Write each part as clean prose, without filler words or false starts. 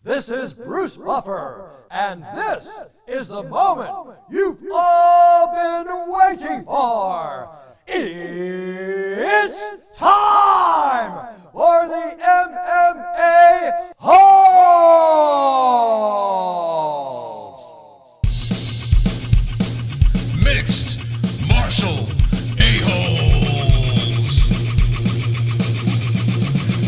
This is Bruce Buffer, and this is the moment you've all been waiting for. It's time for the MMA-Holes! Mixed martial a-holes.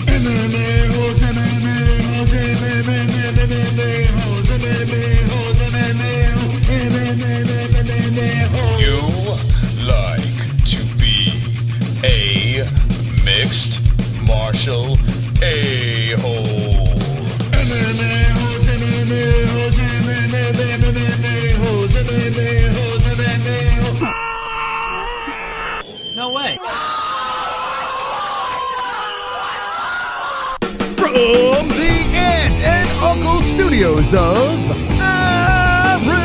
MMA-Holes, MMA-Holes, MMA-Holes, MMA-Holes, MMA-Holes. You like to be a mixed martial a-hole. MMA-Holes, MMA-Holes, MMA-Holes, MMA-Holes, MMA-Holes. No way. From the Aunt and Uncle Studios of Arizona,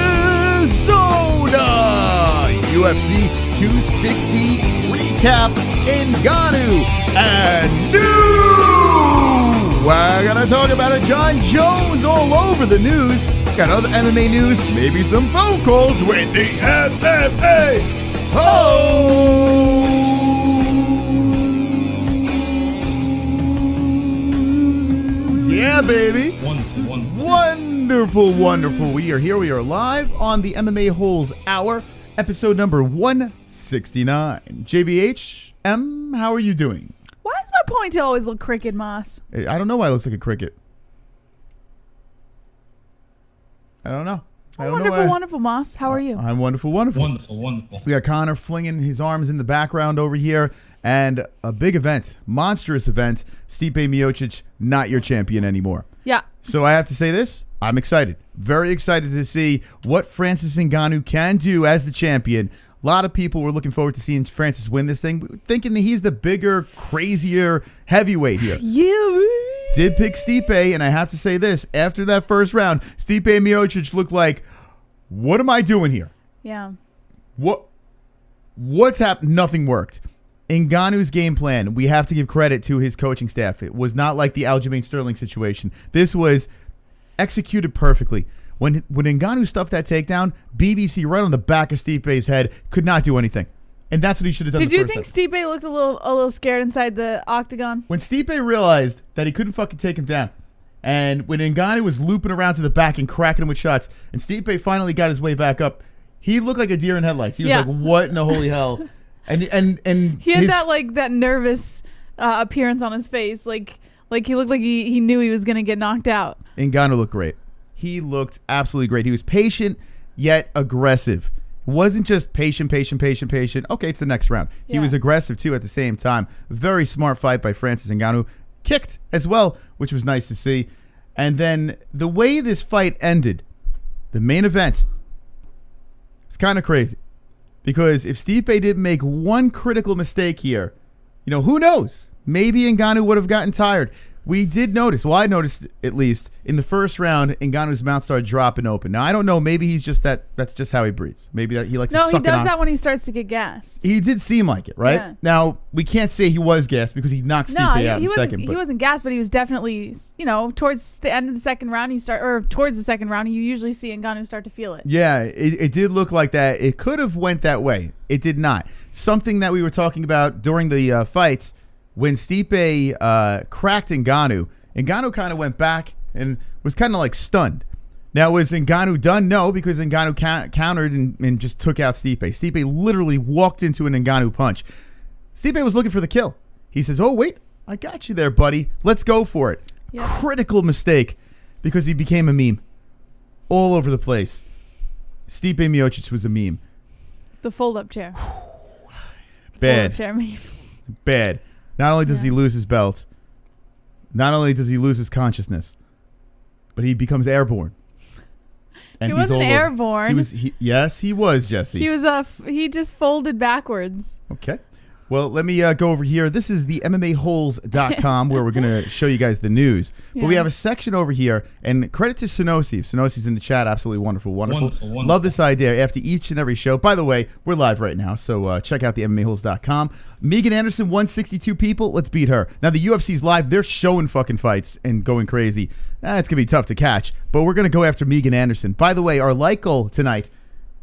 UFC 260 recap, Ngannou and new. We're gonna talk about it. Jon Jones all over the news. Got other MMA news, maybe some phone calls with the MMA-Holes. Yeah, baby. Wonderful. We are here. We are live on the MMA-Holes Hour, episode number 169. JBH, how are you doing? Why does my ponytail always look crooked, Moss? I don't know why it looks like a cricket. I don't know. Wonderful, Moss. How are you? I'm wonderful. Wonderful. We got Connor flinging his arms in the background over here. And a big event, monstrous event. Stipe Miocic, not your champion anymore. Yeah. So I have to say this. I'm excited. Very excited to see what Francis Ngannou can do as the champion. A lot of people were looking forward to seeing Francis win this thing, thinking that he's the bigger, crazier heavyweight here. Yeah. Did pick Stipe, and I have to say this. After that first round, Stipe Miocic looked like, what am I doing here? Yeah. What's happened? Nothing worked. Ngannou's game plan, we have to give credit to his coaching staff. It was not like the Aljamain Sterling situation. This was executed perfectly. When Ngannou stuffed that takedown, BBC right on the back of Stipe's head, could not do anything. And that's what he should have done. Did you think Stipe looked a little scared inside the octagon? When Stipe realized that he couldn't fucking take him down, and when Ngannou was looping around to the back and cracking him with shots, and Stipe finally got his way back up, he looked like a deer in headlights. He was like, what in the holy hell? And he had that nervous appearance on his face, like he looked like he knew he was gonna get knocked out. Ngannou looked great. He looked absolutely great. He was patient yet aggressive. It wasn't just patient. Okay, it's the next round. Yeah. He was aggressive too at the same time. Very smart fight by Francis Ngannou. Kicked as well, which was nice to see. And then the way this fight ended, the main event, it's kind of crazy. Because if Stipe didn't make one critical mistake here, who knows? Maybe Ngannou would have gotten tired. We did notice, well, I noticed at least, in the first round, Ngannou's mouth started dropping open. Now, I don't know, maybe he's just that's just how he breathes. Maybe that he likes to suck it on. No, he does that when he starts to get gassed. He did seem like it, right? Yeah. Now, we can't say he was gassed because he knocked Stipe out in the second. He wasn't gassed, but he was definitely, towards the end of the second round, towards the second round, you usually see Ngannou start to feel it. Yeah, it did look like that. It could have went that way. It did not. Something that we were talking about during the fights, when Stipe cracked Ngannou kind of went back and was kind of like stunned. Now, was Ngannou done? No, because Ngannou countered and just took out Stipe. Stipe literally walked into an Ngannou punch. Stipe was looking for the kill. He says, oh, wait, I got you there, buddy. Let's go for it. Yeah. Critical mistake because he became a meme all over the place. Stipe Miocic was a meme. The fold-up chair. Bad. Fold-up chair meme. Bad. Not only does he lose his belt, not only does he lose his consciousness, but he becomes airborne. And he wasn't airborne. Yes, he was, Jessie. He just folded backwards. Okay. Well, let me go over here. This is the MMAHoles.com where we're going to show you guys the news. Yeah. But we have a section over here, and credit to Sonosi. Sonosi's in the chat. Absolutely wonderful. Love this idea after each and every show. By the way, we're live right now, so check out the MMAHoles.com. Megan Anderson, 162 people. Let's beat her. Now, the UFC's live. They're showing fucking fights and going crazy. it's going to be tough to catch. But we're going to go after Megan Anderson. By the way, our like goal tonight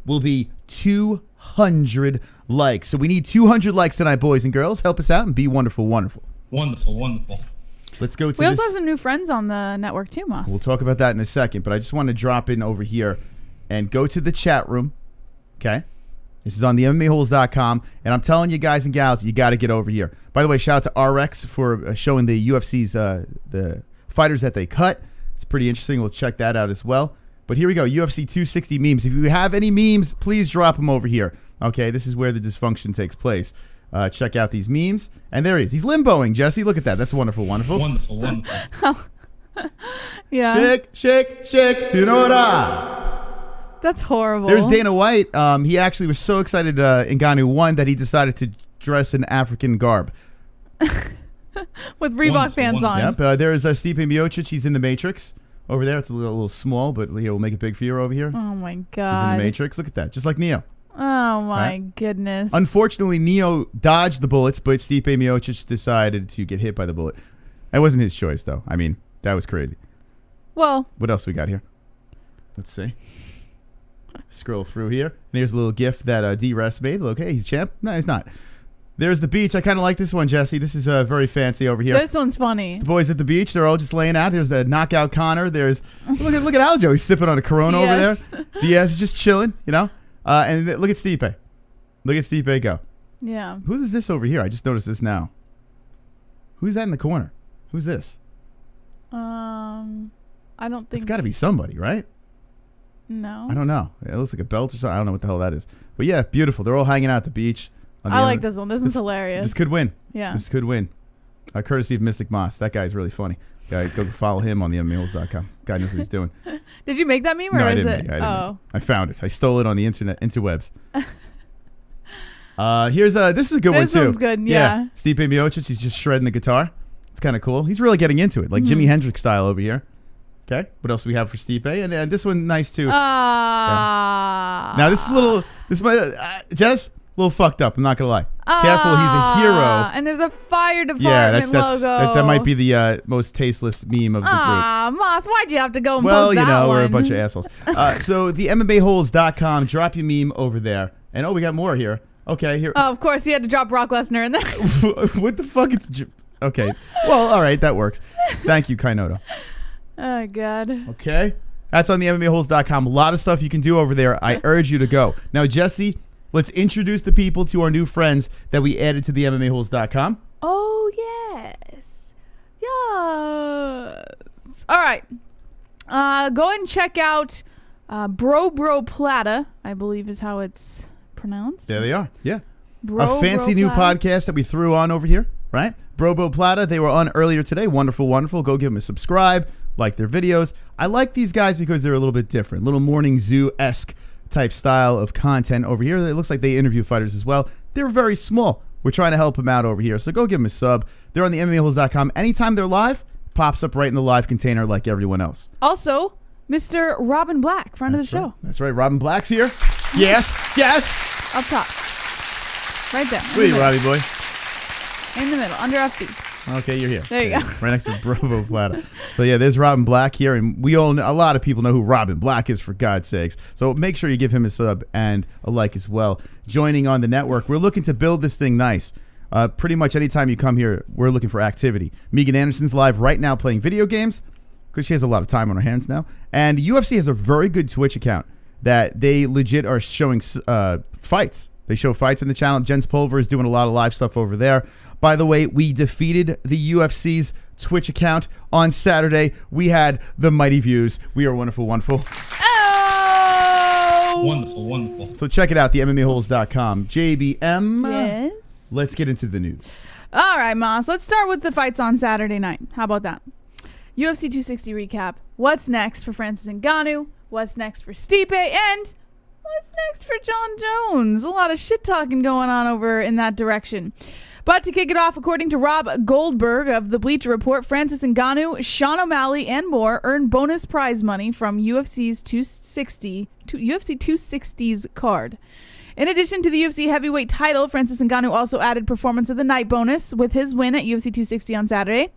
will be 200 likes. So we need 200 likes tonight, boys and girls. Help us out and be wonderful, wonderful. Wonderful. Let's go to We also have some new friends on the network too, Moss. We'll talk about that in a second, but I just want to drop in over here and go to the chat room. Okay? This is on the MMA-Holes.com, and I'm telling you guys and gals, you got to get over here. By the way, shout out to RX for showing the UFC's the fighters that they cut. It's pretty interesting. We'll check that out as well. But here we go, UFC 260 memes. If you have any memes, please drop them over here. Okay, this is where the dysfunction takes place. Check out these memes. And there he is. He's limboing, Jessie. Look at that. That's wonderful. Wonderful. Yeah. Shake, Sinora. That's horrible. There's Dana White. He actually was so excited Ngannou won that he decided to dress in African garb. With Reebok fans on. Yep. There's Stipe Miocic. He's in the Matrix over there. It's a little small, but we'll make it big for you over here. Oh, my He's in God. the Matrix. Look at that. Just like Neo. Oh, my Right? goodness. Unfortunately, Neo dodged the bullets, but Stipe Miocic decided to get hit by the bullet. That wasn't his choice, though. I mean, that was crazy. Well, What else we got here? Let's see. Scroll through here. And here's a little gif that D-Rest made. Look, hey, he's champ. No, he's not. There's the beach. I kind of like this one, Jessie. This is very fancy over here. this one's funny. The boys at the beach. They're all just laying out. There's the knockout Connor. There's look at Aljo. He's sipping on a Corona over there. Diaz. Diaz is just chilling, you know. And look at Stipe. Look at Stipe go. Yeah. Who is this over here? I just noticed this now. Who's that in the corner? Who's this? I don't think. It's got to be somebody, right? No. I don't know. It looks like a belt or something. I don't know what the hell that is. But yeah, beautiful. They're all hanging out at the beach. I like this one. This one's hilarious. This could win. Yeah. This could win. Courtesy of Mystic Moss. That guy's really funny. Go follow him on the MMA-Holes.com. Guy knows what he's doing. Did you make that meme or No, I is didn't. it? I didn't. Oh. I found it. I stole it on the internet, interwebs. Here's this is a good one This too. one's good, yeah. Stipe Miocic, he's just shredding the guitar. It's kind of cool. He's really getting into it, like Jimi Hendrix style over here. Okay, what else do we have for Stipe? And this one nice too. Now this is a little, Jess, a little fucked up. I'm not gonna lie. Careful, he's a hero. And there's a fire department Yeah, logo. that might be the most tasteless meme of the group. Moss, why'd you have to go and Well, post you that know, one? we're a bunch of assholes. So the MMA-Holes.com, drop your meme over there. And we got more here. Okay, here. Oh, of course, he had to drop Brock Lesnar in there. What the fuck? Okay. Well, all right, that works. Thank you, Kainoto. Oh, God. Okay. That's on the MMA-Holes.com. A lot of stuff you can do over there. I urge you to go. Now, Jessie, let's introduce the people to our new friends that we added to the MMA-Holes.com. Oh, yes. Yes. All right. Go and check out Bro Plata, I believe is how it's pronounced. There they are. Yeah. Bro, a fancy new Plata. podcast that we threw on over here, right? Bro Plata. They were on earlier today. Wonderful. Go give them a subscribe. Like their videos. I like these guys because they're a little bit different. Little morning zoo-esque type style of content over here. It looks like they interview fighters as well. They're very small. We're trying to help them out over here. So go give them a sub. They're on the MMA-Holes.com. Anytime they're live, pops up right in the live container like everyone else. Also, Mr. Robin Black, friend of the show. That's right. Robin Black's here. Yes. Up top. Right there. Where are you, Robbie boy? In the middle, under FB. Okay, you're here. There you go. Right next to Bro Plata. So yeah, there's Robin Black here, and we all know, a lot of people know who Robin Black is, for God's sakes. So make sure you give him a sub and a like as well. Joining on the network, we're looking to build this thing nice. Pretty much anytime you come here, we're looking for activity. Megan Anderson's live right now playing video games because she has a lot of time on her hands now. And UFC has a very good Twitch account that they legit are showing fights. They show fights on the channel. Jens Pulver is doing a lot of live stuff over there. By the way, we defeated the UFC's Twitch account on Saturday. We had the mighty views. We are wonderful. Oh! Wonderful. So check it out, the MMA-Holes.com. JBM, Yes. let's get into the news. All right, Moss. Let's start with the fights on Saturday night. How about that? UFC 260 recap. What's next for Francis Ngannou? What's next for Stipe? And what's next for Jon Jones? A lot of shit talking going on over in that direction. But to kick it off, according to Rob Goldberg of the Bleacher Report, Francis Ngannou, Sean O'Malley, and more earned bonus prize money from UFC 260's card. In addition to the UFC heavyweight title, Francis Ngannou also added performance of the night bonus with his win at UFC 260 on Saturday.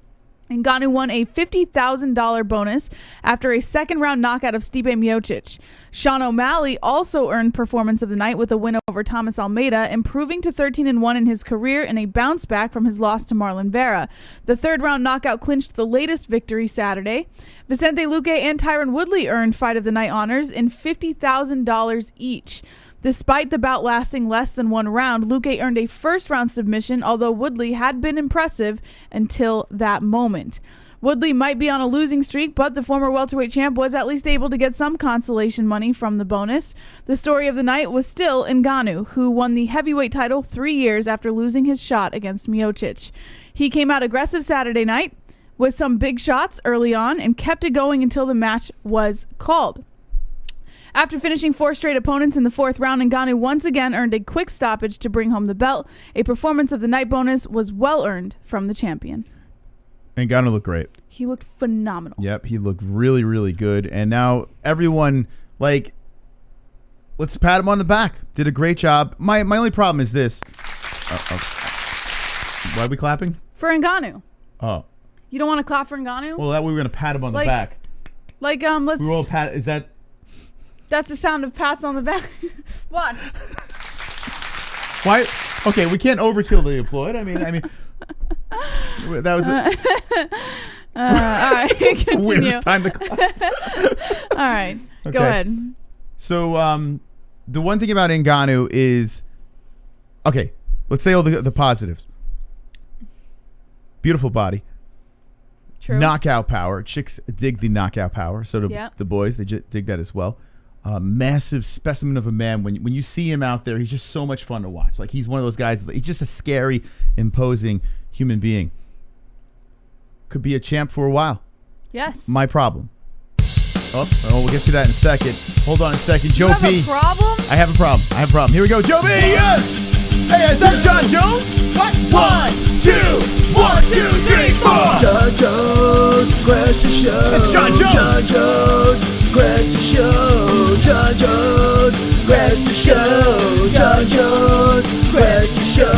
Ngannou won a $50,000 bonus after a second-round knockout of Stipe Miocic. Sean O'Malley also earned Performance of the Night with a win over Thomas Almeida, improving to 13-1 in his career and a bounce back from his loss to Marlon Vera. The third-round knockout clinched the latest victory Saturday. Vicente Luque and Tyron Woodley earned Fight of the Night honors in $50,000 each. Despite the bout lasting less than 1 round, Luque earned a first-round submission, although Woodley had been impressive until that moment. Woodley might be on a losing streak, but the former welterweight champ was at least able to get some consolation money from the bonus. The story of the night was still Ngannou, who won the heavyweight title 3 years after losing his shot against Miocic. He came out aggressive Saturday night with some big shots early on and kept it going until the match was called. After finishing 4 straight opponents in the 4th round, Ngannou once again earned a quick stoppage to bring home the belt. A Performance of the Night bonus was well earned from the champion. Ngannou looked great. He looked phenomenal. Yep, he looked really, really good. And now everyone, like, let's pat him on the back. Did a great job. My only problem is this. Why are we clapping? For Ngannou. Oh. You don't want to clap for Ngannou? Well, that way we're going to pat him on the back. Like, let's... We will pat... Is that... That's the sound of pats on the back. Watch. Why? Okay, we can't overkill the applaud. I mean, that was all right, continue. Weirdest time to clap. All right, Okay. Go ahead. So, the one thing about Ngannou is, okay, let's say all the positives. Beautiful body. True. Knockout power. Chicks dig the knockout power. So do Yep. the boys. They dig that as well. Massive specimen of a man. When you see him out there, he's just so much fun to watch. Like, he's one of those guys. He's just a scary, imposing human being. Could be a champ for a while. Yes. My problem. Oh, we'll get to that in a second. Hold on a second. Joe You have P. a problem? I have a problem. Here we go. Joe B. Yes. Hey, is that Jon Jones? What? 1, 2, 1, 2, 3, 4. Jon Jones, crash the show. It's Jon Jones. Jon Jones, crash the show. Jon Jones, crash the show. Jon Jones, crash the show.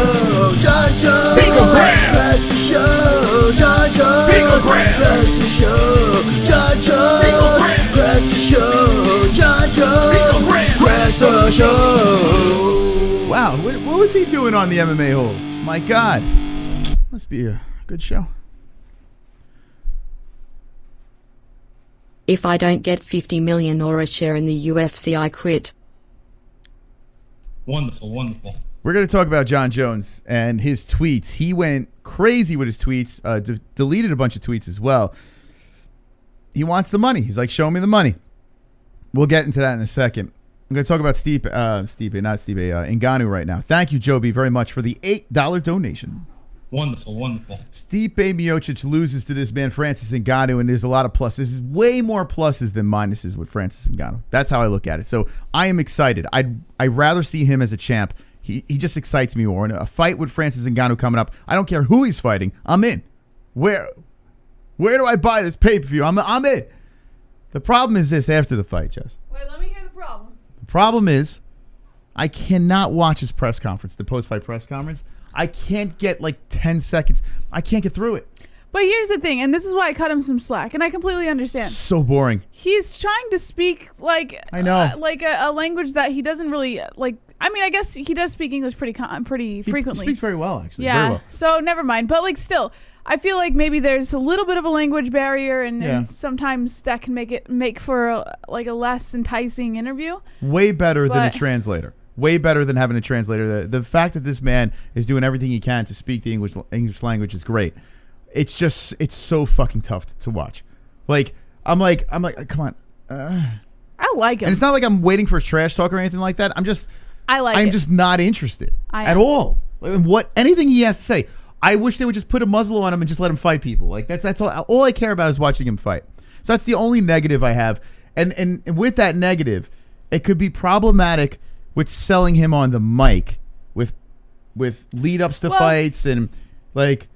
Jon Jones, crash the show. Jon Jones, crash the show. Jon Jones, crash the show. Jon Jones, crash the show. Wow, what was he doing on the MMA-Holes? My God. Must be a good show. If I don't get 50 million or a share in the UFC, I quit. Wonderful, wonderful. We're going to talk about Jon Jones and his tweets. He went crazy with his tweets, deleted a bunch of tweets as well. He wants the money. He's like, show me the money. We'll get into that in a second. I'm going to talk about Ngannou right now. Thank you, Joby, very much for the $8 donation. Wonderful, wonderful. Stipe Miocic loses to this man, Francis Ngannou, and there's a lot of pluses. There's way more pluses than minuses with Francis Ngannou. That's how I look at it. So I am excited. I'd rather see him as a champ. He just excites me more. And a fight with Francis Ngannou coming up, I don't care who he's fighting. I'm in. Where do I buy this pay-per-view? I'm in. The problem is this after the fight, Jess. Wait, let me hear the problem. The problem is I cannot watch his press conference, the post-fight press conference. I can't get like 10 seconds. I can't get through it. But here's the thing, and this is why I cut him some slack, and I completely understand. So boring. He's trying to speak like I know, like a language that he doesn't really like. I mean, I guess he does speak English pretty frequently. He speaks very well, actually. Yeah. Very well. So never mind. But like, still, I feel like maybe there's a little bit of a language barrier, and sometimes that can make for a less enticing interview. Way better than a translator. Way better than having a translator. The fact that this man is doing everything he can to speak the English language is great. It's so fucking tough to watch. Like I'm like, come on. I like him. And it's not like I'm waiting for trash talk or anything like that. I'm just not interested at all. Like, anything he has to say. I wish they would just put a muzzle on him and just let him fight people. Like that's all I care about is watching him fight. So that's the only negative I have. And with that negative, it could be problematic with selling him on the mic with lead ups to fights and like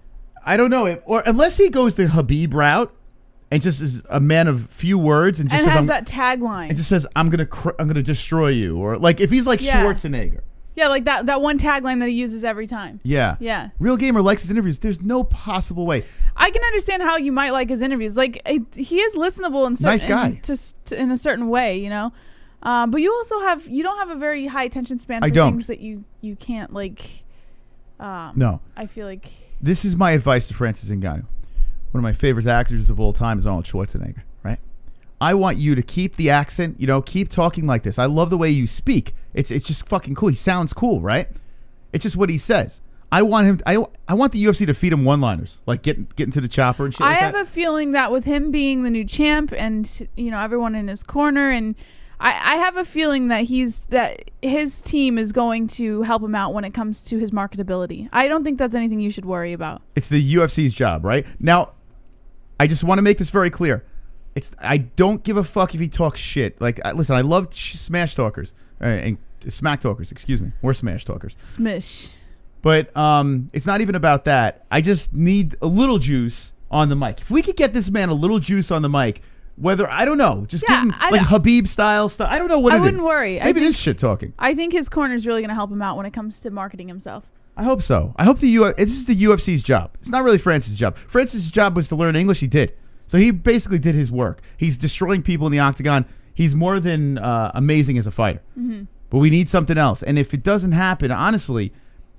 I don't know, or unless he goes the Habib route and just is a man of few words and just says, has that tagline and just says I'm gonna destroy you, or like if he's like Schwarzenegger, Yeah, like that one tagline that he uses every time. Yeah. Yeah. Real Gamer likes his interviews. There's no possible way. I can understand how you might like his interviews. Like he is listenable in certain, Nice guy. In a certain way, you know. But you also don't have a very high attention span for I don't. things that you can't like. No. I feel like This is my advice to Francis Ngannou. One of my favorite actors of all time is Arnold Schwarzenegger, right? I want you to keep the accent, keep talking like this. I love the way you speak. It's just fucking cool. He sounds cool, right? It's just what he says. I want him. I want the UFC to feed him one-liners, like getting to the chopper and shit. I have a feeling that with him being the new champ and everyone in his corner, and I have a feeling that his team is going to help him out when it comes to his marketability. I don't think that's anything you should worry about. It's the UFC's job, right? Now, I just want to make this very clear. I don't give a fuck if he talks shit. Like, listen, I love smash talkers and smack talkers. Excuse me, or smash talkers. Smish. But it's not even about that. I just need a little juice on the mic. If we could get this man a little juice on the mic, whether I don't know, just give him like Habib style stuff. I don't know what it is. I wouldn't worry. Maybe it is shit talking. I think his corner is really going to help him out when it comes to marketing himself. I hope so. I hope this is the UFC's job. It's not really Francis' job. Francis' job was to learn English. He did. So he basically did his work. He's destroying people in the octagon. He's more than amazing as a fighter. Mm-hmm. But we need something else. And if it doesn't happen, honestly,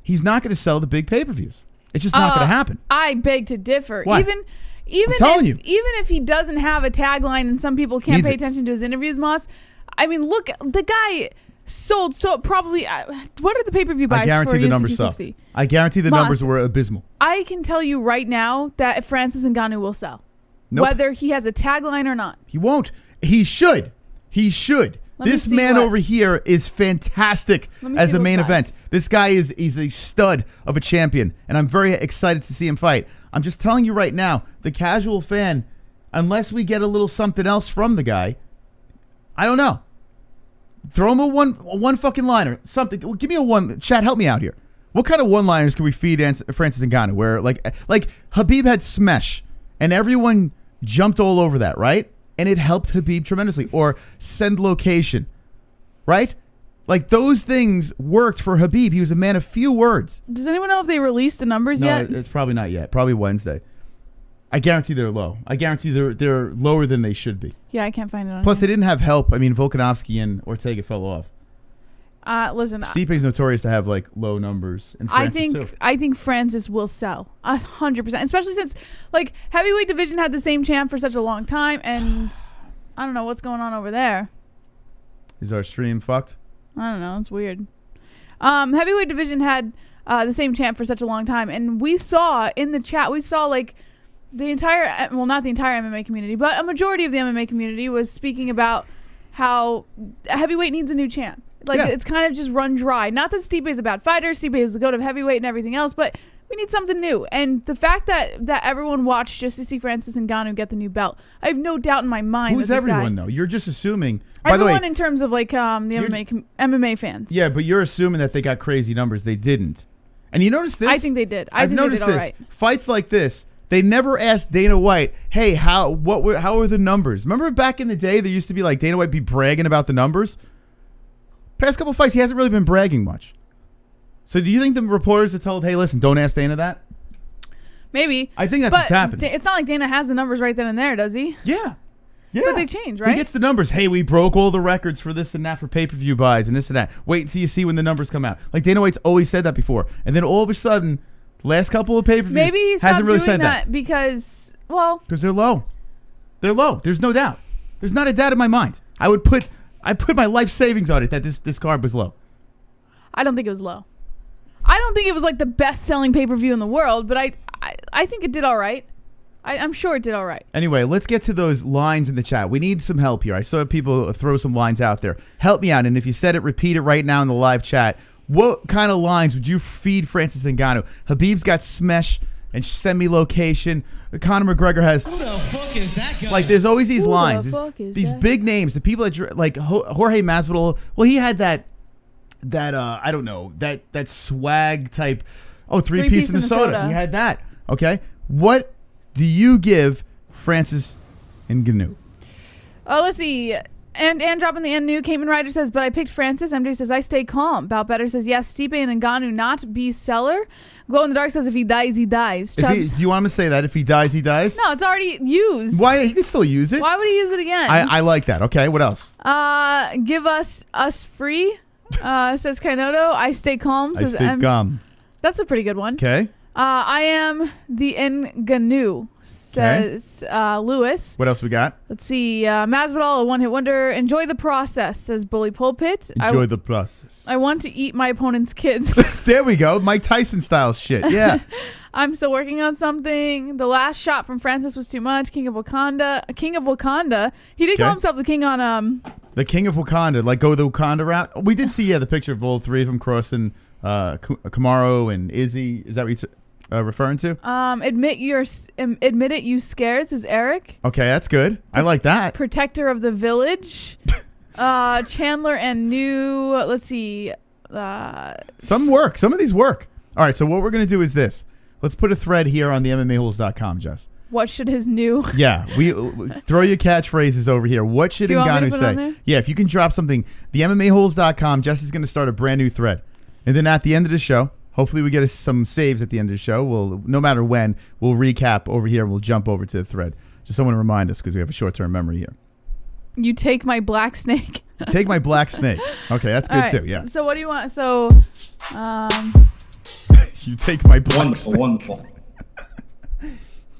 he's not going to sell the big pay-per-views. It's just not going to happen. I beg to differ. Why? Even you. if he doesn't have a tagline and some people can't pay attention to his interviews, Moss. I mean, look, the guy sold so probably. What are the pay-per-view buys? I guarantee for the UFC numbers sucked. 260? I guarantee the Moss, numbers were abysmal. I can tell you right now that Francis Ngannou will sell, whether he has a tagline or not. He won't. He should. He should. This man over here is fantastic as a main event. This guy is a stud of a champion, and I'm very excited to see him fight. I'm just telling you right now, the casual fan, unless we get a little something else from the guy, I don't know. Throw him a one fucking liner. Something. Give me a one. Chat, help me out here. What kind of one-liners can we feed Francis Ngannou? Where like Habib had SMESH, and everyone jumped all over that, right? And it helped Habib tremendously. Or send location, right? Like those things worked for Habib. He was a man of few words. Does anyone know if they released the numbers yet? No, it's probably not yet. Probably Wednesday. I guarantee they're low. I guarantee they're lower than they should be. Yeah, I can't find it on Plus, here. they didn't have help. I mean, Volkanovski and Ortega fell off. Listen, Stipe's notorious to have like low numbers, and Francis I think Francis will sell 100%, especially since like heavyweight division had the same champ for such a long time, and I don't know what's going on over there. Is our stream fucked? I don't know. It's weird. Heavyweight division had the same champ for such a long time, and we saw in the chat, like the entire, well, not the entire MMA community, but a majority of the MMA community was speaking about how heavyweight needs a new champ. Like, it's kind of just run dry. Not that Stipe is a bad fighter. Stipe is the goat of heavyweight and everything else, but we need something new. And the fact that everyone watched just to see Francis Ngannou get the new belt, I have no doubt in my mind. Who's that this everyone, guy, though? You're just assuming. Everyone by the way, in terms of like the MMA fans. Yeah, but you're assuming that they got crazy numbers. They didn't. And you notice this? I think they did. I think they did all right. Fights like this, they never asked Dana White, hey, how are the numbers? Remember back in the day, there used to be like Dana White be bragging about the numbers? Past couple fights, he hasn't really been bragging much. So do you think the reporters are told, hey, listen, don't ask Dana that? Maybe. I think that's what's happening. It's not like Dana has the numbers right then and there, does he? Yeah. Yeah. But they change, right? He gets the numbers. Hey, we broke all the records for this and that for pay-per-view buys and this and that. Wait until you see when the numbers come out. Like Dana White's always said that before. And then all of a sudden, last couple of pay-per-views, maybe he stopped hasn't really doing said that because, well, because they're low. They're low. There's no doubt. There's not a doubt in my mind. I put my life savings on it that this card was low. I don't think it was low. I don't think it was like the best-selling pay-per-view in the world, but I think it did all right. I'm sure it did all right. Anyway, let's get to those lines in the chat. We need some help here. I saw people throw some lines out there. Help me out, and if you said it, repeat it right now in the live chat. What kind of lines would you feed Francis Ngannou? Habib's got SMESH and send me location. Conor McGregor has. Who the fuck is that guy? Like, there's always these lines. These big names. The people that like Jorge Masvidal. Well, he had that I don't know, that swag type. Oh, three-piece Minnesota. He had that. Okay, what do you give Francis Ngannou? Oh, let's see. And dropping the end new. Cayman Ryder says, but I picked Francis. MJ says, I stay calm. Bout Better says, yes, Stipe and Ngannou not be seller. Glow in the Dark says, if he dies, he dies. Do you want him to say that? If he dies, he dies? No, it's already used. Why? He can still use it. Why would he use it again? I like that. Okay, what else? Give us free, says Kainoto. I stay calm, says calm. That's a pretty good one. Okay. I am the Ngannou, says Lewis. What else we got? Let's see. Masvidal, a one-hit wonder. Enjoy the process, says Bully Pulpit. Enjoy the process. I want to eat my opponent's kids. There we go. Mike Tyson style shit. Yeah. I'm still working on something. The last shot from Francis was too much. King of Wakanda. He did call himself the king on the King of Wakanda, like go the Wakanda route. We did see the picture of all three of them crossing Kamaru and Izzy. Is that what you're referring to? Admit it, you scared, says Eric. Okay, that's good. I like that. Protector of the village. Chandler and New. Let's see. Some work. Some of these work. All right, so what we're going to do is this. Let's put a thread here on the MMA-Holes.com, Jess. What should his new... Yeah, we throw your catchphrases over here. What should Ngannou say? Yeah, if you can drop something. The MMA-Holes.com, Jess is going to start a brand new thread. And then at the end of the show, hopefully we get some saves at the end of the show. We'll, no matter when, we'll recap over here and we'll jump over to the thread. Just someone to remind us because we have a short-term memory here. You take my black snake. Take my black snake. Okay, that's good too, yeah. So what do you want? So... You take my black snake. Wonderful.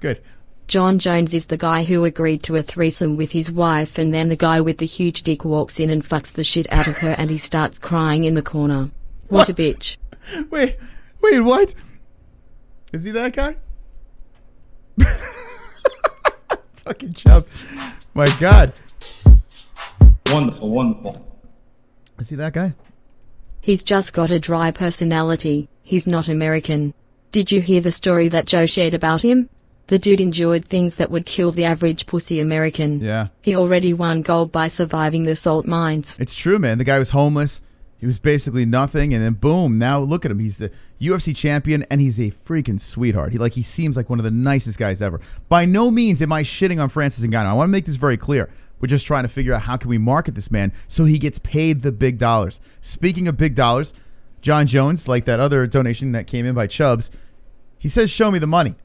Good. Jon Jones is the guy who agreed to a threesome with his wife, and then the guy with the huge dick walks in and fucks the shit out of her and he starts crying in the corner. What a bitch. Wait, what? Is he that guy? Fucking chump. My God. Wonderful. Is he that guy? He's just got a dry personality. He's not American. Did you hear the story that Joe shared about him? The dude endured things that would kill the average pussy American. Yeah. He already won gold by surviving the salt mines. It's true, man. The guy was homeless. He was basically nothing, and then boom, now look at him. He's the UFC champion, and he's a freaking sweetheart. He seems like one of the nicest guys ever. By no means am I shitting on Francis Ngannou. I want to make this very clear. We're just trying to figure out how can we market this man so he gets paid the big dollars. Speaking of big dollars, Jon Jones, like that other donation that came in by Chubbs, he says, show me the money.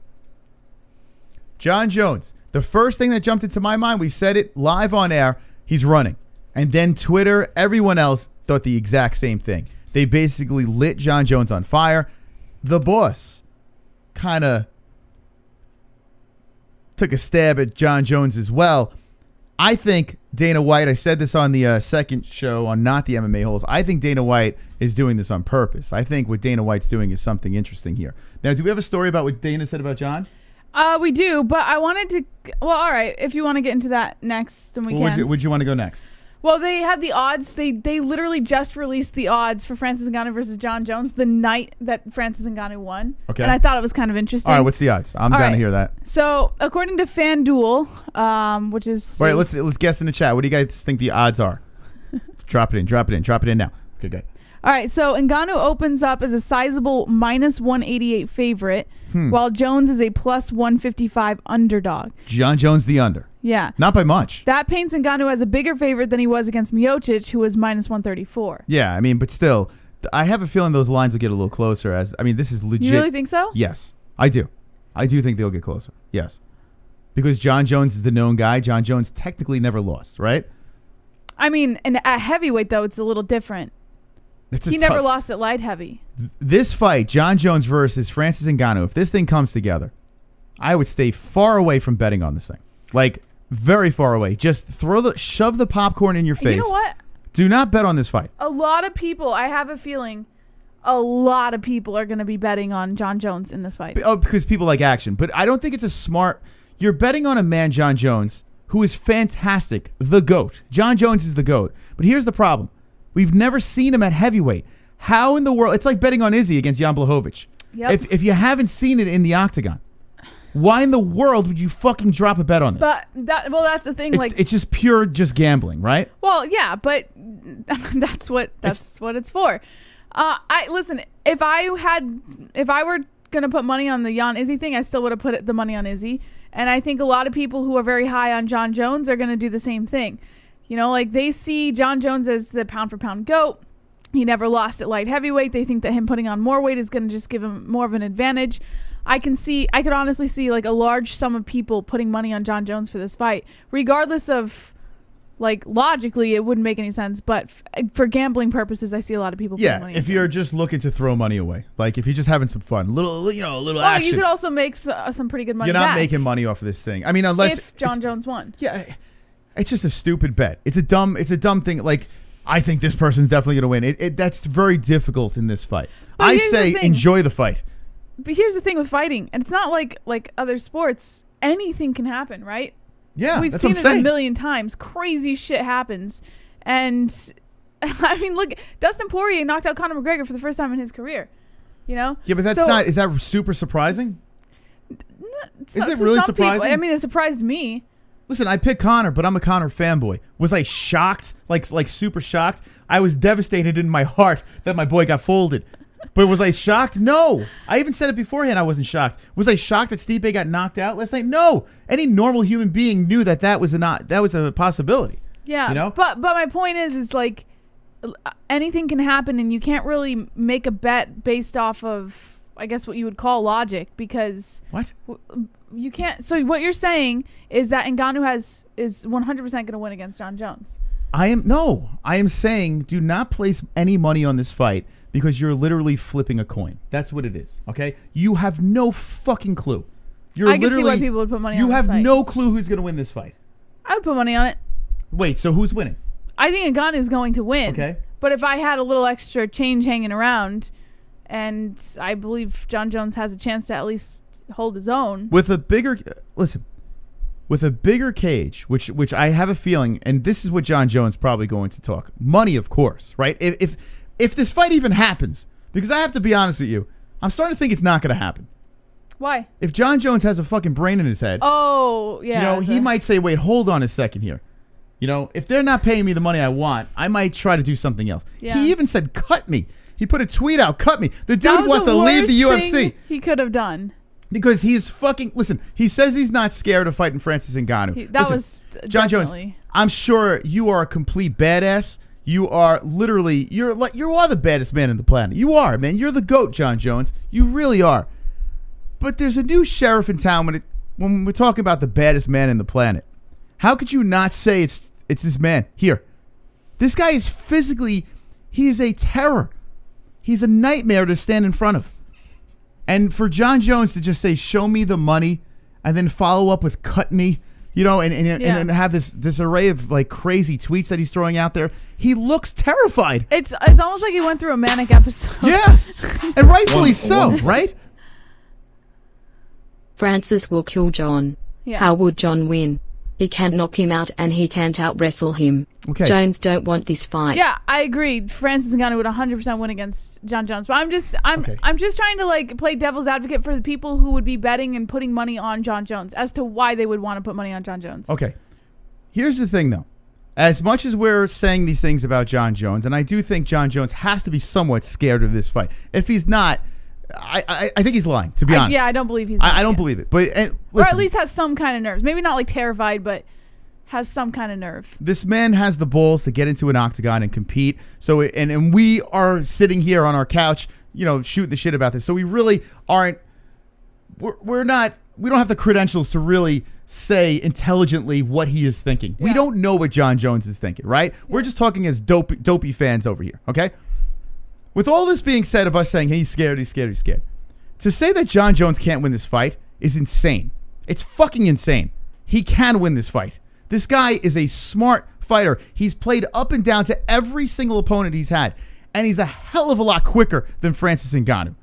Jon Jones, the first thing that jumped into my mind, we said it live on air, he's running. And then Twitter, everyone else thought the exact same thing. They basically lit Jon Jones on fire. The boss kind of took a stab at Jon Jones as well. I think Dana White, I said this on the second show on Not the MMA Holes, I think Dana White is doing this on purpose. I think what Dana White's doing is something interesting here. Now, do we have a story about what Dana said about Jon? We do, but I wanted to... Well, all right. If you want to get into that next, then we can. Would you want to go next? Well, they had the odds. They literally just released the odds for Francis Ngannou versus Jon Jones the night that Francis Ngannou won. Okay. And I thought it was kind of interesting. All right, what's the odds? I'm down to hear that. So, according to FanDuel, which is... All right, let's guess in the chat. What do you guys think the odds are? Drop it in now. Okay, good. All right, so Ngannou opens up as a sizable minus 188 favorite, while Jones is a plus 155 underdog. Jon Jones the under. Yeah. Not by much. That paints Ngannou as a bigger favorite than he was against Miocic, who was minus 134. Yeah, I mean, but still, I have a feeling those lines will get a little closer. This is legit. You really think so? Yes, I do. I do think they'll get closer. Yes. Because Jon Jones is the known guy. Jon Jones technically never lost, right? I mean, and at heavyweight, though, it's a little different. He never lost at light heavy. This fight, Jon Jones versus Francis Ngannou, if this thing comes together, I would stay far away from betting on this thing. Like, very far away. Just shove the popcorn in your face. You know what? Do not bet on this fight. A lot of people, I have a feeling, a lot of people are going to be betting on Jon Jones in this fight. Oh, because people like action. But I don't think it's a smart... You're betting on a man, Jon Jones, who is fantastic. The GOAT. Jon Jones is the GOAT. But here's the problem. We've never seen him at heavyweight. How in the world... It's like betting on Izzy against Jan Blachowicz. Yep. If you haven't seen it in the octagon, why in the world would you fucking drop a bet on this? But that's the thing. It's just pure gambling, right? Well, yeah, but that's what it's for. Listen. If I were gonna put money on the Jan Izzy thing, I still would have put the money on Izzy. And I think a lot of people who are very high on Jon Jones are gonna do the same thing. You know, like they see Jon Jones as the pound for pound GOAT. He never lost at light heavyweight. They think that him putting on more weight is going to just give him more of an advantage. I could honestly see like a large sum of people putting money on Jon Jones for this fight, regardless of, like, logically it wouldn't make any sense, but for gambling purposes, I see a lot of people putting money. If you're just looking to throw money away, like if you're just having some fun, a little action. You could also make some pretty good money. You're not back making money off of this thing. I mean, unless if Jon Jones won. Yeah, it's just a stupid bet. It's a dumb thing. Like, I think this person's definitely going to win. That's very difficult in this fight. But I say enjoy the fight. But here's the thing with fighting, and it's not like other sports. Anything can happen, right? Yeah, we've seen it a million times. Crazy shit happens, and I mean, look, Dustin Poirier knocked out Conor McGregor for the first time in his career. You know? Yeah, but that's not. Is that super surprising? Is it really surprising? People, I mean, it surprised me. Listen, I picked Conor, but I'm a Conor fanboy. Was I shocked? Like super shocked? I was devastated in my heart that my boy got folded. But was I shocked? No. I even said it beforehand. I wasn't shocked. Was I shocked that Stipe got knocked out last night? No. Any normal human being knew that was a possibility. Yeah. You know? But my point is like anything can happen, and you can't really make a bet based off of, I guess, what you would call logic, because what you can't. So what you're saying is that Ngannou is 100% going to win against Jon Jones. I am saying do not place any money on this fight, because you're literally flipping a coin. That's what it is, okay? You have no fucking clue. I can see why people would put money on this fight. You have no clue who's going to win this fight. I would put money on it. Wait, so who's winning? I think Ngannou is going to win. Okay. But if I had a little extra change hanging around, and I believe Jon Jones has a chance to at least hold his own. With a bigger cage, which I have a feeling, and this is what Jon Jones probably going to talk. Money, of course, right? If this fight even happens, because I have to be honest with you, I'm starting to think it's not going to happen. Why? If Jon Jones has a fucking brain in his head, yeah, he might say, wait, hold on a second here. If they're not paying me the money I want, I might try to do something else. Yeah. He even said, cut me. He put a tweet out, cut me. The dude wants to leave the UFC. He could have done. Because he's fucking, listen, he says he's not scared of fighting Francis Ngannou. Jon Jones, I'm sure you are a complete badass. You are literally, you are the baddest man in the planet. You are, man. You're the GOAT, Jon Jones. You really are. But there's a new sheriff in town when we're talking about the baddest man in the planet. How could you not say it's this man here? This guy is physically, he is a terror. He's a nightmare to stand in front of. And for Jon Jones to just say, show me the money, and then follow up with cut me, and have this array of like crazy tweets that he's throwing out there. He looks terrified. It's almost like he went through a manic episode. Yeah, and rightfully so, right? Francis will kill Jon. Yeah. How would Jon win? He can't knock him out, and he can't out-wrestle him. Okay. Jones don't want this fight. Yeah, I agree. Francis Ngannou would 100% win against Jon Jones. But I'm just trying to like play devil's advocate for the people who would be betting and putting money on Jon Jones as to why they would want to put money on Jon Jones. Okay. Here's the thing, though. As much as we're saying these things about Jon Jones, and I do think Jon Jones has to be somewhat scared of this fight. If he's not, I think he's lying, to be honest. Yeah, I don't believe he's I don't believe it. But listen, or at least has some kind of nerves. Maybe not like terrified, but has some kind of nerve. This man has the balls to get into an octagon and compete. So and we are sitting here on our couch, shooting the shit about this. So we really aren't. We don't have the credentials to really say intelligently what he is thinking. Yeah. We don't know what Jon Jones is thinking, right? Yeah. We're just talking as dopey fans over here, okay? With all this being said of us saying, hey, he's scared, to say that Jon Jones can't win this fight is insane. It's fucking insane. He can win this fight. This guy is a smart fighter. He's played up and down to every single opponent he's had, and he's a hell of a lot quicker than Francis Ngannou.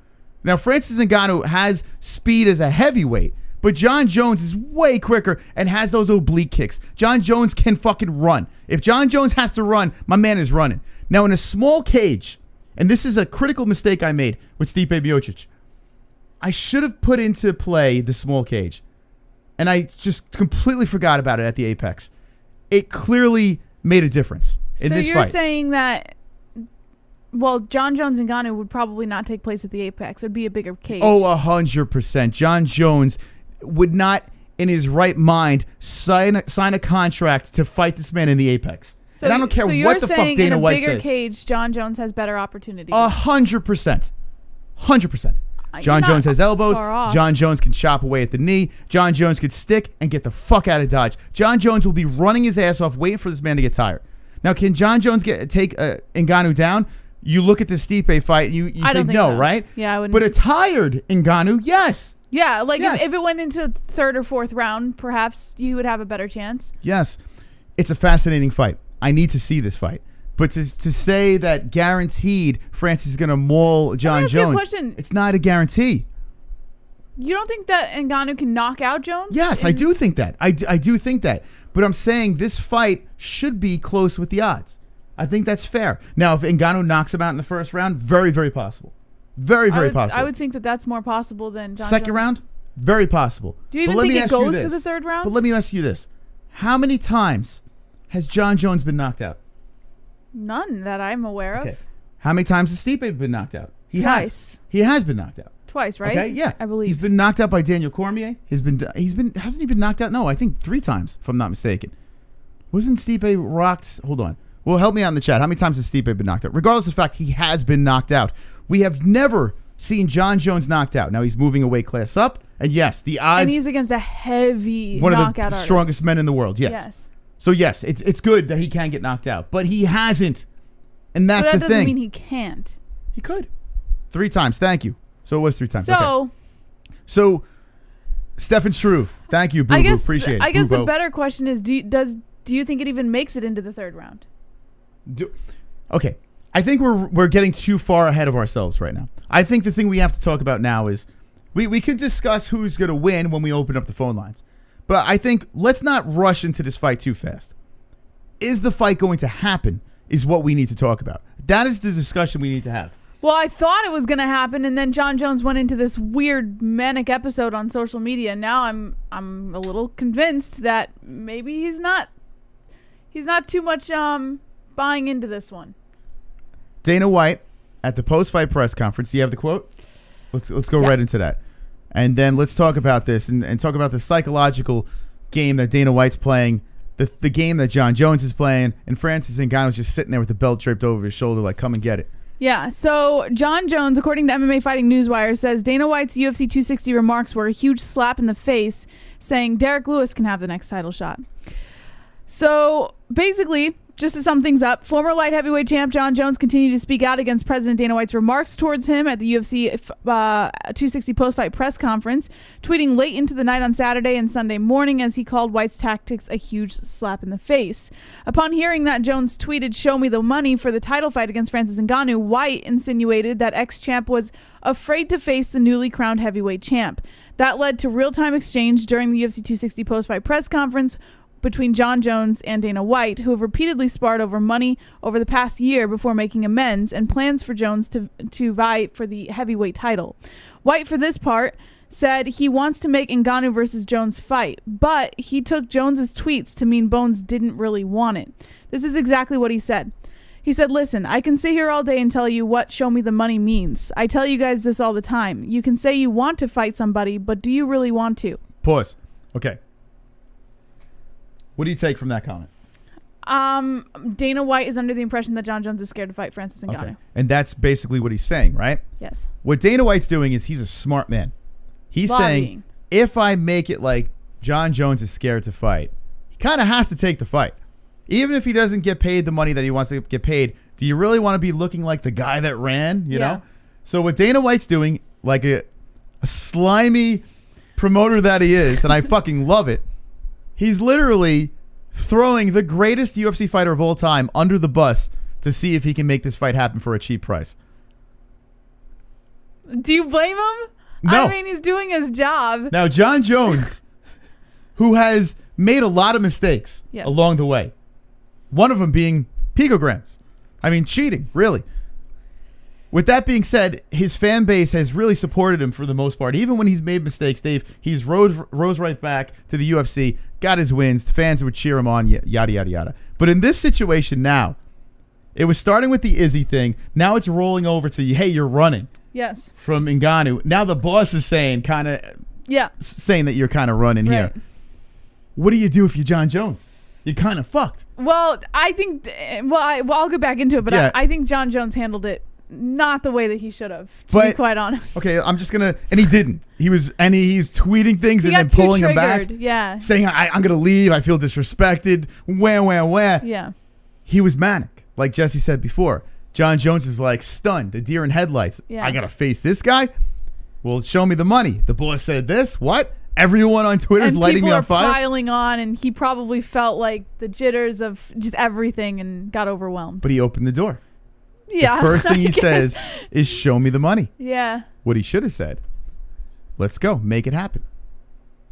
Now, Francis Ngannou has speed as a heavyweight, but Jon Jones is way quicker and has those oblique kicks. Jon Jones can fucking run. If Jon Jones has to run, my man is running. Now, in a small cage, and this is a critical mistake I made with Stipe Miocic, I should have put into play the small cage, and I just completely forgot about it at the Apex. It clearly made a difference in this fight. So you're saying that, well, Jon Jones and Ngannou would probably not take place at the Apex. It would be a bigger cage. Oh, 100%. Jon Jones would not in his right mind sign a contract to fight this man in the Apex. So, and I don't care what the fuck Dana White says. In a bigger cage, Jon Jones has better opportunity. 100%. 100%. Jon Jones has elbows. Jon Jones can chop away at the knee. Jon Jones could stick and get the fuck out of Dodge. Jon Jones will be running his ass off waiting for this man to get tired. Now, can Jon Jones take Ngannou down? You look at the Stipe fight, you say no, so. Right? Yeah, I wouldn't. But a tired Ngannou, yes. Yeah, like yes. If it went into third or fourth round, perhaps you would have a better chance. Yes. It's a fascinating fight. I need to see this fight. But to say that guaranteed Francis is going to maul Jon Jones, it's not a guarantee. You don't think that Ngannou can knock out Jones? Yes, I do think that. I do think that. But I'm saying this fight should be close with the odds. I think that's fair. Now, if Ngannou knocks him out in the first round, very, very possible. Very, very possible. I would think that that's more possible than Jon Second Jones. Round, very possible. Do you even think it goes to the third round? But let me ask you this. How many times has Jon Jones been knocked out? None that I'm aware of. Okay. How many times has Stipe been knocked out? Twice. He has been knocked out. Twice, right? Okay, yeah. I believe. He's been knocked out by Daniel Cormier. Hasn't he been knocked out? No, I think 3 times, if I'm not mistaken. Wasn't Stipe rocked? Hold on. Well, help me out in the chat. How many times has Stipe been knocked out? Regardless of the fact he has been knocked out. We have never seen Jon Jones knocked out. Now he's moving a weight class up. And yes, the odds. And he's against a heavy one knockout of the artist. Strongest men in the world. Yes. So yes, it's good that he can get knocked out. But he hasn't. And that's the thing. But that doesn't mean he can't. He could. 3 times. Thank you. So it was 3 times. So. Okay. So, Stefan Struve. Thank you, Boo Boo. Appreciate it. I guess the better question is, do you think it even makes it into the third round? Okay. I think we're getting too far ahead of ourselves right now. I think the thing we have to talk about now is we could discuss who's going to win when we open up the phone lines. But I think let's not rush into this fight too fast. Is the fight going to happen is what we need to talk about. That is the discussion we need to have. Well, I thought it was going to happen, and then Jon Jones went into this weird manic episode on social media. And now I'm a little convinced that maybe he's not too much buying into this one. Dana White at the post-fight press conference. Do you have the quote? Let's go right into that, and then let's talk about this and talk about the psychological game that Dana White's playing, the game that Jon Jones is playing, and Francis Ngannou's just sitting there with the belt draped over his shoulder, like, come and get it. Yeah, so Jon Jones, according to MMA Fighting Newswire, says Dana White's UFC 260 remarks were a huge slap in the face, saying Derek Lewis can have the next title shot. So basically, just to sum things up, former light heavyweight champ Jon Jones continued to speak out against President Dana White's remarks towards him at the UFC 260 post-fight press conference, tweeting late into the night on Saturday and Sunday morning as he called White's tactics a huge slap in the face. Upon hearing that, Jones tweeted, "Show me the money" for the title fight against Francis Ngannou. White insinuated that ex-champ was afraid to face the newly crowned heavyweight champ. That led to real-time exchange during the UFC 260 post-fight press conference between Jon Jones and Dana White, who have repeatedly sparred over money over the past year before making amends and plans for Jones to vie for the heavyweight title. White, for this part, said he wants to make Ngannou versus Jones fight, but he took Jones's tweets to mean Bones didn't really want it. This is exactly what he said. He said, "Listen, I can sit here all day and tell you what show me the money means. I tell you guys this all the time. You can say you want to fight somebody, but do you really want to?" Pause. Okay. What do you take from that comment? Dana White is under the impression that Jon Jones is scared to fight Francis Ngannou. Okay. And that's basically what he's saying, right? Yes. What Dana White's doing is he's a smart man. He's saying, if I make it like Jon Jones is scared to fight, he kind of has to take the fight. Even if he doesn't get paid the money that he wants to get paid, do you really want to be looking like the guy that ran, you know? So what Dana White's doing, like a slimy promoter that he is, and I fucking love it, he's literally throwing the greatest UFC fighter of all time under the bus to see if he can make this fight happen for a cheap price. Do you blame him? No. I mean, he's doing his job. Now, Jon Jones, who has made a lot of mistakes along the way, one of them being picograms. I mean, cheating, really. With that being said, his fan base has really supported him for the most part. Even when he's made mistakes, he's rose right back to the UFC, got his wins. The fans would cheer him on, yada, yada, yada. But in this situation now, it was starting with the IZZY thing. Now it's rolling over to, hey, you're running. Yes. From Ngannou. Now the boss is saying saying that you're kind of running here. what do you do if you're Jon Jones? You're kind of fucked. Well, I think. I'll get back into it, but Yeah. I think Jon Jones handled it not the way that he should have. To be quite honest. Okay, I'm just gonna. And he didn't. He's tweeting things He and then got too pulling them back. triggered. Yeah. Saying I'm gonna leave. I feel disrespected. Where. Yeah. He was manic, like Jessie said before. Jon Jones is like stunned, a deer in headlights. Yeah. I gotta face this guy. Well, show me the money. The boss said this. What? Everyone on Twitter is lighting me on fire. People are piling on, and he probably felt like the jitters of just everything and got overwhelmed. But he opened the door. Yeah. The first thing he I guess. says is, show me the money. Yeah. What he should have said, let's go, make it happen.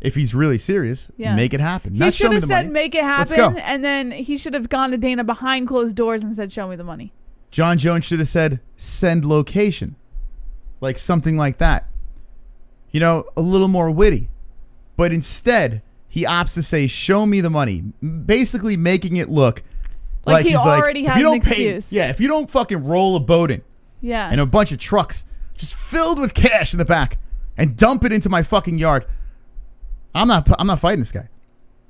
If he's really serious, Yeah. make it happen. He Not show should me have the said, money. make it Let's happen, go. and then he should have gone to Dana behind closed doors and said, show me the money. Jon Jones should have said, send location. Like something like that. You know, a little more witty. But instead, he opts to say, show me the money. Basically making it look Like he he's already if has you an don't pay- excuse. Yeah, if you don't fucking roll a boat in Yeah. and a bunch of trucks just filled with cash in the back and dump it into my fucking yard, I'm not fighting this guy.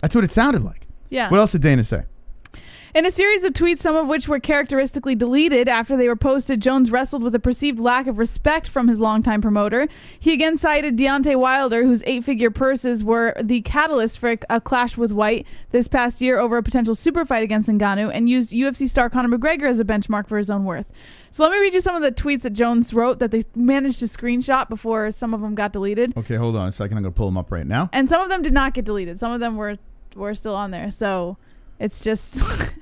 That's what it sounded like. Yeah. What else did Dana say? In a series of tweets, some of which were characteristically deleted after they were posted, Jones wrestled with a perceived lack of respect from his longtime promoter. He again cited Deontay Wilder, whose 8-figure purses were the catalyst for a clash with White this past year over a potential super fight against Ngannou, and used UFC star Conor McGregor as a benchmark for his own worth. So let me read you some of the tweets that Jones wrote that they managed to screenshot before some of them got deleted. Okay, hold on a second. I'm going to pull them up right now. And some of them did not get deleted. Some of them were still on there. So it's just...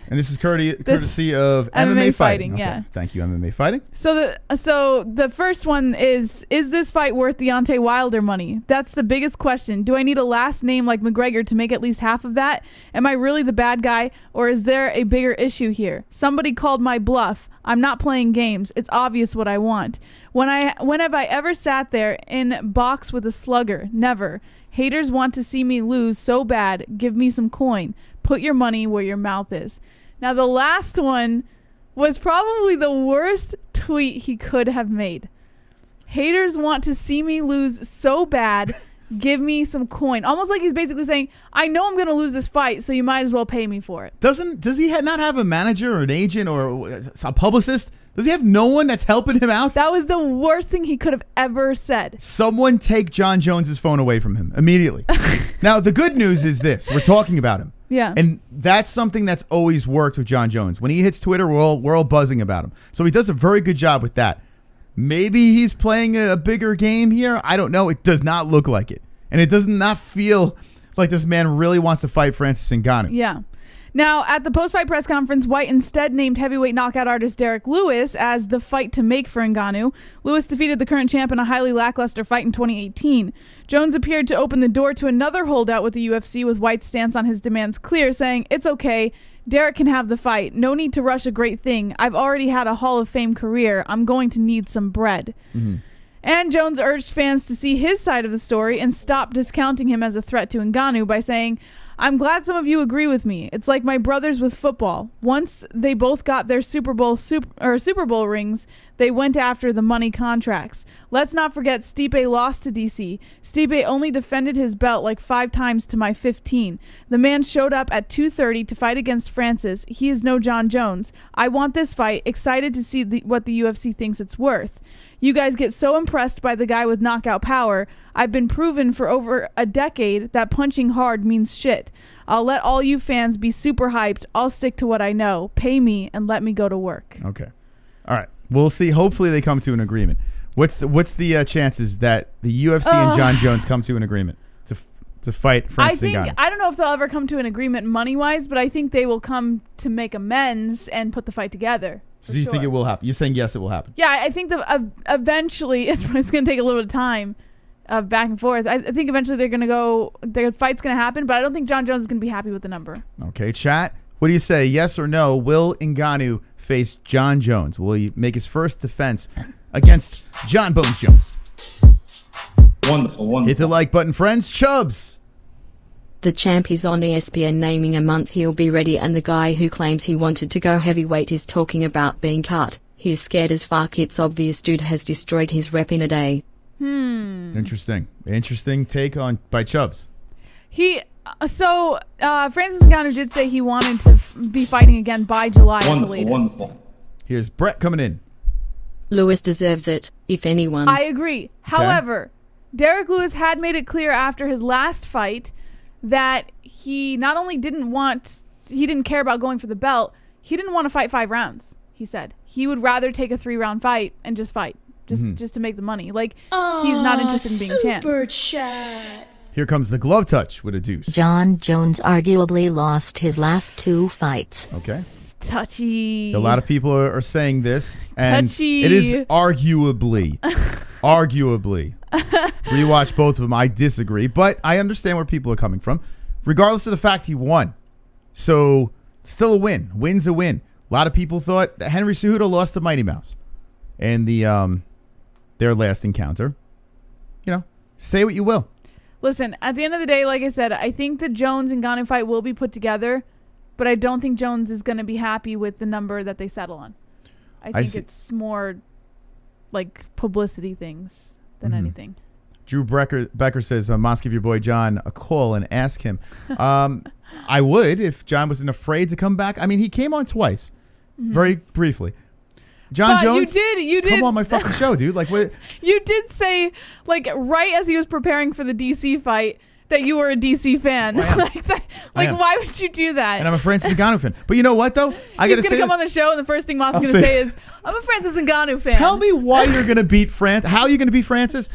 And this is courtesy of MMA Fighting. Okay. Yeah. Thank you, MMA Fighting. So the first one is this fight worth Deontay Wilder money? That's the biggest question. Do I need a last name like McGregor to make at least half of that? Am I really the bad guy, or is there a bigger issue here? Somebody called my bluff. I'm not playing games. It's obvious what I want. When have I ever sat there in box with a slugger? Never. Haters want to see me lose so bad. Give me some coin. Put your money where your mouth is. Now, the last one was probably the worst tweet he could have made. Haters want to see me lose so bad. Give me some coin. Almost like he's basically saying, I know I'm going to lose this fight, so you might as well pay me for it. Does he not have a manager or an agent or a publicist? Does he have no one that's helping him out? That was the worst thing he could have ever said. Someone take Jon Jones's phone away from him immediately. Now, the good news is this. We're talking about him. Yeah. And that's something that's always worked with Jon Jones. When he hits Twitter, we're all buzzing about him. So he does a very good job with that. Maybe he's playing a bigger game here. I don't know. It does not look like it. And it does not feel like this man really wants to fight Francis Ngannou. Yeah. Now, at the post-fight press conference, White instead named heavyweight knockout artist Derek Lewis as the fight to make for Ngannou. Lewis defeated the current champ in a highly lackluster fight in 2018. Jones appeared to open the door to another holdout with the UFC, with White's stance on his demands clear, saying, "It's okay. Derek can have the fight. No need to rush a great thing. I've already had a Hall of Fame career. I'm going to need some bread." Mm-hmm. And Jones urged fans to see his side of the story and stop discounting him as a threat to Ngannou by saying, "I'm glad some of you agree with me. It's like my brothers with football. Once they both got their Super Bowl rings, they went after the money contracts. Let's not forget Stipe lost to DC. Stipe only defended his belt like 5 times to my 15. The man showed up at 2:30 to fight against Francis. He is no Jon Jones. I want this fight. Excited to see what the UFC thinks it's worth. You guys get so impressed by the guy with knockout power. I've been proven for over a decade that punching hard means shit. I'll let all you fans be super hyped. I'll stick to what I know. Pay me and let me go to work." Okay. All right. We'll see. Hopefully they come to an agreement. What's the chances that the UFC and Jon Jones come to an agreement to fight Francis Ngannou? I don't know if they'll ever come to an agreement money-wise, but I think they will come to make amends and put the fight together. So you think it will happen? You're saying yes, it will happen? Yeah, I think that eventually it's going to take a little bit of time back and forth. I think eventually their fight's going to happen, but I don't think Jon Jones is going to be happy with the number. Okay, chat. What do you say? Yes or no? Will Ngannou face Jon Jones? Will he make his first defense against Jon Bones Jones? Wonderful. Hit the like button, friends. Chubbs. The champ is on ESPN naming a month he'll be ready, and the guy who claims he wanted to go heavyweight is talking about being cut. He's scared as fuck. It's obvious dude has destroyed his rep in a day. Interesting take by Chubbs. So Francis Ngannou did say he wanted to be fighting again by July at the Wonderful, latest. wonderful. Here's Brett coming in. Lewis deserves it, if anyone. I agree. However, Derek Lewis had made it clear after his last fight that he not only didn't care about going for the belt, he didn't want to fight 5 rounds. He said he would rather take a 3-round fight and just fight, just to make the money. Like, he's not interested in being champ. Super chat. Here comes the glove touch with a deuce. Jon Jones arguably lost his last 2 fights. Okay. Touchy. A lot of people are saying this, and Touchy. it is arguably. Rewatch both of them. I disagree, but I understand where people are coming from. Regardless of the fact he won, so still a win. Win's a win. A lot of people thought that Henry Cejudo lost to Mighty Mouse, and their last encounter. You know, say what you will. Listen, at the end of the day, like I said, I think the Jones and Ngannou fight will be put together, but I don't think Jones is going to be happy with the number that they settle on. I think it's more like publicity things than anything. Drew Becker says, Moss, give your boy John a call and ask him. I would if John wasn't afraid to come back. I mean, he came on twice, very briefly. Jon Jones, you did come on my fucking show, dude. Like, what? You did say, like, right as he was preparing for the DC fight, that you were a DC fan. Like, why would you do that? And I'm a Francis Ngannou fan. But you know what, though? He's going to come on the show, and the first thing Moss is going to say is, I'm a Francis Ngannou fan. Tell me why you're going to beat Francis. How are you going to beat Francis?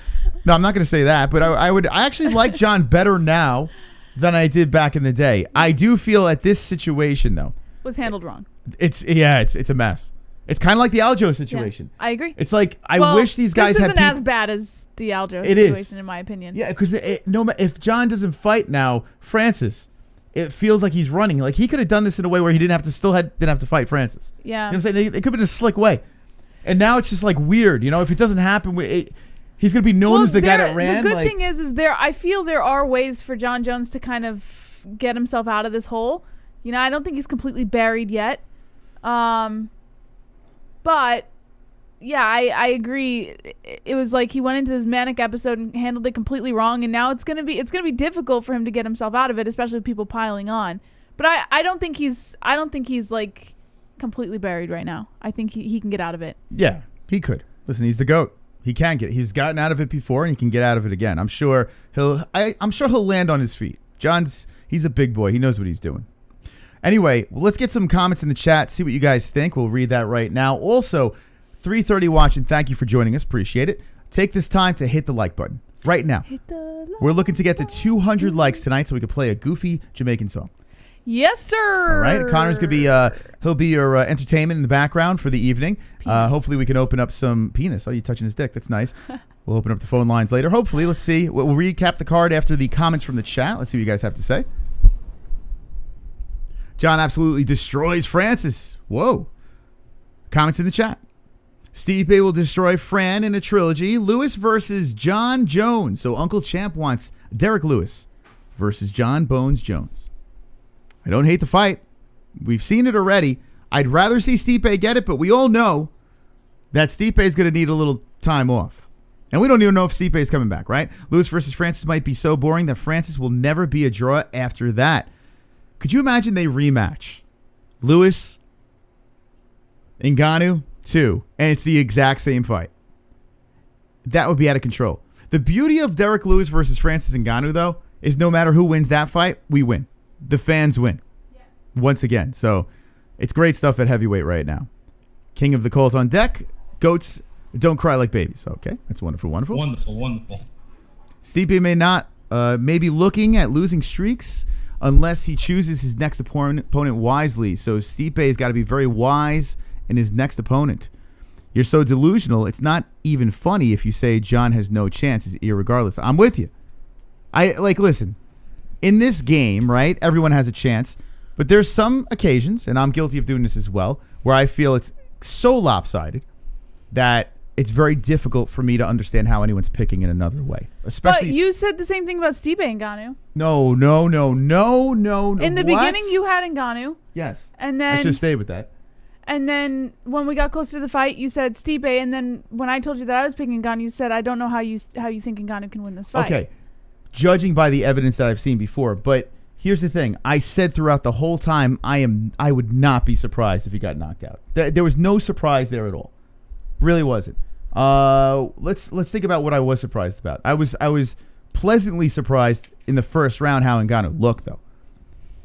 No, I'm not going to say that. But I actually like John better now than I did back in the day. I do feel at this situation, though, was handled wrong. It's a mess. It's kind of like the Aljo situation. Yeah, I agree. It's like I wish these guys had. This isn't as bad as the Aljo situation, in my opinion. Yeah, because if John doesn't fight now, Francis, it feels like he's running. Like he could have done this in a way where he didn't have to fight Francis. Yeah, you know what I'm saying? It could have been a slick way, and now it's just like weird. You know, if it doesn't happen, he's gonna be known as the guy that ran. The good thing is I feel there are ways for Jon Jones to kind of get himself out of this hole. You know, I don't think he's completely buried yet. But yeah, I agree. It was like he went into this manic episode and handled it completely wrong, and now it's gonna be difficult for him to get himself out of it, especially with people piling on. But I don't think he's like completely buried right now. I think he can get out of it. Yeah, he could. Listen, he's the GOAT. He can get it. He's gotten out of it before, and he can get out of it again. I'm sure he'll land on his feet. He's a big boy. He knows what he's doing. Anyway, let's get some comments in the chat, see what you guys think. We'll read that right now. Also, 3:30 watching, thank you for joining us. Appreciate it. Take this time to hit the like button right now. We're looking to get to 200 likes tonight so we can play a goofy Jamaican song. Yes, sir. All right. Connor's going to be, he'll be your entertainment in the background for the evening. Hopefully we can open up some penis. Oh, you're touching his dick. That's nice. We'll open up the phone lines later. Hopefully. Let's see. We'll recap the card after the comments from the chat. Let's see what you guys have to say. John absolutely destroys Francis. Whoa. Comments in the chat. Stipe will destroy Fran in a trilogy. Lewis versus Jon Jones. So Uncle Champ wants Derek Lewis versus Jon Bones Jones. I don't hate the fight. We've seen it already. I'd rather see Stipe get it, but we all know that Stipe is going to need a little time off. And we don't even know if Stipe is coming back, right? Lewis versus Francis might be so boring that Francis will never be a draw after that. Could you imagine they rematch? Lewis, Ngannou, 2, and it's the exact same fight. That would be out of control. The beauty of Derek Lewis versus Francis Ngannou, though, is no matter who wins that fight, we win. The fans win. Yes. Once again. So it's great stuff at heavyweight right now. King of the Calls on deck. Goats don't cry like babies. Okay, that's wonderful, wonderful. Wonderful, wonderful. Stipe may be looking at losing streaks unless he chooses his next opponent wisely. So Stipe has got to be very wise in his next opponent. You're so delusional, it's not even funny if you say John has no chance. It's irregardless. I'm with you. Listen, in this game, right, everyone has a chance, but there's some occasions, and I'm guilty of doing this as well, where I feel it's so lopsided that it's very difficult for me to understand how anyone's picking in another way. Especially, but you said the same thing about Stipe Ngannou. No. In the beginning, you had Ngannou. Yes. And then I should stay with that. And then when we got closer to the fight, you said Stipe. And then when I told you that I was picking Ngannou, you said, I don't know how you think Ngannou can win this fight. Okay. Judging by the evidence that I've seen before, but Here's the thing. I said throughout the whole time, I would not be surprised if he got knocked out. There was no surprise there at all. Really wasn't. Let's think about what I was surprised about. I was pleasantly surprised in the first round how Ngannou looked, though.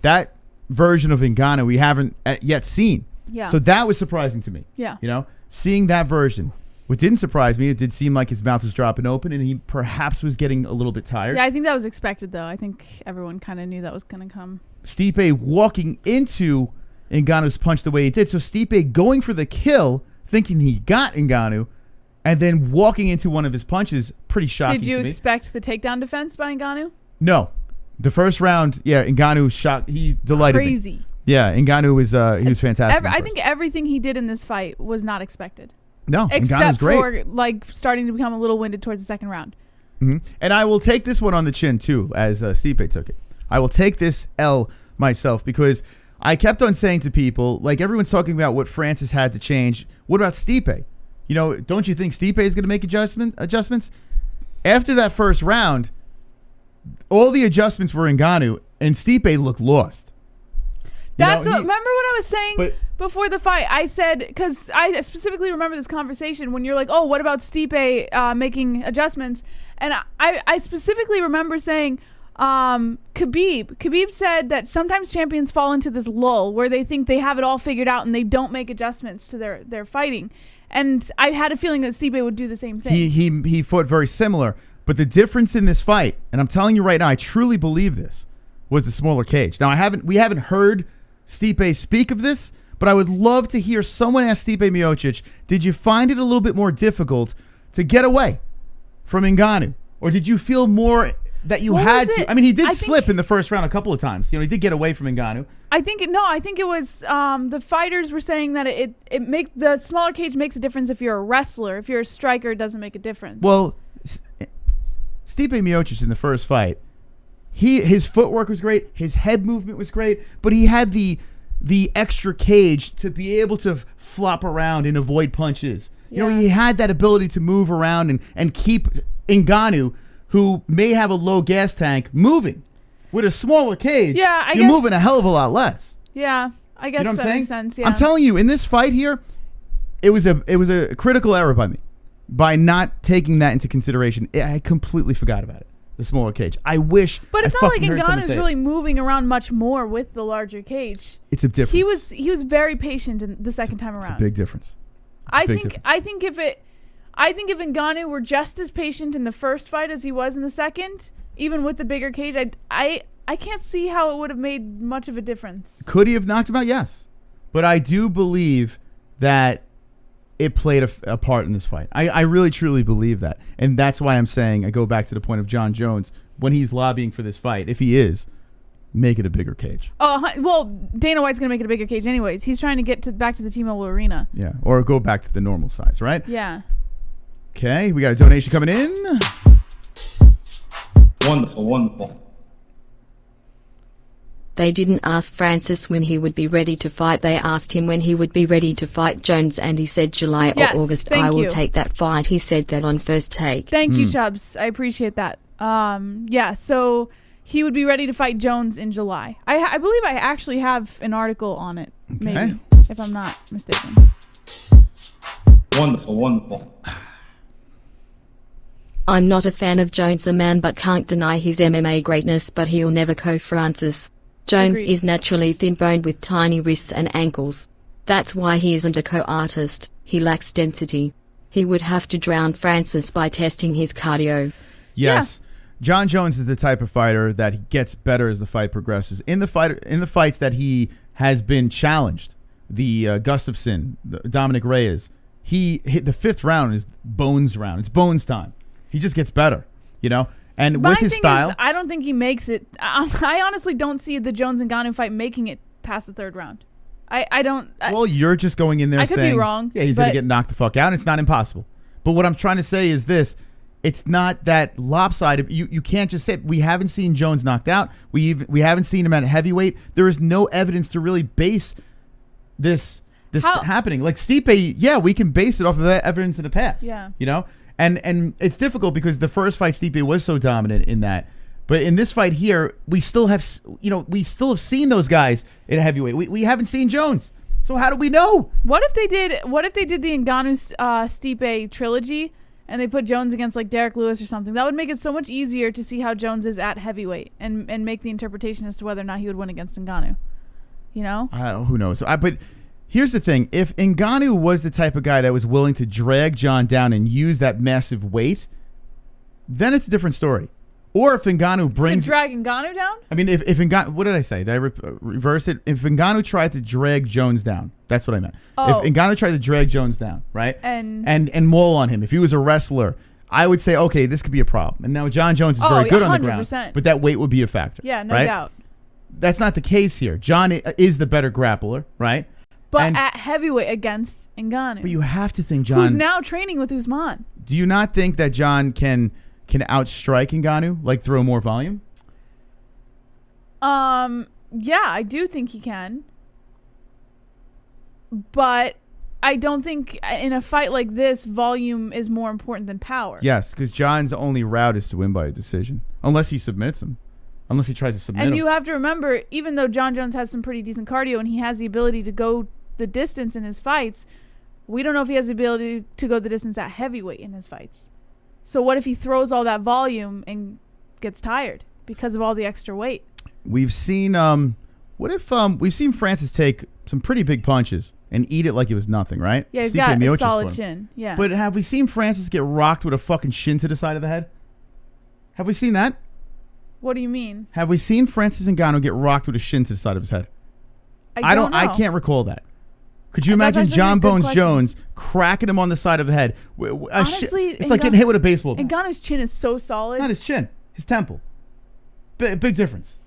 That version of Ngannou we haven't yet seen. Yeah. So that was surprising to me. Yeah. You know, seeing that version. What didn't surprise me, it did seem like his mouth was dropping open and he perhaps was getting a little bit tired. Yeah, I think that was expected, though. I think everyone kind of knew that was going to come. Stipe walking into Ngannou's punch the way he did. So Stipe going for the kill, thinking he got Ngannou, and then walking into one of his punches, pretty shocking Did you to me. expect the takedown defense by Ngannou? No. The first round, yeah, Ngannou shot. He delighted Crazy. me. Yeah, Ngannou was he was fantastic. I think everything he did in this fight was not expected. No, Ngannou's Except great. for like starting to become a little winded towards the second round. Mm-hmm. And I will take this one on the chin too, as Stipe took it. I will take this L myself because I kept on saying to people, like everyone's talking about what Francis had to change. What about Stipe? You know, don't you think Stipe is going to make adjustments? After that first round, all the adjustments were Ngannou, and Stipe looked lost. Remember what I was saying before the fight? I said, because I specifically remember this conversation when you're like, oh, what about Stipe making adjustments? And I specifically remember saying, Khabib said that sometimes champions fall into this lull where they think they have it all figured out and they don't make adjustments to their fighting. And I had a feeling that Stipe would do the same thing. He fought very similar. But the difference in this fight, and I'm telling you right now, I truly believe this, was the smaller cage. Now, we haven't heard Stipe speak of this, but I would love to hear someone ask Stipe Miocic, did you find it a little bit more difficult to get away from Ngannou? Or did you feel more that you had to? I mean, he did slip in the first round a couple of times. You know, he did get away from Ngannou. I think it was the fighters were saying that it makes the smaller cage makes a difference if you're a wrestler. If you're a striker, it doesn't make a difference. Well, Stipe Miocic in the first fight, his footwork was great, his head movement was great, but he had the extra cage to be able to flop around and avoid punches. You know, he had that ability to move around and keep Ngannou, who may have a low gas tank, moving. With a smaller cage, you're moving a hell of a lot less. Yeah, I guess that makes sense. Yeah. I'm telling you, in this fight here, it was a critical error by me by not taking that into consideration. I completely forgot about it. The smaller cage. I wish. But it's not like Ngannou's really moving around much more with the larger cage. It's a difference. He was very patient in the second time around. It's a big difference. I think if Ngannou were just as patient in the first fight as he was in the second, even with the bigger cage, I can't see how it would have made much of a difference. Could he have knocked him out? Yes. But I do believe that it played a part in this fight. I really, truly believe that. And that's why I'm saying, I go back to the point of Jon Jones, when he's lobbying for this fight, if he is, make it a bigger cage. Well, Dana White's going to make it a bigger cage anyways. He's trying to get back to the T-Mobile Arena. Yeah, or go back to the normal size, right? Yeah. Okay, we got a donation coming in. Wonderful. They didn't ask Francis when he would be ready to fight. They asked him when he would be ready to fight Jones, and he said July or August. I will take that fight. He said that on first take. Thank you, Chubbs. I appreciate that. Yeah, so he would be ready to fight Jones in July. I believe I actually have an article on it, maybe, if I'm not mistaken. Wonderful. I'm not a fan of Jones the man, but can't deny his MMA greatness, but he'll never co-Francis. Jones is naturally thin-boned with tiny wrists and ankles. That's why he isn't a co-artist. He lacks density. He would have to drown Francis by testing his cardio. Yes. Yeah. Jon Jones is the type of fighter that he gets better as the fight progresses. In the fights that he has been challenged, the Gustafsson, the Dominic Reyes, he hit the fifth round is Bones round. It's Bones time. He just gets better, you know? And with his style, I don't think he makes it. I honestly don't see the Jones and Ngannou fight making it past the third round. I don't. Well, you're just going in there saying, I could be wrong. Yeah, he's going to get knocked the fuck out. And it's not impossible. But what I'm trying to say is this. It's not that lopsided. You can't just say, we haven't seen Jones knocked out. We haven't seen him at heavyweight. There is no evidence to really base this happening. Like Stipe, yeah, we can base it off of that evidence in the past. Yeah. You know? And it's difficult because the first fight Stipe was so dominant in that. But in this fight here, we still have seen those guys in a heavyweight. We haven't seen Jones. So how do we know? What if they did the Ngannou Stipe trilogy and they put Jones against like Derek Lewis or something? That would make it so much easier to see how Jones is at heavyweight and make the interpretation as to whether or not he would win against Ngannou. You know? Who knows? But here's the thing. If Ngannou was the type of guy that was willing to drag Jon down and use that massive weight, then it's a different story. Or if Ngannou brings... To drag Ngannou down? I mean, if Ngannou... What did I say? Did I reverse it? If Ngannou tried to drag Jones down, that's what I meant. Oh. If Ngannou tried to drag Jones down, right? And maul on him, if he was a wrestler, I would say, okay, this could be a problem. And now Jon Jones is very good on the ground. 100%. But that weight would be a factor. Yeah, no right? doubt. That's not the case here. Jon is the better grappler, right? But at heavyweight against Ngannou. But you have to think Jon... Who's now training with Usman. Do you not think that Jon can outstrike Ngannou, like throw more volume? Yeah, I do think he can. But I don't think in a fight like this, volume is more important than power. Yes, because Jon's only route is to win by a decision. Unless he submits him. Unless he tries to submit him. And you have to remember, even though Jon Jones has some pretty decent cardio and he has the ability to go the distance in his fights, we don't know if he has the ability to go the distance at heavyweight in his fights. So what if he throws all that volume and gets tired because of all the extra weight? We've seen we've seen Francis take some pretty big punches and eat it like it was nothing, right? Yeah, he's Stipe got a Miocic solid squad. chin. Yeah. But have we seen Francis get rocked with a fucking shin to the side of the head? Have we seen that? What do you mean? Have we seen Francis Ngannou get rocked with a shin to the side of his head? I don't know. I can't recall that. Could you That's imagine actually a Jon good Bones question. Jones cracking him on the side of the head? Honestly, it's like getting hit with a baseball bat. Ngannou's chin is so solid. Not his chin, his temple. Big difference.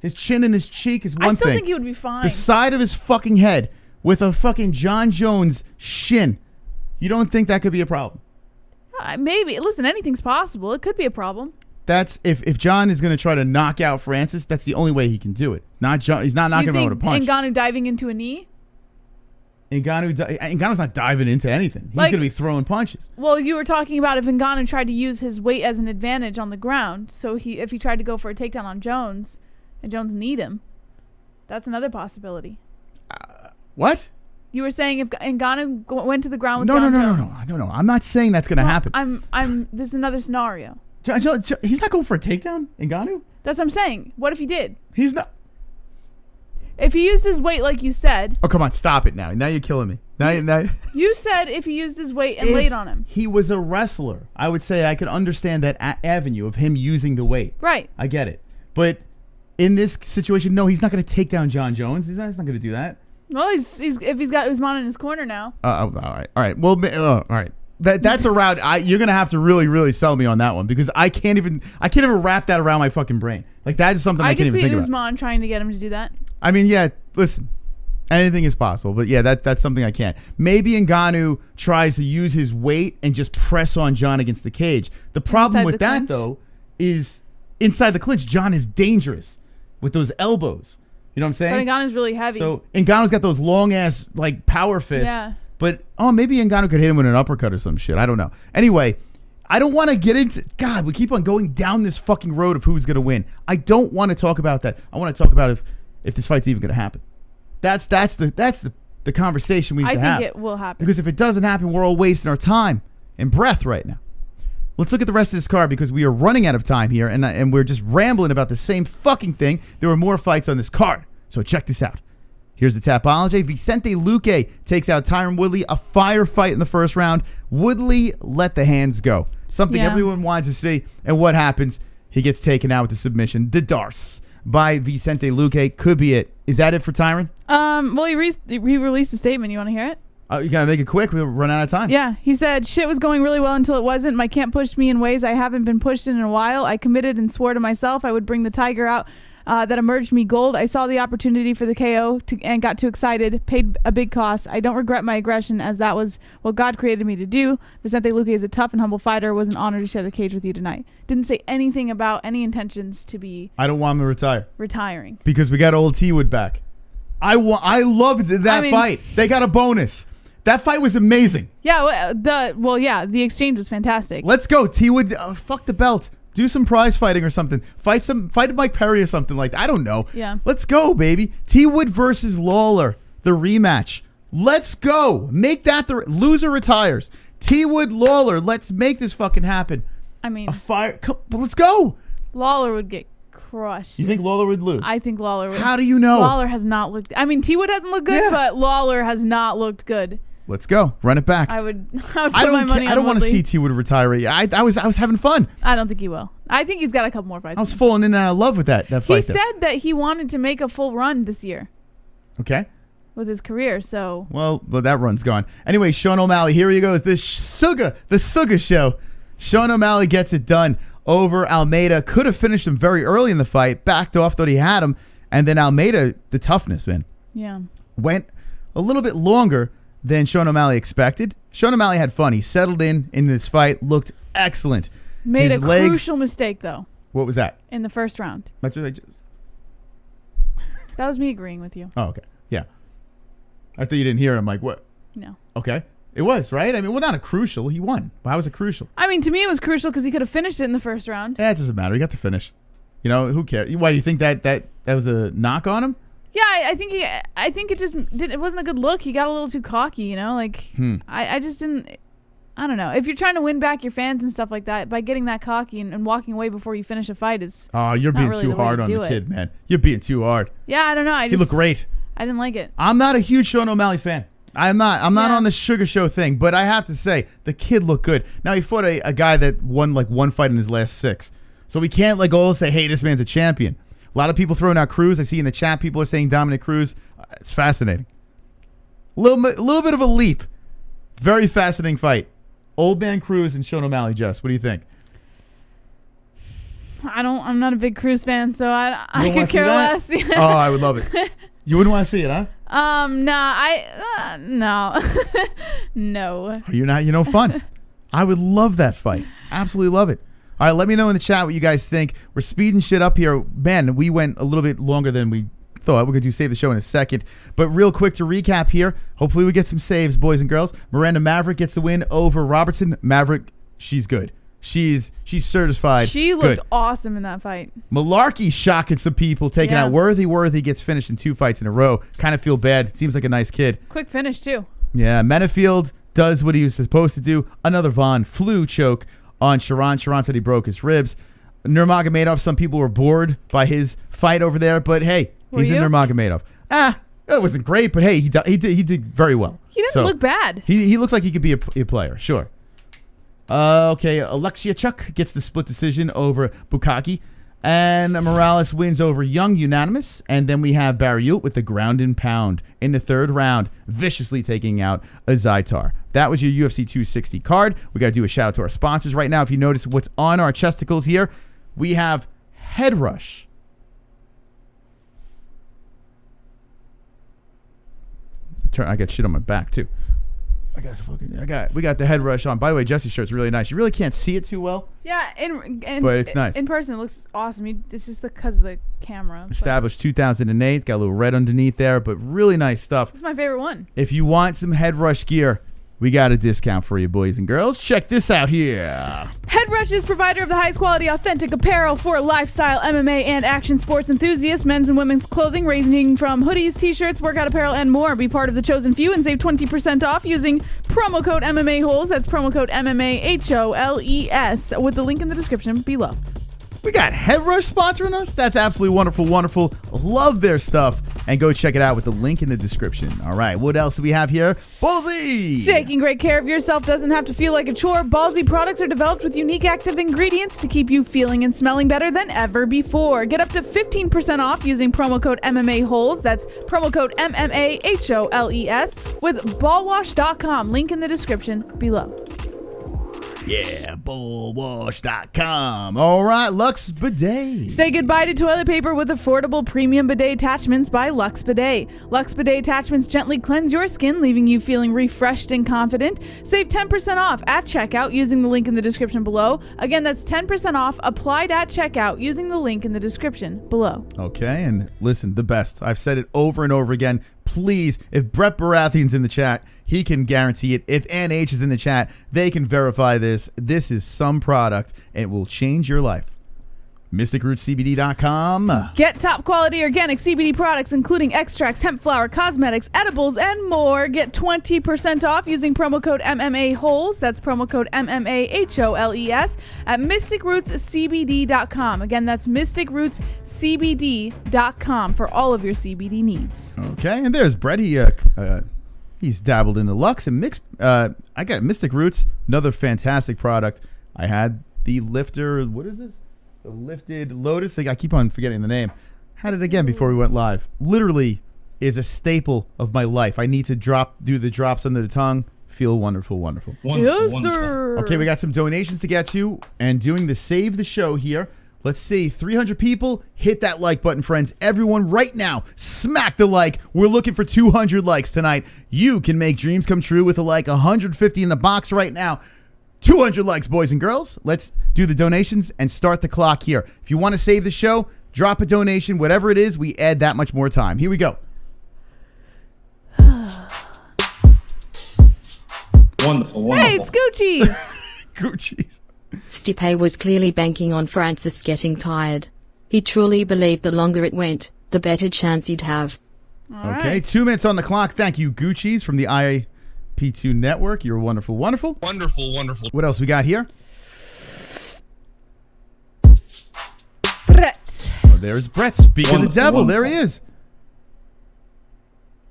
His chin and his cheek is one thing. I still think he would be fine. The side of his fucking head with a fucking Jon Jones shin. You don't think that could be a problem? Maybe. Listen, anything's possible. It could be a problem. That's if Jon is going to try to knock out Francis, that's the only way he can do it. Not Jon. He's not knocking him out with a punch. Ngannou diving into a knee? Ngannou's not diving into anything. He's going to be throwing punches. Well, you were talking about if Ngannou tried to use his weight as an advantage on the ground. So if he tried to go for a takedown on Jones and Jones kneed him, that's another possibility. What? You were saying if Ngannou went to the ground with Jon Jones. No. I'm not saying that's going to happen. This is another scenario. He's not going for a takedown, Ngannou? That's what I'm saying. What if he did? He's not. If he used his weight like you said. Oh, come on. Stop it now. Now you're killing me. Now. You said if he used his weight and laid on him. He was a wrestler. I would say I could understand that avenue of him using the weight. Right. I get it. But in this situation, no, he's not going to take down Jon Jones. He's not going to do that. Well, if he's got Usman in his corner now. All right. Well, all right. That's a route. You're gonna have to really, really sell me on that one because I can't even wrap that around my fucking brain. Like that is something I can't even think about. I can see Usman trying to get him to do that. I mean, yeah. Listen, anything is possible, but yeah, that's something I can't. Maybe Ngannou tries to use his weight and just press on Jon against the cage. The problem with that though is inside the clinch, Jon is dangerous with those elbows. You know what I'm saying? But Ngannou's really heavy. So Ngannou's got those long ass like power fists. Yeah. But, maybe Ngannou could hit him with an uppercut or some shit. I don't know. Anyway, I don't want to get into... God, we keep on going down this fucking road of who's going to win. I don't want to talk about that. I want to talk about if this fight's even going to happen. That's the conversation we need to have. I think it will happen. Because if it doesn't happen, we're all wasting our time and breath right now. Let's look at the rest of this card because we are running out of time here and we're just rambling about the same fucking thing. There were more fights on this card. So check this out. Here's the Tapology. Vicente Luque takes out Tyron Woodley. A firefight in the first round. Woodley let the hands go. Something everyone wants to see. And what happens? He gets taken out with a submission. Darce by Vicente Luque. Could be it. Is that it for Tyron? Well, he released a statement. You want to hear it? You got to make it quick. We'll run out of time. Yeah. He said, shit was going really well until it wasn't. My camp pushed me in ways I haven't been pushed in a while. I committed and swore to myself I would bring the tiger out. That emerged me gold. I saw the opportunity for the KO and got too excited, paid a big cost. I don't regret my aggression as that was what God created me to do. Vicente Luque is a tough and humble fighter. It was an honor to share the cage with you tonight. Didn't say anything about any intentions to be... I don't want him to retire. Retiring. Because we got old T-Wood back. I loved that fight. They got a bonus. That fight was amazing. Yeah, the exchange was fantastic. Let's go. T-Wood, fuck the belt. Do some prize fighting or something. Fight Mike Perry or something like that. I don't know. Yeah. Let's go, baby. T Wood versus Lawler, the rematch. Let's go. Make that the loser retires. T Wood Lawler. Let's make this fucking happen. I mean, let's go. Lawler would get crushed. You think Lawler would lose? I think Lawler would. How do you know? Lawler has not looked. I mean, T Wood hasn't looked good, Yeah. but Lawler has not looked good. Let's go. Run it back. I would put my money on I don't want to Woodley. see T Wood retire. I was having fun. I don't think he will. I think he's got a couple more fights. I was falling in and out of love with that fight. He though. said that he wanted to make a full run this year Okay. with his career. So Well, that run's gone. Anyway, Sean O'Malley, here he goes. The Suga show. Sean O'Malley gets it done over Almeida. Could have finished him very early in the fight. Backed off, thought he had him. And then Almeida, the toughness, man, yeah, went a little bit longer than Sean O'Malley expected. Sean O'Malley had fun. He settled in this fight. Looked excellent. made His a legs- crucial mistake though What was that? in the first round. That That was me agreeing with you. Oh, okay. Yeah. I thought you didn't hear it. I'm like, what? No. Okay. It was, right? I mean, well, not a crucial. He won. How was it crucial? I mean, to me, it was crucial because he could have finished it in the first round. It doesn't matter. He got the finish. You know, who cares? Why, do you think that was a knock on him? Yeah, I think it wasn't a good look. He got a little too cocky, you know? Like, I just didn't, I don't know. If you're trying to win back your fans and stuff like that, by getting that cocky and walking away before you finish a fight is Oh, you're not being really too the way hard to on do the it. kid, man. You're being too hard. Yeah, I don't know. He looked great. I didn't like it. I'm not a huge Sean O'Malley fan. I'm not Yeah. on the Sugar Show thing, but I have to say, the kid looked good. Now, he fought a guy that won like one fight in his last 6. So we can't like all say, hey, this man's a champion. A lot of people throwing out Cruz. I see in the chat people are saying Dominic Cruz. It's fascinating. A little bit of a leap. Very fascinating fight. Old man Cruz and Sean O'Malley. Jess, what do you think? I'm not a big Cruz fan, so I You don't wanna could see care that? less. Oh, I would love it. You wouldn't want to see it, huh? No. No. You're no fun. I would love that fight. Absolutely love it. All right, let me know in the chat what you guys think. We're speeding shit up here. Man, we went a little bit longer than we thought. We're going to save the show in a second. But real quick to recap here. Hopefully we get some saves, boys and girls. Miranda Maverick gets the win over Robertson. Maverick, she's good. She's certified. She looked good. awesome in that fight. Malarkey shocking some people, taking Yeah. out Worthy gets finished in 2 fights in a row. Kind of feel bad. Seems like a nice kid. Quick finish, too. Yeah, Menafield does what he was supposed to do. Another Vaughn flu choke on Sharon. Sharon said he broke his ribs. Nurmagomedov, some people were bored by his fight over there, but hey, Were he's a you? Nurmagomedov. It wasn't great, but hey, he did very well. He didn't look bad. He looks like he could be a player, sure. Okay, Alexia Chuk gets the split decision over Bukaki. And Morales wins over Young unanimous. And then we have Barriot with the ground and pound in the 3rd round, viciously taking out a Zaitar. That was your UFC 260 card. We got to do a shout out to our sponsors right now. If you notice what's on our chesticles here, we have Head Rush. I got shit on my back too. We got the Head Rush on. By the way, Jessie's shirt's really nice. You really can't see it too well. Yeah, But it's nice. In person, it looks awesome. It's just because of the camera. but Established 2008. Got a little red underneath there, but really nice stuff. It's my favorite one. If you want some Head Rush gear, we got a discount for you, boys and girls. Check this out here. Head Rush is provider of the highest quality, authentic apparel for lifestyle, MMA, and action sports enthusiasts. Men's and women's clothing ranging from hoodies, t-shirts, workout apparel, and more. Be part of the chosen few and save 20% off using promo code MMA-Holes. That's promo code MMA-HOLES with the link in the description below. We got Head Rush sponsoring us. That's absolutely wonderful, wonderful. Love their stuff. And go check it out with the link in the description. All right, what else do we have here? Ballsy! Taking great care of yourself doesn't have to feel like a chore. Ballsy products are developed with unique active ingredients to keep you feeling and smelling better than ever before. Get up to 15% off using promo code MMA-Holes. That's promo code MMA-HOLES with ballwash.com. Link in the description below. Yeah, bullwash.com. All right, Lux Bidet. Say goodbye to toilet paper with affordable premium bidet attachments by Lux Bidet. Lux Bidet attachments gently cleanse your skin, leaving you feeling refreshed and confident. Save 10% off at checkout using the link in the description below. Again, that's 10% off applied at checkout using the link in the description below. Okay, and listen, the best. I've said it over and over again. please, if Brett Baratheon's in the chat, he can guarantee it. If Ann H is in the chat, they can verify this. This is some product, and it will change your life. MysticRootsCBD.com. Get top quality organic CBD products, including extracts, hemp flower, cosmetics, edibles, and more. Get 20% off using promo code MMA-Holes. That's promo code MMA-HOLES at MysticRootsCBD.com. Again, that's MysticRootsCBD.com for all of your CBD needs. Okay, and there's Brett. He's dabbled in the Lux and mixed. I got Mystic Roots, another fantastic product. I had the lifter. What is this? The lifted lotus. I keep on forgetting the name. Had it again before we went live. Literally is a staple of my life. I need to do the drops under the tongue. Feel wonderful, wonderful. Yes, sir. Okay, we got some donations to get to and doing the save the show here. Let's see, 300 people. Hit that like button, friends. Everyone right now, smack the like. We're looking for 200 likes tonight. You can make dreams come true with a like. 150 in the box right now. 200 likes, boys and girls. Let's do the donations and start the clock here. If you want to save the show, drop a donation. Whatever it is, we add that much more time. Here we go. Wonderful. Hey, it's Gucci's. Gucci's. Stipe was clearly banking on Francis getting tired. He truly believed the longer it went, the better chance he'd have. All Okay, right. 2 minutes on the clock. Thank you, Gucci's from the IP2 network. You're wonderful, wonderful. Wonderful, wonderful. What else we got here? Brett. Oh, there's Brett. Speaking of the Wonderful, devil, there he wonderful. is.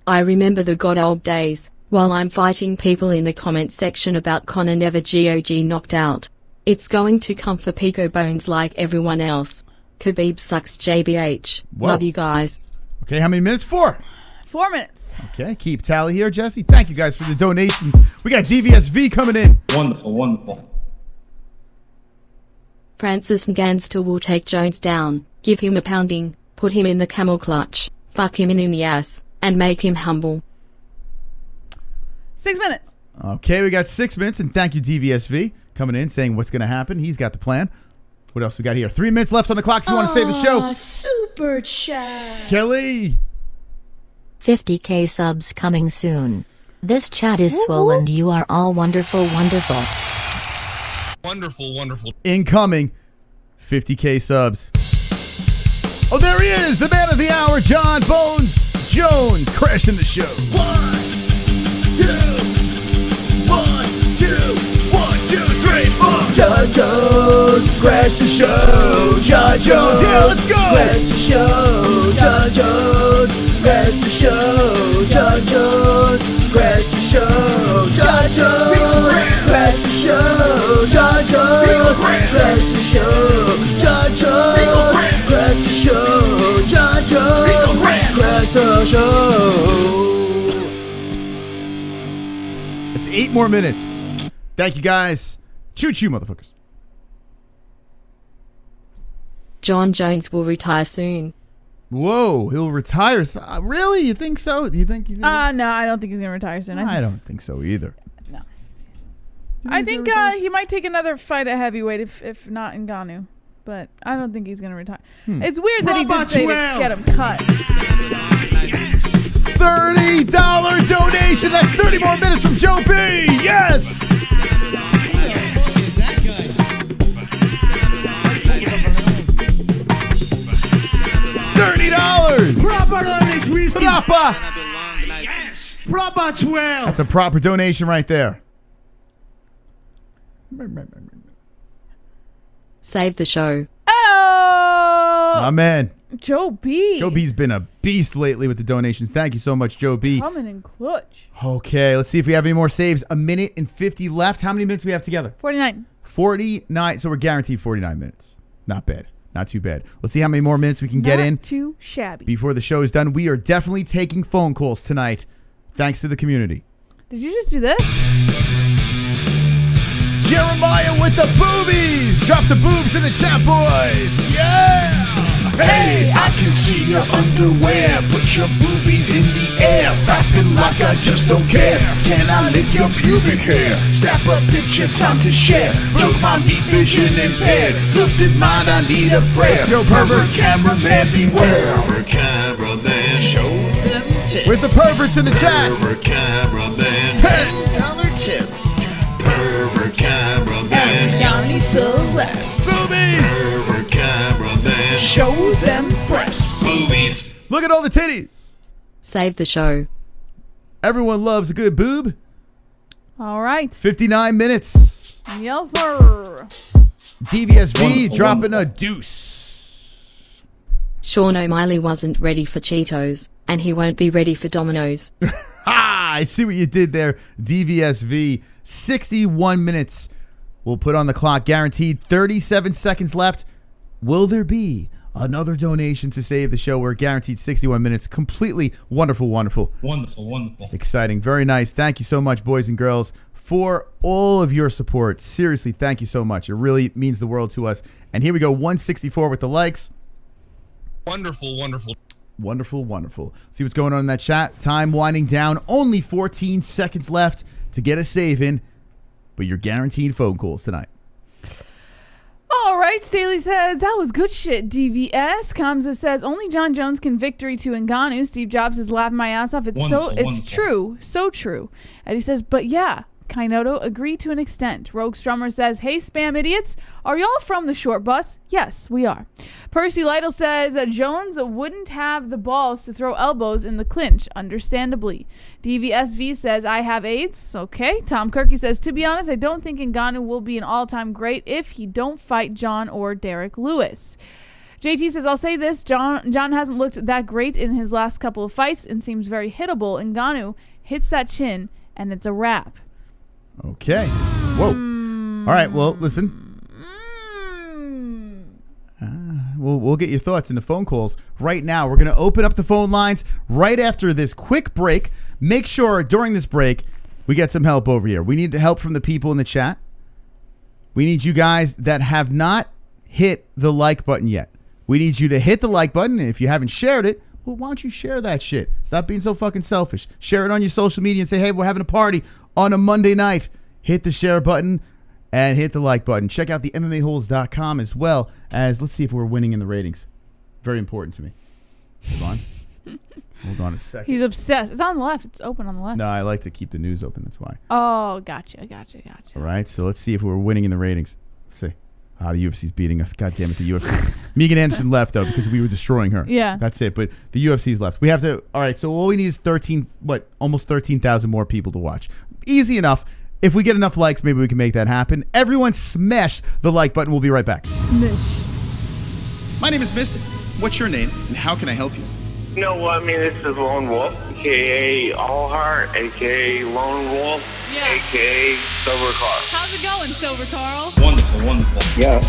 I remember the good old days, while I'm fighting people in the comment section about Conor never GOG knocked out. It's going to come for Pico Bones like everyone else. Khabib sucks JBH. Whoa. Love you guys. Okay, how many minutes? 4. 4 minutes. Okay, keep tally here, Jesse. Thank you guys for the donations. We got DVSV coming in. Wonderful, wonderful. Francis Ngannou will take Jones down, give him a pounding, put him in the camel clutch, fuck him in the ass, and make him humble. 6 minutes. Okay, we got 6 minutes, and thank you, DVSV, coming in, saying what's going to happen. He's got the plan. What else we got here? 3 minutes left on the clock if you want to save the show. Super chat. Kelly. 50K subs coming soon. This chat is swollen. You are all wonderful, wonderful. Wonderful, wonderful. Incoming 50K subs. Oh, there he is, the man of the hour, Jon Jones, crashing the show. 1, 2, 1, 2, 1, 2, 3, 4. Jon Jones, crash the show. Jon Jones, Yeah, let's go. crash the show. Jon Jones, crash the show. Jon Jones, crash the show. Jon Jones, crash the show. Jon Jones, crash the show. Jon Jones, crash the show. Jon Jones, crash the show. It's 8 more minutes. Thank you, guys. Choo-choo, motherfuckers. Jon Jones will retire soon. Whoa, he'll retire. Really? You think so? Do you think he's gonna No, I don't think he's going to retire soon. I don't think so either. No. You I he's think gonna retire? he might take another fight at heavyweight if not Ngannou. But I don't think he's going to retire. It's weird that he did say to get him cut. $30 donation. That's 30 more minutes from Joe B. Yes. Who the fuck is that guy? $30. Proper donation. Proper. Yes. Proper 12. That's a proper donation right there. Save the show. Oh! My man. Joe B. Joe B's been a beast lately with the donations. Thank you so much, Joe B. Coming in clutch. Okay, let's see if we have any more saves. 1 minute and 50 left. How many minutes do we have together? 49. 49. So we're guaranteed 49 minutes. Not bad. Not too bad. Let's see how many more minutes we can get in Not too shabby. before the show is done. We are definitely taking phone calls tonight, thanks to the community. Did you just do this? Jeremiah with the boobies. Drop the boobs in the chat, boys. Yeah. Hey, I can see your underwear. Put your boobies in the air. Flapping like I just don't care. Can I lick your pubic hair? Snap a picture, time to share. Joke my meat vision impaired. Filthy mind, I need a prayer. Yo, Pervert cameraman, beware. Pervert cameraman, show them tips. With the perverts in the chat. Pervert cameraman. $10 tip. Pervert cameraman. Ariane Celeste. Boobies. Pervert cameraman. Show them breasts. Boobies. Look at all the titties. Save the show. Everyone loves a good boob. All right. 59 minutes. Yes, sir. DVSV Wonderful, dropping wonderful. a deuce. Sean O'Malley wasn't ready for Cheetos, and he won't be ready for Domino's. I see what you did there, DVSV. 61 minutes. We'll put on the clock, guaranteed. 37 seconds left. Will there be another donation to save the show? We're guaranteed 61 minutes. Completely wonderful, wonderful. Wonderful, wonderful. Exciting. Very nice. Thank you so much, boys and girls, for all of your support. Seriously, thank you so much. It really means the world to us. And here we go, 164 with the likes. Wonderful, wonderful. Wonderful, wonderful. See what's going on in that chat. Time winding down. Only 14 seconds left to get a save in, but you're guaranteed phone calls tonight. All right, Staley says, that was good shit, DVS. Kamza says, only Jon Jones can victory to Ngannou. Steve Jobs is laughing my ass off. It's Wonderful. true, so true. And he says, but yeah, Kainoto agree to an extent. Rogue Strummer says, hey, spam idiots, are y'all from the short bus? Yes, we are. Percy Lytle says, Jones wouldn't have the balls to throw elbows in the clinch, understandably. DVSV says, I have AIDS. Okay. Tom Kirky says, to be honest, I don't think Ngannou will be an all-time great if he don't fight John or Derek Lewis. JT says, I'll say this, John hasn't looked that great in his last couple of fights and seems very hittable. Ngannou hits that chin, and it's a wrap. Okay. Whoa. All right. Well, listen. We'll get your thoughts in the phone calls right now. We're going to open up the phone lines right after this quick break. Make sure during this break we get some help over here. We need help from the people in the chat. We need you guys that have not hit the like button yet. We need you to hit the like button. And if you haven't shared it, well, why don't you share that shit? Stop being so fucking selfish. Share it on your social media and say, hey, we're having a party on a Monday night. Hit the share button and hit the like button. Check out the MMAHoles.com as well as, let's see if we're winning in the ratings. Very important to me. Hold on. Hold on a second. He's obsessed. It's on the left. It's open on the left. No, I like to keep the news open. That's why. Oh, gotcha. All right. So let's see if we're winning in the ratings. Let's see. The UFC's beating us. God damn it, the UFC. Megan Anderson left, though, because we were destroying her. Yeah. That's it. But the UFC's left. We have to. All right. So all we need is almost 13,000 more people to watch. Easy enough. If we get enough likes, maybe we can make that happen. Everyone smash the like button. We'll be right back. Smish. My name is Mystic. What's your name, and how can I help you? No, I mean, this is Lone Wolf, a.k.a. Allheart, a.k.a. Lone Wolf, Yeah. a.k.a. Silver Car. How's it going, Silver Carl? Wonderful, wonderful. Yeah,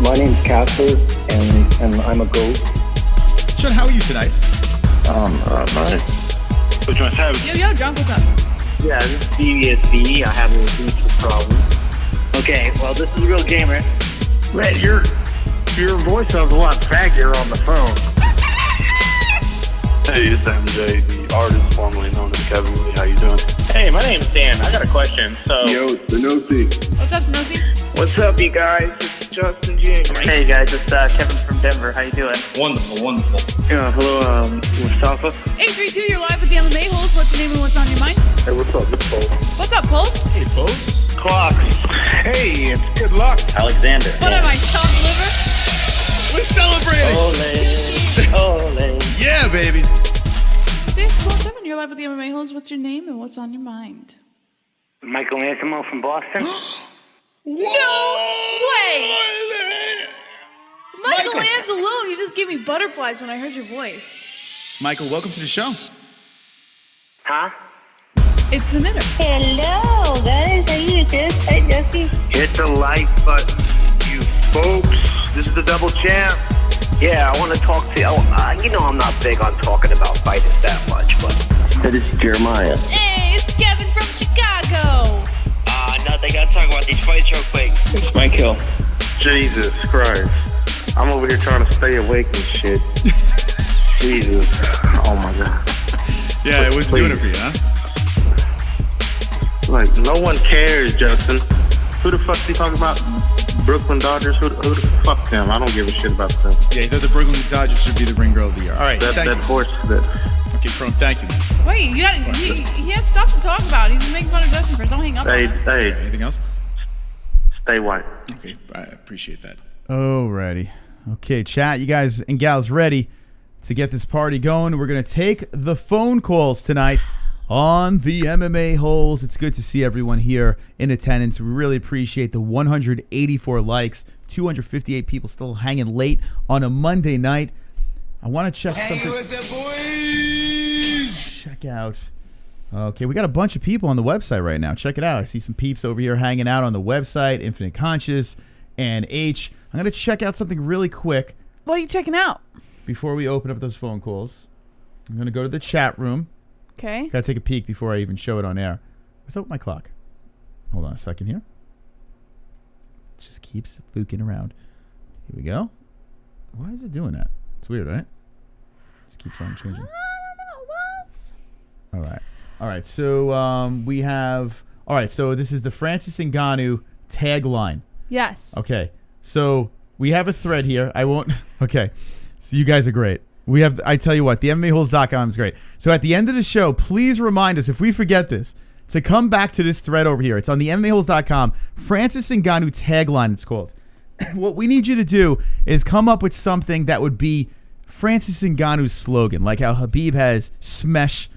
my name's Casper, and I'm a ghost. Sean, how are you tonight? Which one's having? Yo, drunk, what's up? Yeah, this is DVSB. I have a huge problem. Okay, well, this is a real gamer. Man, your voice sounds a lot faggier on the phone. Hey, it's MJ, the artist formerly known as Kevin Lee. How you doing? Hey, my name's Dan. I got a question. So, Yo, Sanosi. What's up, Snowy? what's up, you guys? It's Justin Jr. Hey guys, it's Kevin from Denver. How you doing? Wonderful, wonderful. Hello, Mustafa. 832, you're live with the MMA-Holes. What's your name and what's on your mind? Hey, what's up, Miss Cole? What's up, Pulse? Hey, Pulse. Clock. Hey, it's good luck. Alexander. What am I, chopped liver? We're celebrating. Ole. Yeah, baby. 617, you're live with the MMA-Holes. What's your name and what's on your mind? Michael Antimo from Boston. No way! Michael Anzalone, you just gave me butterflies when I heard your voice. Michael, welcome to the show. Huh? It's the knitter. Hello, guys. How you doing? Hi, Jessie. Hit the like button, you folks. This is the double champ. Yeah, I want to talk to you. You know I'm not big on talking about fighters that much, but... This is Jeremiah. Hey, it's Kevin from Chicago. Nothing. Gotta talk about these fights real quick. It's Michael. Jesus Christ. I'm over here trying to stay awake and shit. Jesus. Oh my God. Yeah, it was doing it for you, huh? Like, no one cares, Justin. Who the fuck you talking about? Brooklyn Dodgers? Who the fuck them? I don't give a shit about them. Yeah, he thought the Brooklyn Dodgers should be the ring girl of the year. All right, That horse, that get from. Thank you. Wait, he has stuff to talk about. He's making fun of Justin first. Don't hang up on him. Hey. Anything else? Stay white. Okay, I appreciate that. Alrighty. Okay, chat, you guys and gals ready to get this party going? We're going to take the phone calls tonight on the MMA-Holes. It's good to see everyone here in attendance. We really appreciate the 184 likes, 258 people still hanging late on a Monday night. I want to check something. With the boys. Check out. Okay, we got a bunch of people on the website right now. Check it out. I see some peeps over here hanging out on the website, Infinite Conscious and H. I'm going to check out something really quick. What are you checking out? Before we open up those phone calls, I'm going to go to the chat room. Okay. Got to take a peek before I even show it on air. What's up with my clock? Hold on a second here. It just keeps fluking around. Here we go. Why is it doing that? It's weird, right? Just keeps on changing. I don't know, boss. All right. So we have. All right. So this is the Francis Ngannou tagline. Yes. Okay. So we have a thread here. I won't. Okay. So you guys are great. We have. I tell you what, the MMAHoles.com is great. So at the end of the show, please remind us if we forget this to come back to this thread over here. It's on the MMAHoles.com. Francis Ngannou tagline. It's called. What we need you to do is come up with something that would be Francis Ngannou's slogan, like how Habib has SMESH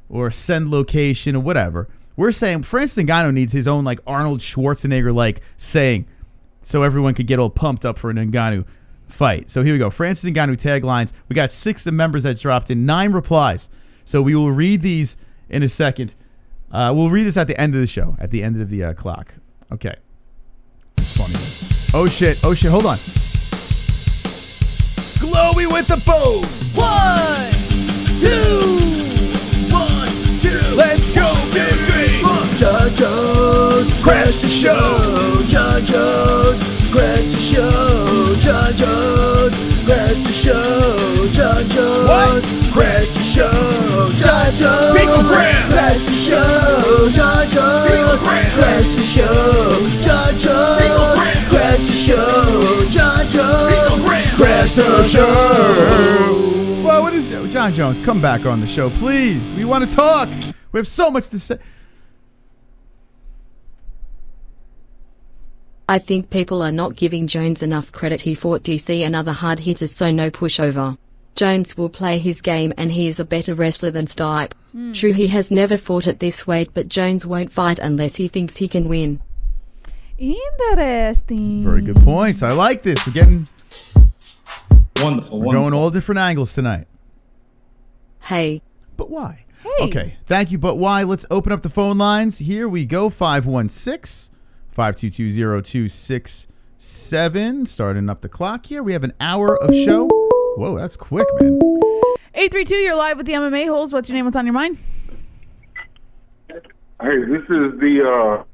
or send location or whatever. We're saying Francis Ngannou needs his own like Arnold Schwarzenegger like saying, so everyone could get all pumped up for an Ngannou fight. So here we go. Francis Ngannou taglines. We got 6 members that dropped in, 9 replies. So we will read these in a second. We'll read this at the end of the show, at the end of the clock. Okay. Funny. Oh shit, hold on. Glowy with the bow. 1, 2, 1, 2. Let's go, 2, 3, 4. Jon Jones, crash the show. Jon Jones, crash the show. Jon Jones, crash the show. Jon Jones, crash the show. Jon Jones, crash the show. Jon Jones, crash the show. Jon Jones, crash the show. Jon Jones, crash the show. Well, what is it? Jon Jones, come back on the show, please. We want to talk. We have so much to say. I think people are not giving Jones enough credit. He fought DC and other hard hitters, so no pushover. Jones will play his game and he is a better wrestler than Stipe. True, he has never fought at this weight, but Jones won't fight unless he thinks he can win. Interesting. Very good points. I like this. We're getting wonderful. We're going all different angles tonight. Hey. But why? Hey. Okay. Thank you. But why? Let's open up the phone lines. Here we go. 516-522-0267. Starting up the clock here. We have an hour of show. Whoa, that's quick, man. 832, you're live with the MMA-Holes. What's your name? What's on your mind? Hey, this is the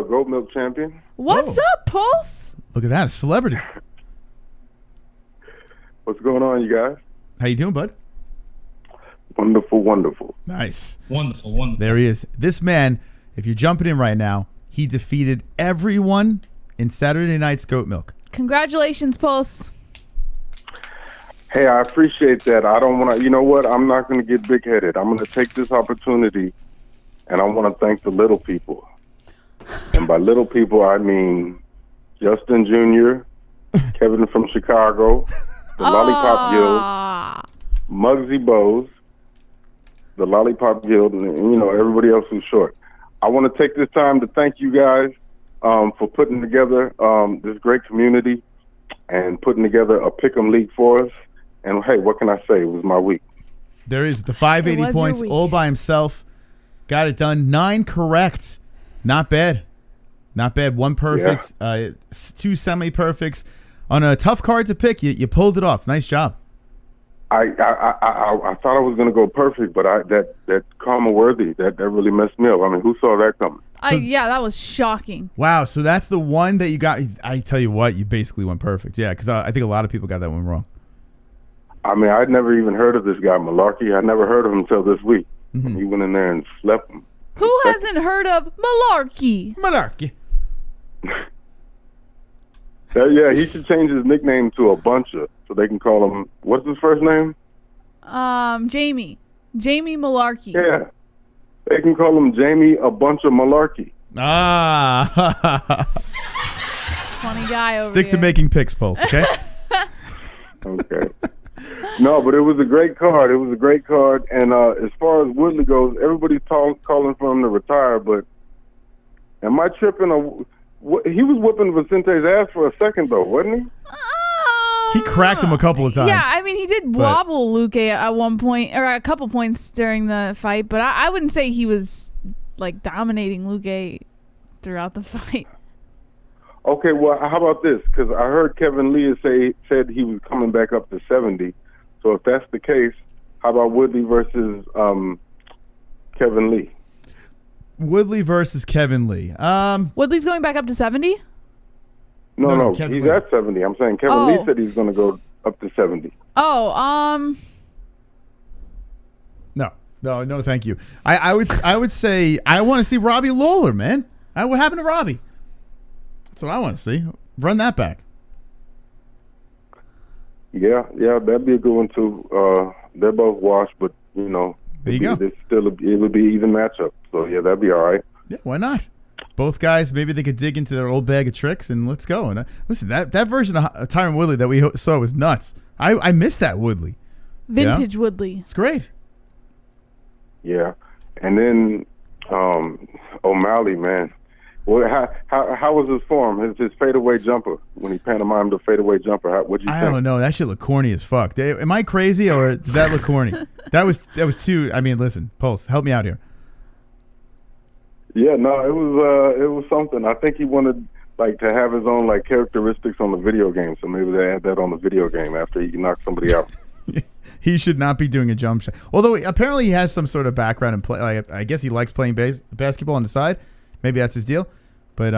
gold milk champion. What's up, Pulse? Look at that, a celebrity. What's going on, you guys? How you doing, bud? Wonderful, wonderful. Nice. Wonderful. There he is. This man, if you're jumping in right now, he defeated everyone in Saturday night's goat milk. Congratulations, Pulse. Hey, I appreciate that. I don't want to, you know what? I'm not going to get big-headed. I'm going to take this opportunity, and I want to thank the little people. And by little people, I mean Justin Jr., Kevin from Chicago, the Lollipop Guild, Muggsy Bowes, the Lollipop Guild, and, you know, everybody else who's short. I want to take this time to thank you guys for putting together this great community and putting together a pick'em league for us. And, hey, what can I say? It was my week. There is the 580 points all by himself. Got it done. 9 correct. Not bad. Not bad. 1 perfect, 2 semi-perfects. On a tough card to pick, you pulled it off. Nice job. I thought I was going to go perfect, but that karma worthy, that really messed me up. I mean, who saw that coming? Yeah, that was shocking. Wow, so that's the one that you got. I tell you what, you basically went perfect. Yeah, because I think a lot of people got that one wrong. I mean, I'd never even heard of this guy, Malarkey. I never heard of him until this week. Mm-hmm. He went in there and slept him. Who hasn't heard of Malarkey? Malarkey. Yeah, he should change his nickname to a buncher so they can call him, what's his first name? Jamie Malarkey. Yeah. They can call him Jamie a bunch of malarkey. Ah. Funny guy over Stick here. to making picks, Pulse, okay? Okay. No, but it was a great card. It was a great card. And as far as Woodley goes, everybody's calling for him to retire, but am I tripping? He was whooping Vicente's ass for a second, though, wasn't he? He cracked him a couple of times. Yeah, I mean, he did wobble Luke at one point, or a couple points during the fight, but I wouldn't say he was, like, dominating Luque throughout the fight. Okay, well, how about this? Because I heard Kevin Lee said he was coming back up to 70. So if that's the case, how about Woodley versus Kevin Lee? Woodley versus Kevin Lee. Woodley's going back up to 70? No, he's at 70. I'm saying Kevin Lee said he's going to go up to 70. Oh, No, thank you. I would say I want to see Robbie Lawler, man. What happened to Robbie? That's what I want to see. Run that back. Yeah, that'd be a good one too. They're both washed, but you know, there you go. It would be even matchup. So yeah, that'd be all right. Yeah, why not? Both guys, maybe they could dig into their old bag of tricks and let's go. And listen, that version of Tyron Woodley that we saw was nuts. I missed that Woodley. Vintage Woodley. It's great. Yeah, and then O'Malley, man. Well, how was his form? His fadeaway jumper when he pantomimed the fadeaway jumper. What'd you think? I don't know. That shit looked corny as fuck. Am I crazy or did that look corny? That was too. I mean, listen, Pulse, help me out here. Yeah, no, it was something. I think he wanted like to have his own like characteristics on the video game. So maybe they add that on the video game after he knocks somebody out. He should not be doing a jump shot. Although apparently he has some sort of background in play. Like, I guess he likes playing basketball on the side. Maybe that's his deal. But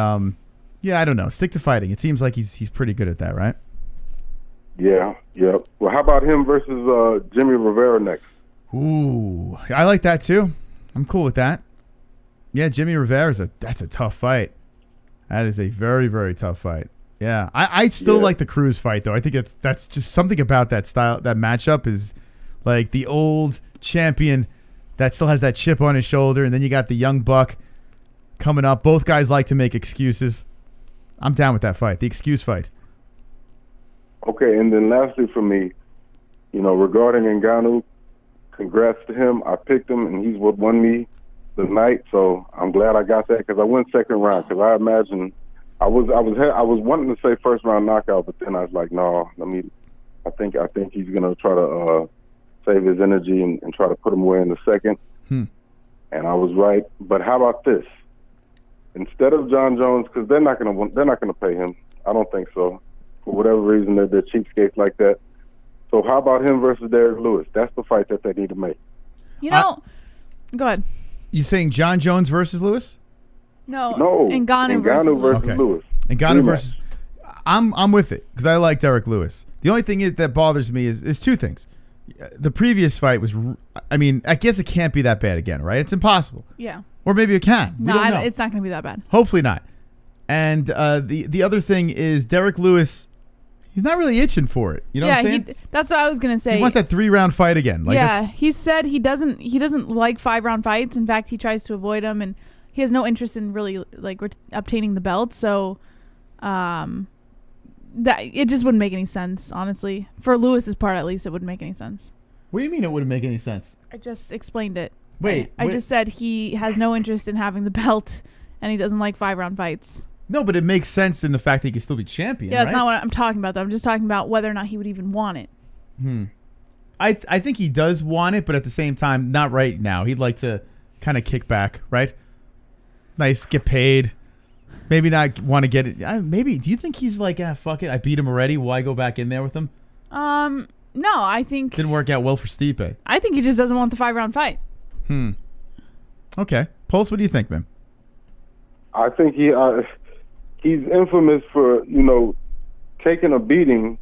yeah, I don't know. Stick to fighting. It seems like he's pretty good at that, right? Yeah. Well, how about him versus Jimmy Rivera next? Ooh, I like that too. I'm cool with that. Yeah, Jimmy Rivera that's a tough fight. That is a very, very tough fight. Yeah, I still like the Cruz fight though. I think that's just something about that style. That matchup is like the old champion that still has that chip on his shoulder, and then you got the young buck coming up. Both guys like to make excuses. I'm down with that fight. The excuse fight. Okay, and then lastly for me, regarding Ngannou, congrats to him. I picked him, and he's what won me the night. So I'm glad I got that because I went second round. Because I imagine I was wanting to say first round knockout, but then I was like, no. I think he's gonna try to save his energy and try to put him away in the second. And I was right. But how about this? Instead of Jon Jones, because they're not gonna pay him. I don't think so. For whatever reason, they're cheapskates like that. So how about him versus Derek Lewis? That's the fight that they need to make. Go ahead. You saying Jon Jones versus Lewis? No, Ngannou versus Lewis. Ngannou versus. I'm with it because I like Derek Lewis. The only thing that bothers me is two things. The previous fight was, I mean, I guess it can't be that bad again, right? It's impossible. Yeah. Or maybe it can. No, it's not going to be that bad. Hopefully not. And the other thing is Derek Lewis. He's not really itching for it. You know what I'm saying? That's what I was going to say. He wants that 3-round fight again. Like he said he doesn't like 5-round fights. In fact, he tries to avoid them, and he has no interest in really like obtaining the belt. So, that it just wouldn't make any sense, honestly. For Lewis's part, at least, it wouldn't make any sense. What do you mean it wouldn't make any sense? I just explained it. Wait. I just said he has no interest in having the belt, and he doesn't like 5-round fights. No, but it makes sense in the fact that he can still be champion. Yeah, that's not what I'm talking about, though. I'm just talking about whether or not he would even want it. I think he does want it, but at the same time, not right now. He'd like to kind of kick back, right? Nice, get paid. Maybe not want to get it. Maybe. Do you think he's like, fuck it, I beat him already. Why go back in there with him? No, I think didn't work out well for Stipe. I think he just doesn't want the 5-round fight. Okay, Pulse, what do you think, man? I think he's infamous for taking a beating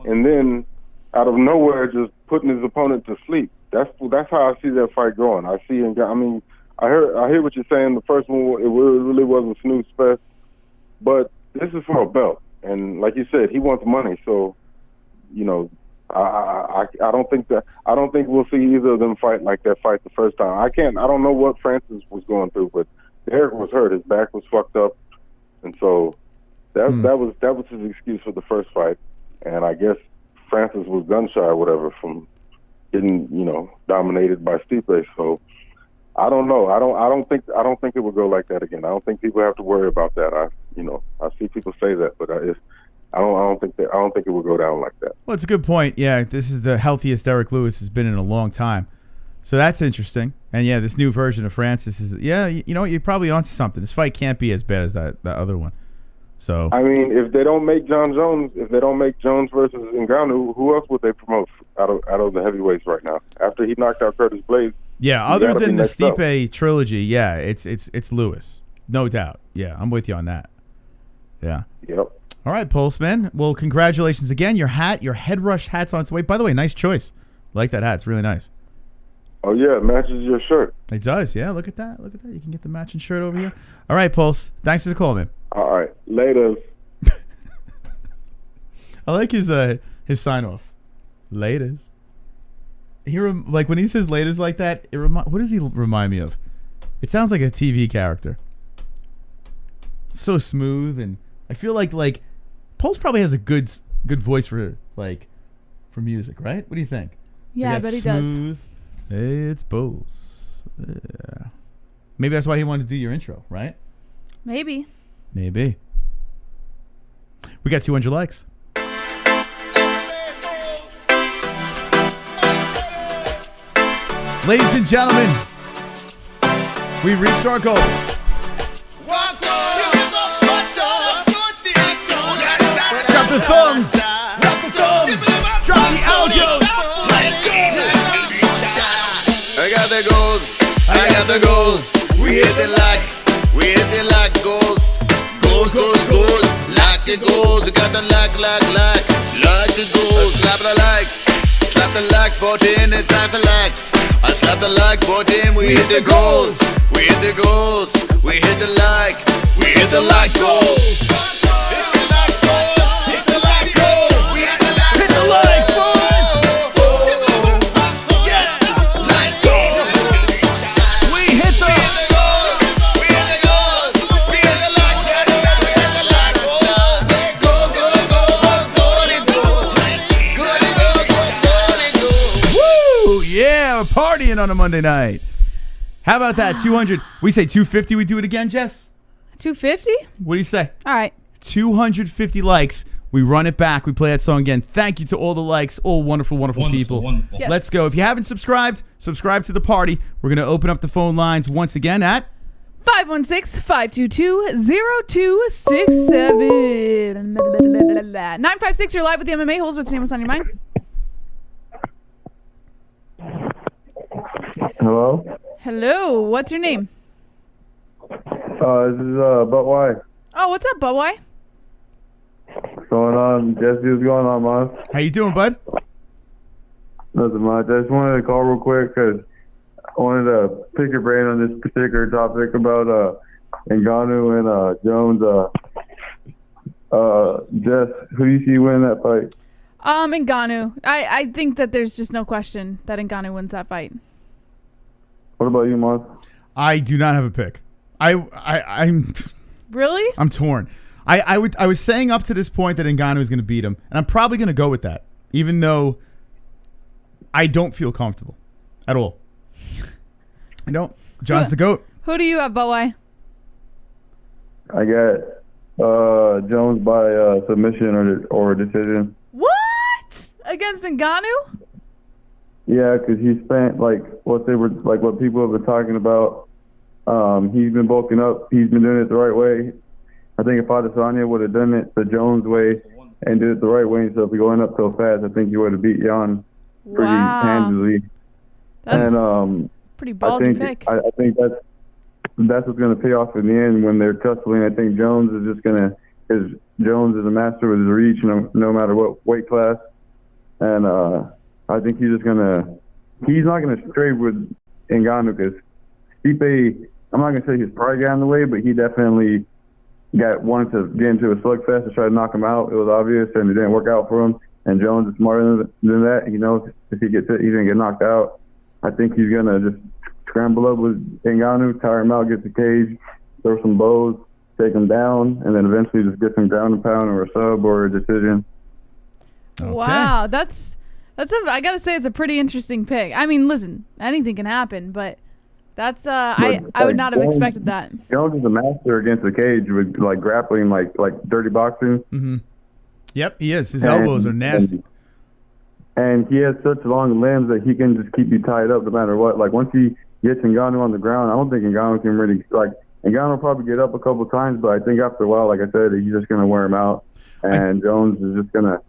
and then out of nowhere just putting his opponent to sleep. That's how I see that fight going. I hear what you're saying. The first one, it really was a snooze fest, but this is for a belt, and like you said, he wants money. So, I don't think we'll see either of them fight like that fight the first time. I don't know what Francis was going through, but Derek was hurt. His back was fucked up, and so that was his excuse for the first fight. And I guess Francis was gun shy or whatever from getting dominated by Stipe. So I don't know. I don't think it would go like that again. I don't think people have to worry about that. I see people say that, but I don't think it would go down like that. Well, it's a good point. Yeah, this is the healthiest Derek Lewis has been in a long time. So that's interesting. And yeah, this new version of Francis is you're probably onto something. This fight can't be as bad as that other one. So I mean, if they don't make Jon Jones, versus Ngannou, who else would they promote out of the heavyweights right now? After he knocked out Curtis Blades. Yeah, other than the Stipe trilogy, yeah, it's Lewis, no doubt. Yeah, I'm with you on that. Yeah. Yep. All right, Pulseman. Well, congratulations again. Your head rush hat's on its way. By the way, nice choice. I like that hat. It's really nice. Oh yeah, it matches your shirt. It does. Yeah, look at that. Look at that. You can get the matching shirt over here. All right, Pulse. Thanks for the call, man. All right, later. I like his sign off. Laters. Like when he says laters like that, what does he remind me of? It sounds like a TV character. So smooth, and I feel like Pulse probably has a good voice for music, right? What do you think? Yeah, I bet he does. Smooth. It's Pulse. Yeah. Maybe that's why he wanted to do your intro, right? Maybe. We got 200 likes. Ladies and gentlemen, we reached our goal. Drop the thumbs. Drop the aljos. I got the goals. I got the goals. We hit the lock. We hit the lock goals. Goals. Lock the goals. We got the lock. Lock the goals. Slap the likes. Slap the like button. It's time for likes. I slap the like button. We hit the goals. We hit the goals. We hit the like. We hit the like goals. Partying on a Monday night. How about that? 200. We say 250. We do it again, Jess? 250? What do you say? All right. 250 likes. We run it back. We play that song again. Thank you to all the likes, all wonderful people. Wonderful. Yes. Let's go. If you haven't subscribe to the party. We're going to open up the phone lines once again at 516-522-0267. 956, you're live with the MMA-Holes. What's your name? What's on your mind? Hello. What's your name? This is But Why. Oh, what's up, But Why? What's going on? Jesse, what's going on, man? How you doing, bud? Nothing much. I just wanted to call real quick because I wanted to pick your brain on this particular topic about Ngannou and Jones. Jess, who do you see winning that fight? Ngannou. I think that there's just no question that Ngannou wins that fight. What about you, Mon? I do not have a pick. I'm Really? I'm torn. I was saying up to this point that Ngannou is going to beat him, and I'm probably going to go with that, even though I don't feel comfortable at all. I don't. John's the GOAT. Who do you have, But Why? I got Jones by submission or decision. What? Against Ngannou? Yeah, because he spent what people have been talking about. He's been bulking up. He's been doing it the right way. I think if Adesanya would have done it the Jones way and did it the right way instead of going up so fast, I think he would have beat Jan pretty handily. That's pretty ballsy pick. I think that's what's going to pay off in the end when they're tussling. I think Jones is just going to, because Jones is a master with his reach no matter what weight class. And I think he's not going to trade with Ngannou because Stipe, I'm not going to say he's probably got in the way, but he definitely wanted to get into a slugfest to try to knock him out. It was obvious, and it didn't work out for him. and Jones is smarter than that. He knows if he gets hit, he's gonna get knocked out. I think he's gonna just scramble up with Ngannou, tire him out, get the cage, throw some bows, take him down, and then eventually just get some ground and pound or a sub or a decision. Okay. Wow, I gotta say it's a pretty interesting pick. I mean, listen, anything can happen, but that's I would not have expected that. Jones is a master against the cage with like grappling, like dirty boxing. Mm-hmm. Yep, he is. His elbows are nasty. And he has such long limbs that he can just keep you tied up no matter what. Like once he gets Ngannou on the ground, I don't think Ngannou can really Ngannou will probably get up a couple times, but I think after a while, like I said, he's just gonna wear him out. And Jones is just gonna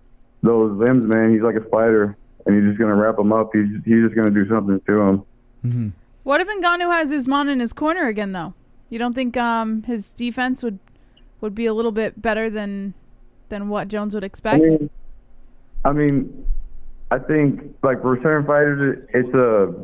those limbs, man. He's like a spider, and he's just gonna wrap him up. He's just gonna do something to him. Mm-hmm. What if Ngannou has Usman in his corner again, though? You don't think his defense would be a little bit better than what Jones would expect? I mean, I think like for certain fighters, it's a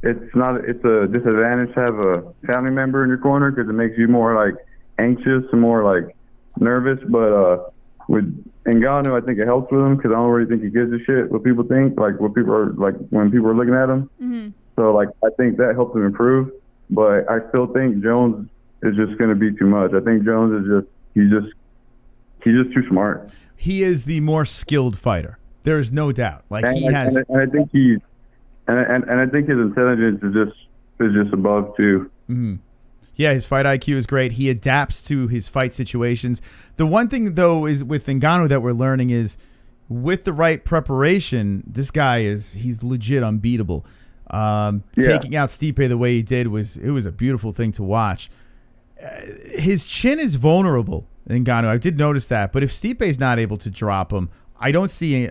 disadvantage to have a family member in your corner because it makes you more like anxious and more like nervous. But with Ngannou, I think it helps with him because I don't really think he gives a shit what people think, like what people are like when people are looking at him. Mm-hmm. So like I think that helps him improve. But I still think Jones is just going to be too much. I think Jones is he's just too smart. He is the more skilled fighter. There is no doubt. Like and, he has, and I think I think his intelligence is just above too. Mm-hmm. Yeah, his fight IQ is great. He adapts to his fight situations. The one thing though is with Ngannou that we're learning is with the right preparation, this guy he's legit unbeatable. Taking out Stipe the way he did was a beautiful thing to watch. His chin is vulnerable, Ngannou. I did notice that, but if Stipe is not able to drop him, I don't see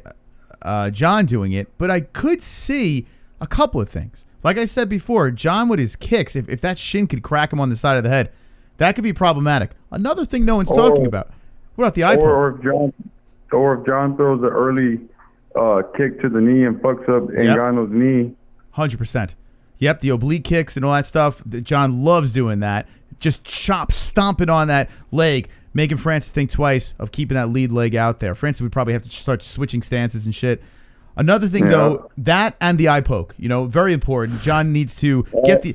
Jon doing it. But I could see a couple of things. Like I said before, Jon with his kicks, if that shin could crack him on the side of the head, that could be problematic. Another thing no one's talking about. What about the eye poke? Or if Jon throws an early kick to the knee and fucks up Ngannou's knee. 100%. Yep, the oblique kicks and all that stuff. Jon loves doing that. Just stomping on that leg, making Francis think twice of keeping that lead leg out there. Francis would probably have to start switching stances and shit. Another thing, though, that and the eye poke, very important. Jon needs to get the.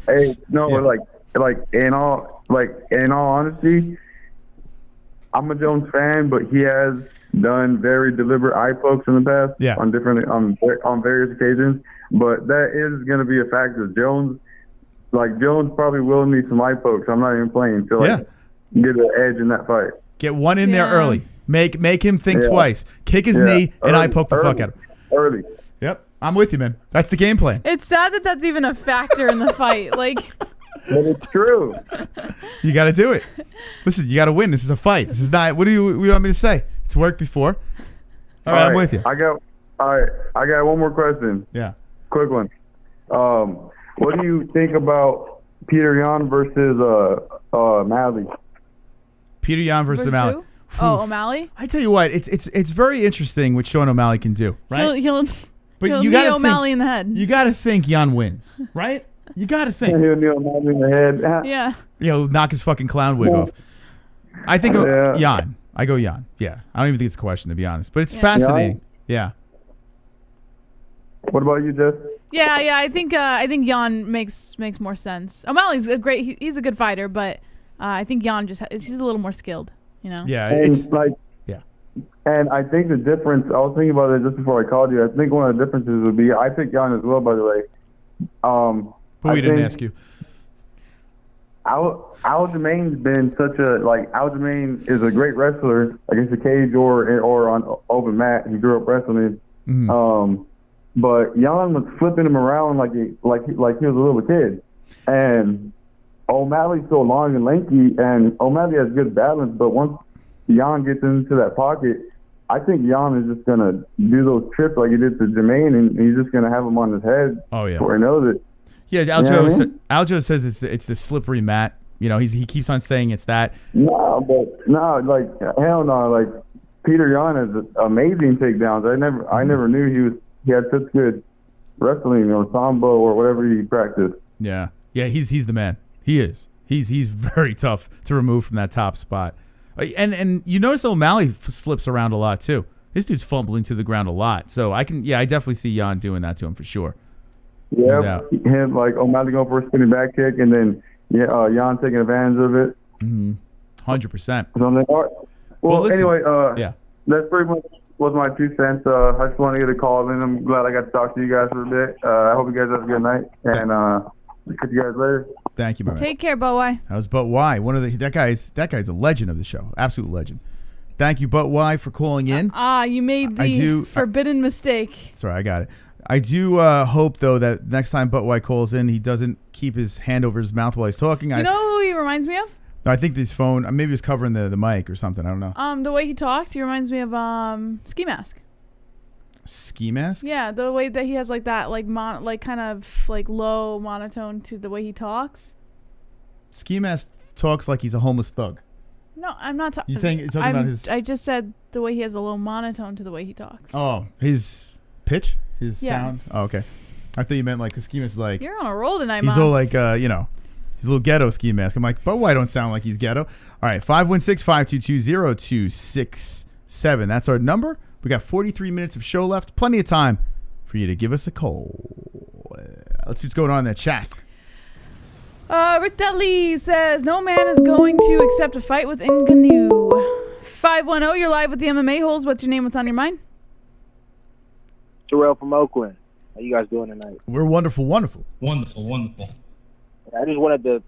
In all honesty, I'm a Jones fan, but he has done very deliberate eye pokes in the past on various occasions. But that is going to be a factor. Jones probably will need some eye pokes. I'm not even playing to get an edge in that fight. Get one in there early. Make him think twice. Kick his knee and eye poke the fuck out of him. Early. Yep, I'm with you, man. That's the game plan. It's sad that that's even a factor in the fight. But it's true. You got to do it. Listen, you got to win. This is a fight. This is not. What do you want me to say? It's worked before. All right, I'm with you. I got one more question. Yeah. Quick one. What do you think about Peter Yan versus O'Malley? Peter Yan versus O'Malley. Oh, O'Malley? I tell you what, it's very interesting what Sean O'Malley can do, right? He'll you got O'Malley in the head. You got to think Yan wins, right? You got to think. He'll knee O'Malley in the head. Yeah. Knock his fucking clown wig off. I think Yan. I go Yan. Yeah. I don't even think it's a question, to be honest. But it's fascinating. Yeah. What about you, Jess? Yeah. I think Yan makes more sense. O'Malley's he's a good fighter, but I think Yan he's a little more skilled. Yeah, and I think the difference, I was thinking about it just before I called you. I think one of the differences would be, I picked Jan as well, by the way. But we didn't ask you. Aljamain's been Aljamain is a great wrestler against the cage or on open mat. He grew up wrestling. Mm-hmm. But Jan was flipping him around like he was a little kid. And O'Malley's so long and lanky, and O'Malley has good balance, but once Jan gets into that pocket, I think Jan is just going to do those trips like he did to Jermaine, and he's just going to have him on his head before he knows it. Yeah, Aljo says it's the slippery mat. He keeps on saying it's that. Hell no. Peter Yan has amazing takedowns. I never knew he had such good wrestling or sambo or whatever he practiced. Yeah, he's the man. He is. He's very tough to remove from that top spot. And you notice O'Malley slips around a lot too. This dude's fumbling to the ground a lot. So I definitely see Jan doing that to him for sure. Yeah, No doubt. him like O'Malley going for a spinning back kick, and then Jan taking advantage of it. 100%. Well, listen, anyway, yeah. that's pretty much was my 2 cents. I just want to get a call, and I'm glad I got to talk to you guys for a bit. I hope you guys have a good night, and catch you guys later. Thank you, my man. Take care, But Why. That was But Why. That guy's a legend of the show. Absolute legend. Thank you, But Why, for calling in. You made the forbidden mistake. Sorry, I got it. I do hope, though, that next time But Why calls in, he doesn't keep his hand over his mouth while he's talking. You know who he reminds me of? I think this phone, maybe he's covering the mic or something. I don't know. The way he talks, he reminds me of Ski Mask. Ski Mask? Yeah, the way that he has like that, kind of like low monotone to the way he talks. Ski Mask talks like he's a homeless thug. No, I'm not talking. You're talking about his. I just said the way he has a low monotone to the way he talks. Oh, his pitch, his sound. Oh, okay. I thought you meant like, 'cause Ski Mask is like. You're on a roll tonight, He's Moss. all like, he's a little ghetto Ski Mask. I'm like, but why don't sound like he's ghetto? All right, 516-522-0267. That's our number. We got 43 minutes of show left. Plenty of time for you to give us a call. Let's see what's going on in that chat. Rick Lee says, no man is going to accept a fight with Ngannou. 510, you're live with the MMA-Holes. What's your name? What's on your mind? Terrell from Oakland. How you guys doing tonight? We're wonderful, wonderful. Wonderful. I just wanted to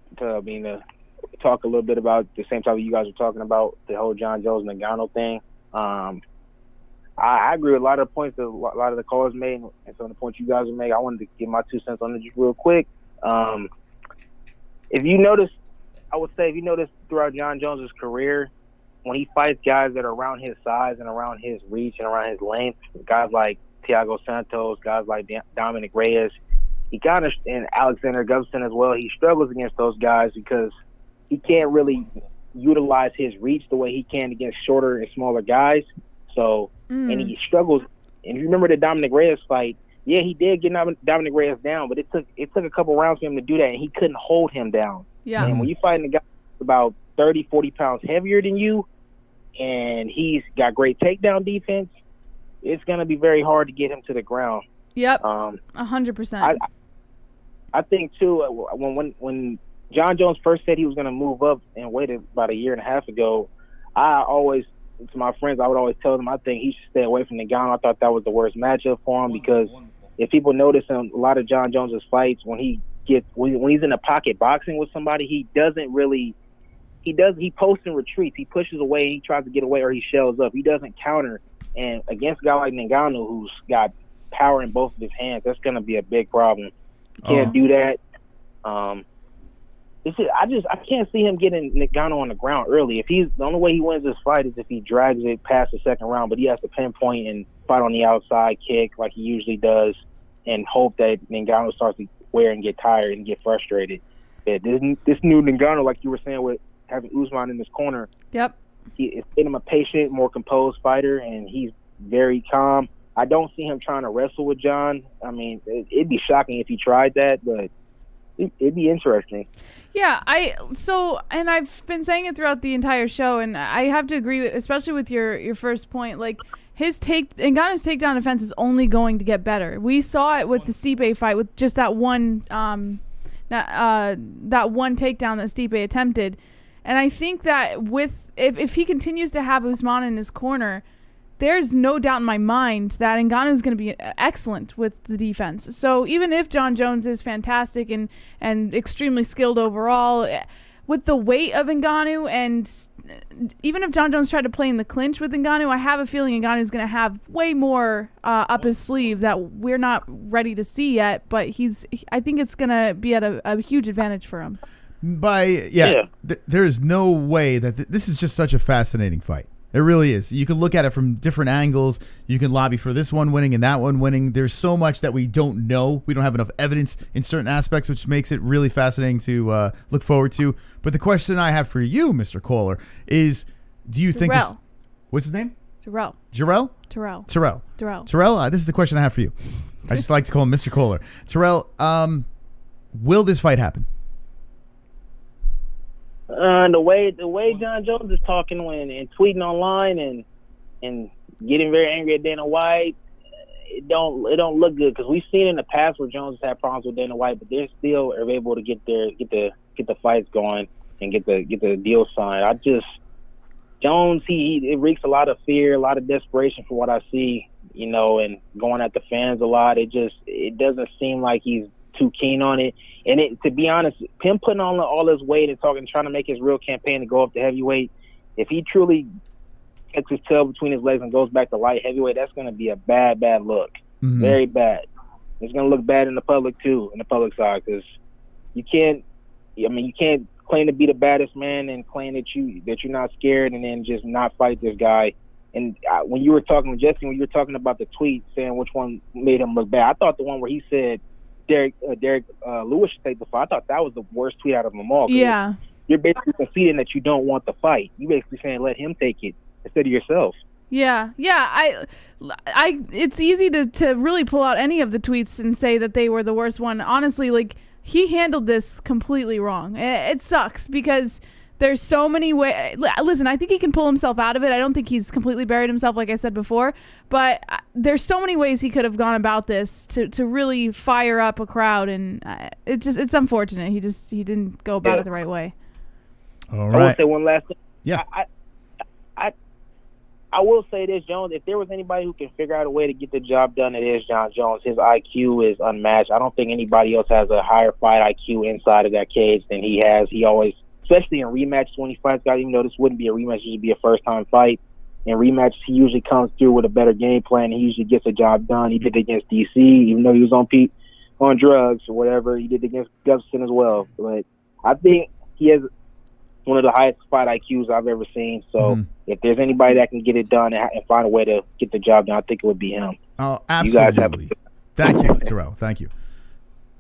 talk a little bit about the same topic you guys were talking about, the whole Jon Jones and Ngannou thing. I agree with a lot of the points that a lot of the callers made and some of the points you guys have made. I wanted to give my 2 cents on it just real quick. If you notice throughout Jon Jones' career, when he fights guys that are around his size and around his reach and around his length, guys like Thiago Santos, guys like Dominic Reyes, and Alexander Gustafsson as well, he struggles against those guys because he can't really utilize his reach the way he can against shorter and smaller guys. So, and he struggles. And you remember the Dominic Reyes fight? Yeah, he did get Dominic Reyes down, but it took a couple rounds for him to do that, and he couldn't hold him down. Yeah. And when you fighting a guy about 30, 40 pounds heavier than you, and he's got great takedown defense, it's going to be very hard to get him to the ground. Yep, 100%. I think, too, when Jon Jones first said he was going to move up and waited about a year and a half ago, to my friends, I would always tell them I think he should stay away from Ngannou. I thought that was the worst matchup for him because if people notice in a lot of Jon Jones' fights, when he's in a pocket boxing with somebody, he posts and retreats. He pushes away, he tries to get away, or he shells up. He doesn't counter. And against a guy like Ngannou, who's got power in both of his hands, that's going to be a big problem. You can't do that. I can't see him getting Ngannou on the ground early. The only way he wins this fight is if he drags it past the second round, but he has to pinpoint and fight on the outside kick like he usually does and hope that Ngannou starts to wear and get tired and get frustrated. Yeah, this new Ngannou, like you were saying, with having Usman in his corner, yep, it's made him a patient, more composed fighter, and he's very calm. I don't see him trying to wrestle with Jon. I mean, it'd be shocking if he tried that, but it'd be interesting. Yeah, and I've been saying it throughout the entire show, and I have to agree, especially with your first point. Like Ngannou's takedown defense is only going to get better. We saw it with the Stipe fight with just that one takedown that Stipe attempted, and I think that if he continues to have Usman in his corner, there's no doubt in my mind that Ngannou is going to be excellent with the defense. So even if Jon Jones is fantastic and extremely skilled overall, with the weight of Ngannou, and even if Jon Jones tried to play in the clinch with Ngannou, I have a feeling Ngannou is going to have way more up his sleeve that we're not ready to see yet. But I think it's going to be at a huge advantage for him. There's no way that this is just such a fascinating fight. It really is. You can look at it from different angles. You can lobby for this one winning and that one winning. There's so much that we don't know. We don't have enough evidence in certain aspects, which makes it really fascinating to look forward to. But the question I have for you, Mr. Caller, is do you think this... What's his name? Terrell. Terrell, this is the question I have for you. I just like to call him Mr. Caller. Terrell, will this fight happen? The way Jon Jones is talking and tweeting online and getting very angry at Dana White, it don't look good, because we've seen in the past where Jones has had problems with Dana White, but they still are able to get the fights going and get the deal signed. Jones, it reeks a lot of fear, a lot of desperation from what I see, you know, and going at the fans a lot. It doesn't seem like he's too keen on it. And to be honest, him putting on all his weight and trying to make his real campaign to go up to heavyweight, if he truly gets his tail between his legs and goes back to light heavyweight, that's going to be a bad look. Mm-hmm. Very bad. It's going to look bad in the public too, in the public side, because you can't claim to be the baddest man and claim that you're not scared and then just not fight this guy. And when you were talking with Jesse, when you were talking about the tweet saying which one made him look bad, I thought the one where he said Derek Lewis should take the fight, I thought that was the worst tweet out of them all. Yeah. You're basically conceding that you don't want the fight. You're basically saying let him take it instead of yourself. Yeah. It's easy to really pull out any of the tweets and say that they were the worst one. Honestly, like, he handled this completely wrong. It sucks because there's so many ways. Listen, I think he can pull himself out of it. I don't think he's completely buried himself, like I said before. But there's so many ways he could have gone about this to really fire up a crowd, and it's unfortunate. He didn't go about it the right way. All right. I will say one last thing. Yeah. I will say this, Jones, if there was anybody who can figure out a way to get the job done, it is Jon Jones. His IQ is unmatched. I don't think anybody else has a higher fight IQ inside of that cage than he has. He always, especially in rematches when he fights guys, even though this wouldn't be a rematch, it should be a first-time fight. In rematches, he usually comes through with a better game plan. He usually gets the job done. He did it against DC, even though he was on drugs or whatever. He did it against Gustafsson as well. But I think he has one of the highest fight IQs I've ever seen. So if there's anybody that can get it done and find a way to get the job done, I think it would be him. Oh, absolutely. Thank you, Terrell. Thank you.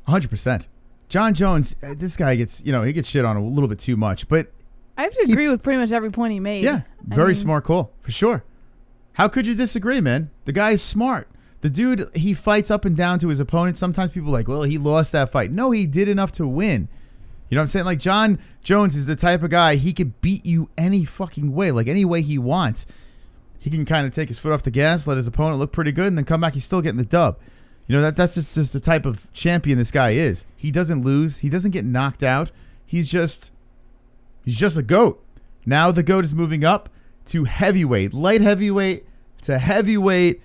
100%. Jon Jones, this guy gets shit on a little bit too much, but I have to agree with pretty much every point he made. Yeah, very smart call, for sure. How could you disagree, man? The guy is smart. The dude, he fights up and down to his opponent. Sometimes people are like, well, he lost that fight. No, he did enough to win. You know what I'm saying? Like, Jon Jones is the type of guy, he could beat you any fucking way, like any way he wants. He can kind of take his foot off the gas, let his opponent look pretty good, and then come back, he's still getting the dub. You know, that's just the type of champion this guy is. He doesn't lose. He doesn't get knocked out. He's just a GOAT. Now the GOAT is moving up to heavyweight, light heavyweight to heavyweight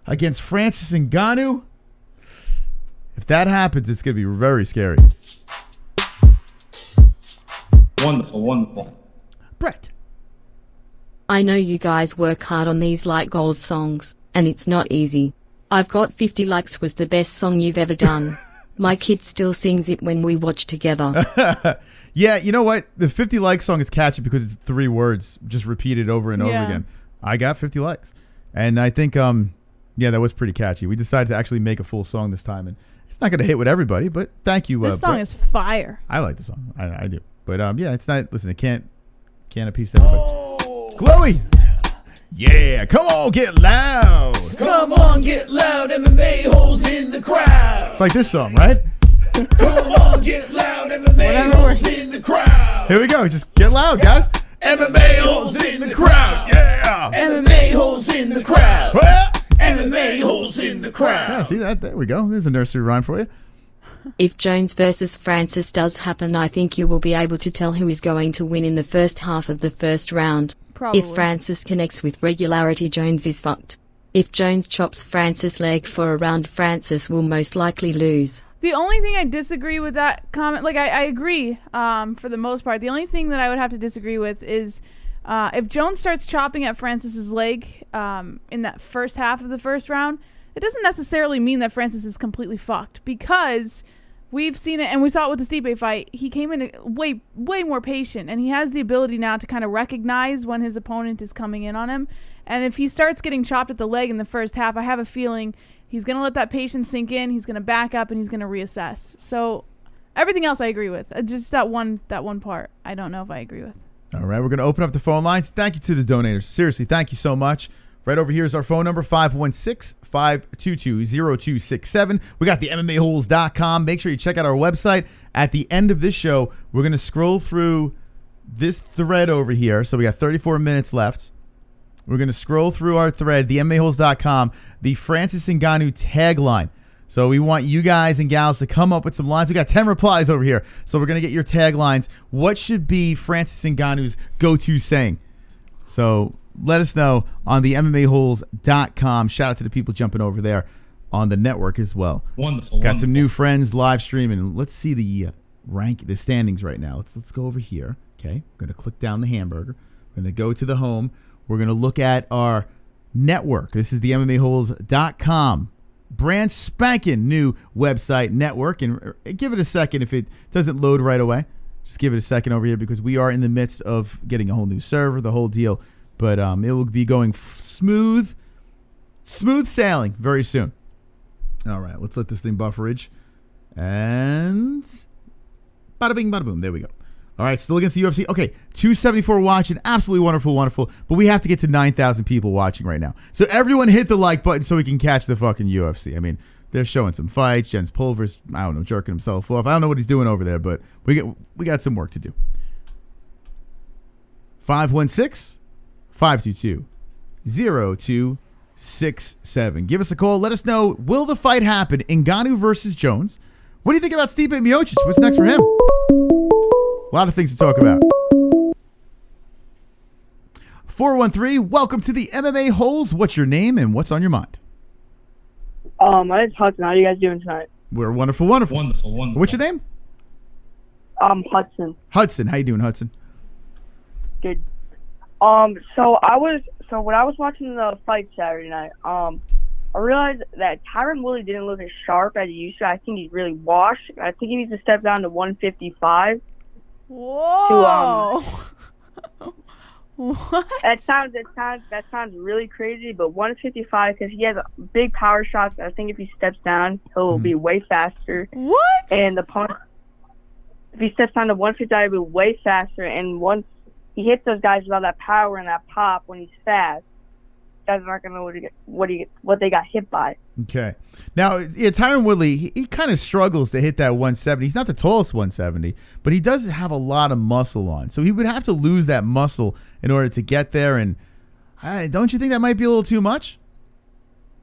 against Francis Ngannou. If that happens, it's going to be very scary. Wonderful. Brett. I know you guys work hard on these like goals songs, and it's not easy. I've Got 50 Likes was the best song you've ever done. My kid still sings it when we watch together. Yeah, you know what? The 50 Likes song is catchy because it's 3 words just repeated over and over again. I got 50 likes. And I think, that was pretty catchy. We decided to actually make a full song this time, and it's not going to hit with everybody, but thank you. This song Brett. is fire. I like the song. I do. But it's not. Listen, it can't appease everybody. Chloe. Yeah, come on, get loud. Come on, get loud. MMA-Holes in the crowd. It's like this song, right? Come on, get loud. MMA-Holes in the crowd. Here we go. Just get loud, guys. MMA-Holes in the crowd. Yeah. MMA-Holes in the crowd. Well, MMA-Holes in the crowd. Yeah, see that? There we go. There's a nursery rhyme for you. If Jones versus Francis does happen, I think you will be able to tell who is going to win in the first half of the first round. Probably. If Francis connects with regularity, Jones is fucked. If Jones chops Francis' leg for a round, Francis will most likely lose. The only thing I disagree with that comment, like I agree for the most part. The only thing that I would have to disagree with is if Jones starts chopping at Francis's leg in that first half of the first round, it doesn't necessarily mean that Francis is completely fucked, because we've seen it, and we saw it with the Stipe fight. He came in way more patient, and he has the ability now to kind of recognize when his opponent is coming in on him. And if he starts getting chopped at the leg in the first half, I have a feeling he's going to let that patience sink in, he's going to back up, and he's going to reassess. So everything else I agree with. Just that one part, I don't know if I agree with. All right, we're going to open up the phone lines. Thank you to the donators. Seriously, thank you so much. Right over here is our phone number, 516-522-0267. We got the MMAHoles.com. Make sure you check out our website. At the end of this show, we're going to scroll through this thread over here. So we got 34 minutes left. We're going to scroll through our thread, the MMAHoles.com, the Francis Ngannou tagline. So we want you guys and gals to come up with some lines. We got 10 replies over here. So we're going to get your taglines. What should be Francis Ngannou's go-to saying? So let us know on the MMAHoles.com. Shout out to the people jumping over there on the network as well. Wonderful. Got some new friends live streaming. Let's see the the standings right now. Let's go over here. Okay, I'm going to click down the hamburger. We're going to go to the home. We're going to look at our network. This is the MMAHoles.com. Brand spanking new website network. And give it a second if it doesn't load right away. Just give it a second over here because we are in the midst of getting a whole new server, the whole deal. But it will be going smooth sailing very soon. All right, let's let this thing bufferage. And bada bing, bada boom. There we go. All right, still against the UFC. Okay, 274 watching. Absolutely wonderful, wonderful. But we have to get to 9,000 people watching right now. So everyone hit the like button so we can catch the fucking UFC. I mean, they're showing some fights. Jens Pulver's, I don't know, jerking himself off. I don't know what he's doing over there, but we got some work to do. 516-522-0267. Give us a call. Let us know, will the fight happen? Ngannou versus Jones. What do you think about Stipe Miocic? What's next for him? A lot of things to talk about. 413, welcome to the MMA Holes. What's your name and what's on your mind? My name's Hudson. How are you guys doing tonight? We're wonderful, wonderful. Wonderful, wonderful. What's your name? Hudson. Hudson, how you doing, Hudson? Good. So when I was watching the fight Saturday night, I realized that Tyron Woodley didn't look as sharp as he used to. I think he's really washed. I think he needs to step down to 155. Whoa. What? That sounds really crazy, but 155 because he has big power shots. I think if he steps down, he'll be way faster. What? And the opponent, if he steps down to 155, he'll be way faster. And once he hits those guys with all that power and that pop when he's fast, guys aren't gonna know what they got hit by. Okay. Now, yeah, Tyron Woodley, he kind of struggles to hit that 170. He's not the tallest 170, but he does have a lot of muscle on. So he would have to lose that muscle in order to get there. And don't you think that might be a little too much?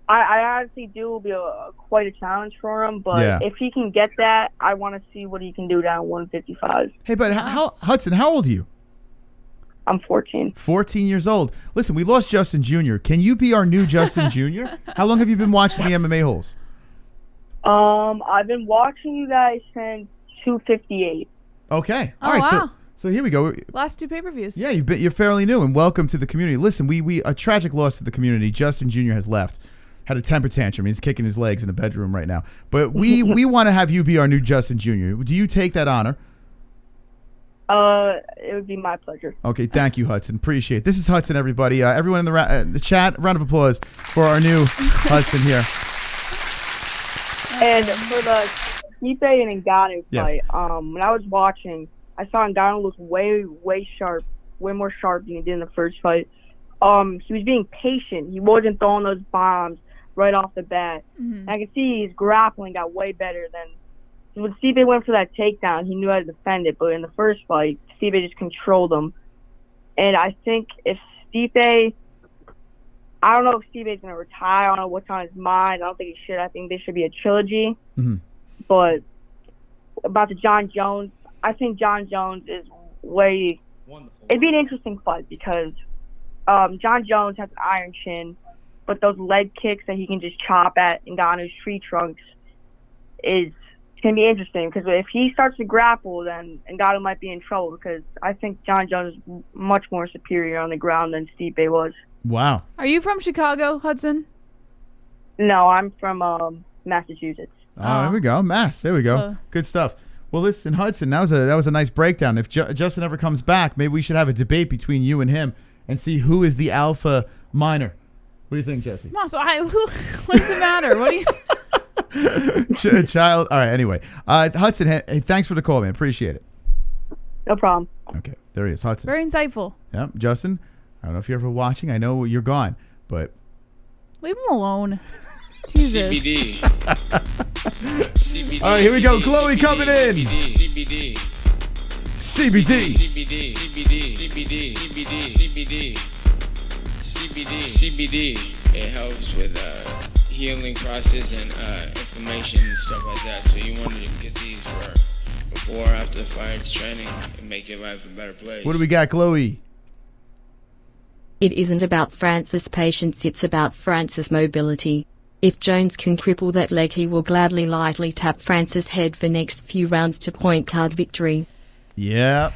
I honestly do. Will be quite a challenge for him. But if he can get that, I want to see what he can do down 155. Hey, but Hudson, how old are you? I'm 14. 14 years old. Listen, we lost Justin Jr. Can you be our new Justin Jr.? How long have you been watching the MMA Holes? I've been watching you guys since 258. Okay. Oh, all right. wow. So here we go. Last two pay-per-views. Yeah, you're fairly new, and welcome to the community. Listen, we a tragic loss to the community. Justin Jr. has left. Had a temper tantrum. He's kicking his legs in the bedroom right now. But we want to have you be our new Justin Jr. Do you take that honor? It would be my pleasure. Okay, thank you, Hudson. Appreciate it. This is Hudson, everybody. Everyone in the chat, round of applause for our new Hudson here. And for the Stipe and Ngannou fight, when I was watching, I saw Ngannou look way more sharp than he did in the first fight. He was being patient. He wasn't throwing those bombs right off the bat. Mm-hmm. I can see his grappling got way better than. When Stipe went for that takedown, he knew how to defend it. But in the first fight, Stipe just controlled him. And I think if Stipe, I don't know if Stipe's going to retire. I don't know what's on his mind. I don't think he should. I think there should be a trilogy. Mm-hmm. But about the Jon Jones, I think Jon Jones is way. Wonderful. It'd be an interesting fight because Jon Jones has an iron chin, but those leg kicks that he can just chop at Ngannou's tree trunks is going to be interesting because if he starts to grapple, then Ngannou might be in trouble because I think Jon Jones is much more superior on the ground than Stipe was. Wow. Are you from Chicago, Hudson? No, I'm from Massachusetts. Oh, there we go. Mass. There we go. Good stuff. Well, listen, Hudson, that was a nice breakdown. If Justin ever comes back, maybe we should have a debate between you and him and see who is the alpha minor. What do you think, Jessie? No, so what does it matter? What do you... Child. All right. Anyway, Hudson. Hey, thanks for the call, man. Appreciate it. No problem. Okay, there he is, Hudson. Very insightful. Yep, Justin. I don't know if you're ever watching. I know you're gone, but leave him alone. Jesus. CBD. CBD. All right, here we go. Chloe coming in. CBD. CBD. CBD. CBD. CBD. CBD. CBD. CBD. It helps with healing process and inflammation and stuff like that. So you wanted to get these for before or after the fights, training, and make your life a better place. What do we got, Chloe? It isn't about Francis' patience, it's about Francis' mobility. If Jones can cripple that leg, he will gladly lightly tap Francis' head for next few rounds to point card victory. Yeah.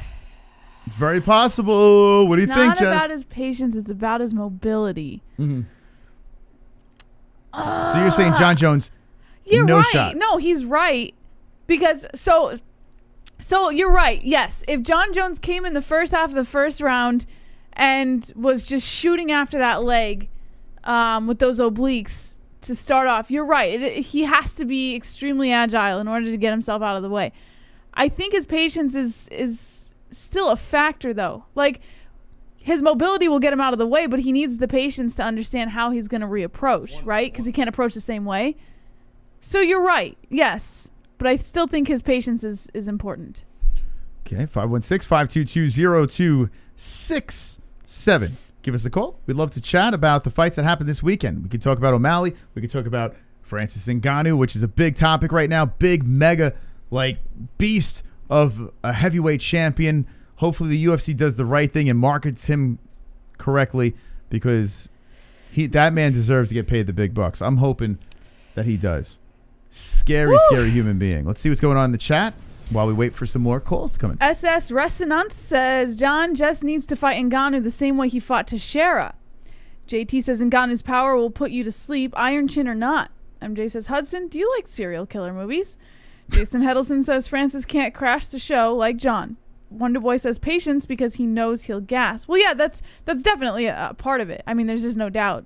It's very possible. What do you think, Jess? It's not about his patience, it's about his mobility. Mm-hmm. So you're saying Jon Jones, you're no right. shot. No, he's right. Because, so you're right. Yes, if Jon Jones came in the first half of the first round and was just shooting after that leg with those obliques to start off, you're right. He has to be extremely agile in order to get himself out of the way. I think his patience is still a factor, though. Like, his mobility will get him out of the way, but he needs the patience to understand how he's going to reapproach, right? Because he can't approach the same way. So you're right, yes. But I still think his patience is important. Okay, 516-522-0267. Give us a call. We'd love to chat about the fights that happened this weekend. We could talk about O'Malley. We could talk about Francis Ngannou, which is a big topic right now. Big, mega, beast of a heavyweight champion. Hopefully the UFC does the right thing and markets him correctly, because that man deserves to get paid the big bucks. I'm hoping that he does. Scary human being. Let's see what's going on in the chat while we wait for some more calls to come in. SS Resonance says Jon just needs to fight Ngannou the same way he fought Teixeira. JT says Ngannou's power will put you to sleep, Iron Chin or not. MJ says, Hudson, do you like serial killer movies? Jason Heddleson says Francis can't crash the show like Jon. Wonder Boy says patience because he knows he'll gas. Well, yeah, that's definitely a part of it. I mean, there's just no doubt.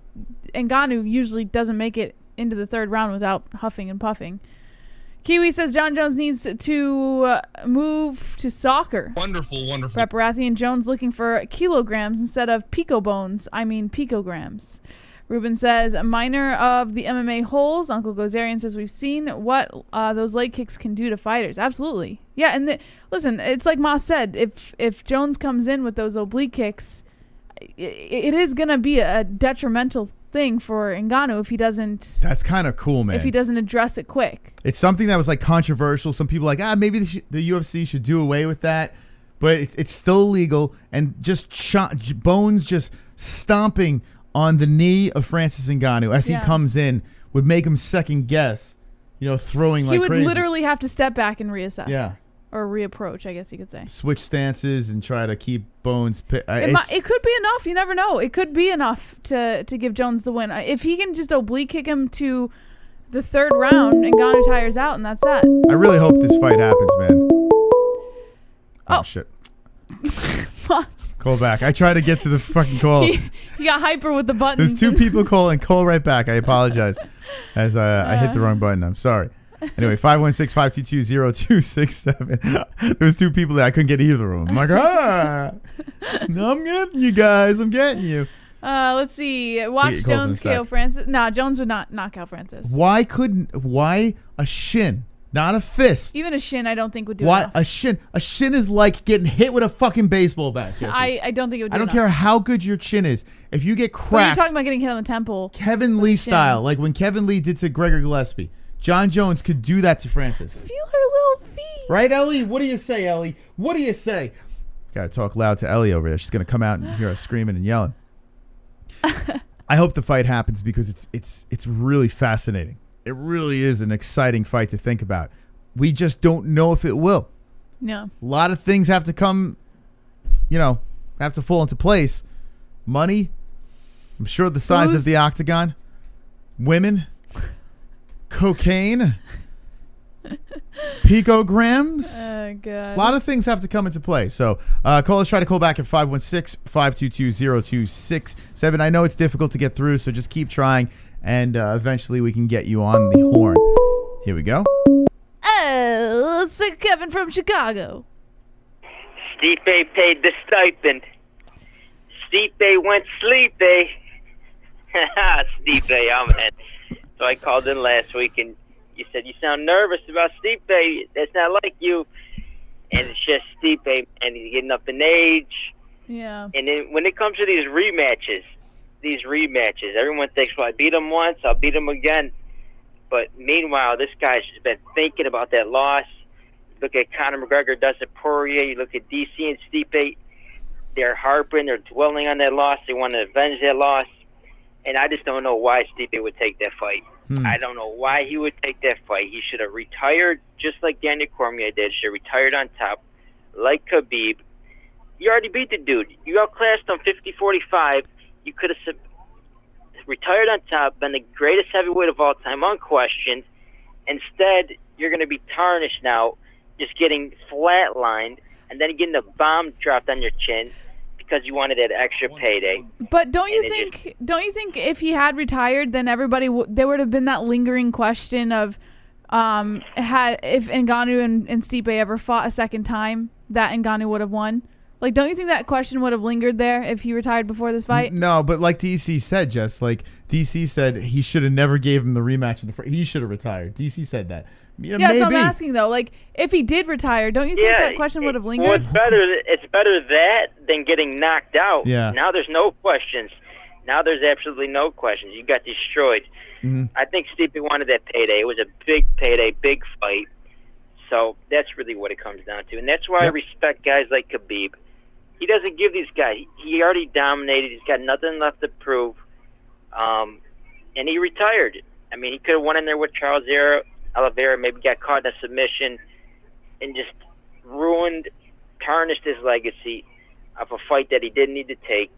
Ngannou usually doesn't make it into the third round without huffing and puffing. Kiwi says Jon Jones needs to move to soccer. Wonderful. Brett Baratheon Jones looking for kilograms instead of picograms. Ruben says a minor of the MMA-Holes. Uncle Gozerian says we've seen what those leg kicks can do to fighters. Absolutely. Yeah, and listen, it's like Ma said, if Jones comes in with those oblique kicks, it is going to be a detrimental thing for Ngannou if he doesn't. That's kind of cool, man. If he doesn't address it quick. It's something that was controversial. Some people maybe the UFC should do away with that, but it's still illegal. And just Bones just stomping on the knee of Francis Ngannou as he comes in would make him second guess, throwing like crazy. He would literally have to step back and reassess. Yeah. Or reapproach, I guess you could say. Switch stances and try to keep Bones. It could be enough. You never know. It could be enough to give Jones the win. If he can just oblique kick him to the third round, Ngannou tires out, and that's that. I really hope this fight happens, man. Oh shit. Call back. I try to get to the fucking call. He got hyper with the buttons. There's two people calling. Call right back. I apologize as I hit the wrong button. I'm sorry. Anyway, 516-522-0267. There was two people that I couldn't get either of them. I'm like, no, I'm getting you guys. I'm getting you. Let's see. Watch Jones KO Francis. No, Jones would not knock out Francis. Why a shin? Not a fist. Even a shin, I don't think would do enough. A shin? A shin is like getting hit with a fucking baseball bat, Jessie. I don't think it would do I don't enough. care how good your chin is. If you get cracked. Well, you're talking about getting hit on the temple. Kevin Lee style. Like when Kevin Lee did to Gregor Gillespie. Jon Jones could do that to Francis. Feel her little feet. Right, Ellie? What do you say, Ellie? What do you say? Gotta talk loud to Ellie over there. She's gonna come out and hear us screaming and yelling. I hope the fight happens because it's really fascinating. It really is an exciting fight to think about. We just don't know if it will. No. A lot of things have to come, have to fall into place. Money, I'm sure the size of the octagon, women, cocaine, picograms. Oh, God. A lot of things have to come into play. So callers try to call back at 516-522-0267. I know it's difficult to get through, so just keep trying, and eventually we can get you on the horn. Here we go. Oh, it's Kevin from Chicago. Stipe paid the stipend. Stipe went sleepy. Stipe, I'm in. So I called in last week, and you said you sound nervous about Stipe. That's not like you. And it's just Stipe, and he's getting up in age. Yeah. And then when it comes to these rematches, these rematches. Everyone thinks, well, I beat him once, I'll beat him again. But meanwhile, this guy's just been thinking about that loss. Look at Conor McGregor, Dustin Poirier. You look at DC and Stipe. They're harping, they're dwelling on that loss. They want to avenge that loss. And I just don't know why Stipe would take that fight. I don't know why he would take that fight. He should have retired just like Daniel Cormier did. Should have retired on top like Khabib. You already beat the dude. You outclassed him 50-45. You could have retired on top, been the greatest heavyweight of all time, unquestioned. Instead, you're going to be tarnished now, just getting flatlined, and then getting the bomb dropped on your chin because you wanted that extra payday. But don't you think if he had retired, then everybody there would have been that lingering question of if Ngannou and Stipe ever fought a second time, that Ngannou would have won? Like, don't you think that question would have lingered there if he retired before this fight? No, but like DC said, Jess, like DC said he should have never gave him the rematch. He should have retired. DC said that. Yeah, that's what I'm asking, though. Like, if he did retire, don't you think that question would have lingered? Well, it's better that than getting knocked out. Yeah. Now there's no questions. Now there's absolutely no questions. You got destroyed. I think Stipe wanted that payday. It was a big payday, big fight. So that's really what it comes down to. And that's why I respect guys like Khabib. He doesn't give these guys. He already dominated. He's got nothing left to prove. And he retired. I mean, he could have won in there with Charles Oliveira, maybe got caught in a submission and just tarnished his legacy of a fight that he didn't need to take.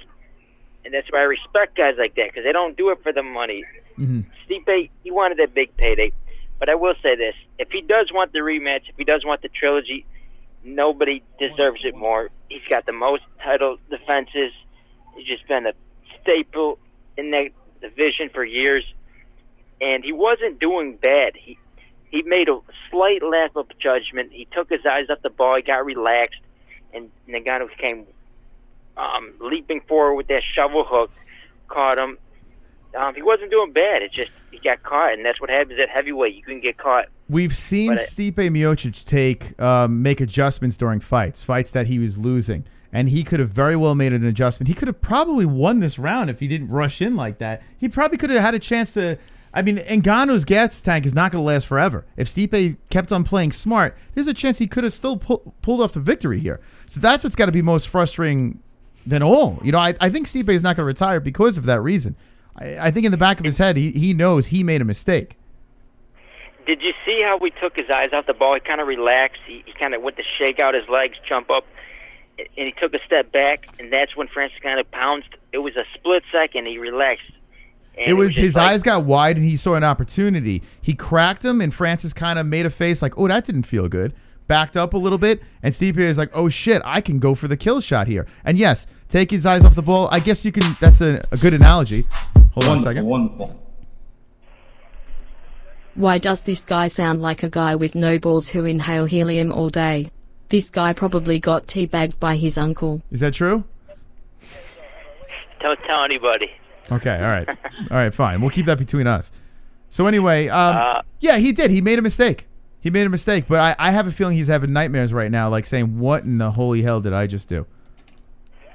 And that's why I respect guys like that, because they don't do it for the money. Stipe, he wanted that big payday. But I will say this. If he does want the rematch, if he does want the trilogy, nobody deserves it more. He's got the most title defenses. He's just been a staple in that division for years. And he wasn't doing bad. He made a slight lapse of judgment. He took his eyes off the ball. He got relaxed. And Ngannou came leaping forward with that shovel hook, caught him. He wasn't doing bad. It's just he got caught, and that's what happens at heavyweight. You can get caught. We've seen Stipe Miocic make adjustments during fights that he was losing, and he could have very well made an adjustment. He could have probably won this round if he didn't rush in like that. He probably could have had a chance to. I mean, Ngannou's gas tank is not going to last forever. If Stipe kept on playing smart, there's a chance he could have still pulled off the victory here. So that's what's got to be most frustrating than all. You know, I think Stipe is not going to retire because of that reason. I think in the back of his head, he knows he made a mistake. Did you see how we took his eyes off the ball? He kind of relaxed. He kind of went to shake out his legs, jump up, and he took a step back, and that's when Francis kind of pounced. It was a split second. He relaxed. It was his eyes got wide, and he saw an opportunity. He cracked him, and Francis kind of made a face like, oh, that didn't feel good. Backed up a little bit, and Stipe is like, oh, shit, I can go for the kill shot here. And yes, take his eyes off the ball. I guess you can. That's a good analogy. Hold on a second. Wonderful. Why does this guy sound like a guy with no balls who inhale helium all day? This guy probably got teabagged by his uncle. Is that true? Don't tell anybody. Okay, all right. All right, fine. We'll keep that between us. So anyway, yeah, he did. He made a mistake. He made a mistake, but I have a feeling he's having nightmares right now, like saying, what in the holy hell did I just do?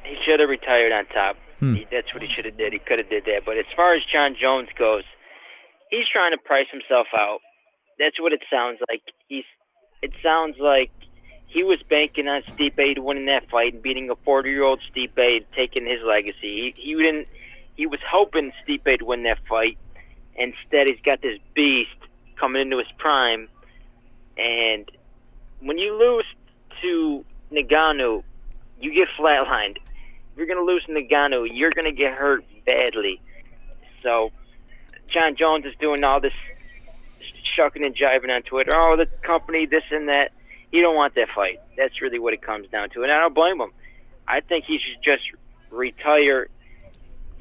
He should have retired on top. That's what he should have did. He could have did that. But as far as Jon Jones goes, he's trying to price himself out. That's what it sounds like. It sounds like he was banking on Stipe winning that fight and beating a 40-year-old Stipe and taking his legacy. He was hoping Stipe would win that fight. Instead, he's got this beast coming into his prime. And when you lose to Ngannou, you get flatlined. If you're going to lose to Ngannou, you're going to get hurt badly. So Jon Jones is doing all this shucking and jiving on Twitter. Oh, the company, this and that. You don't want that fight. That's really what it comes down to. And I don't blame him. I think he should just retire,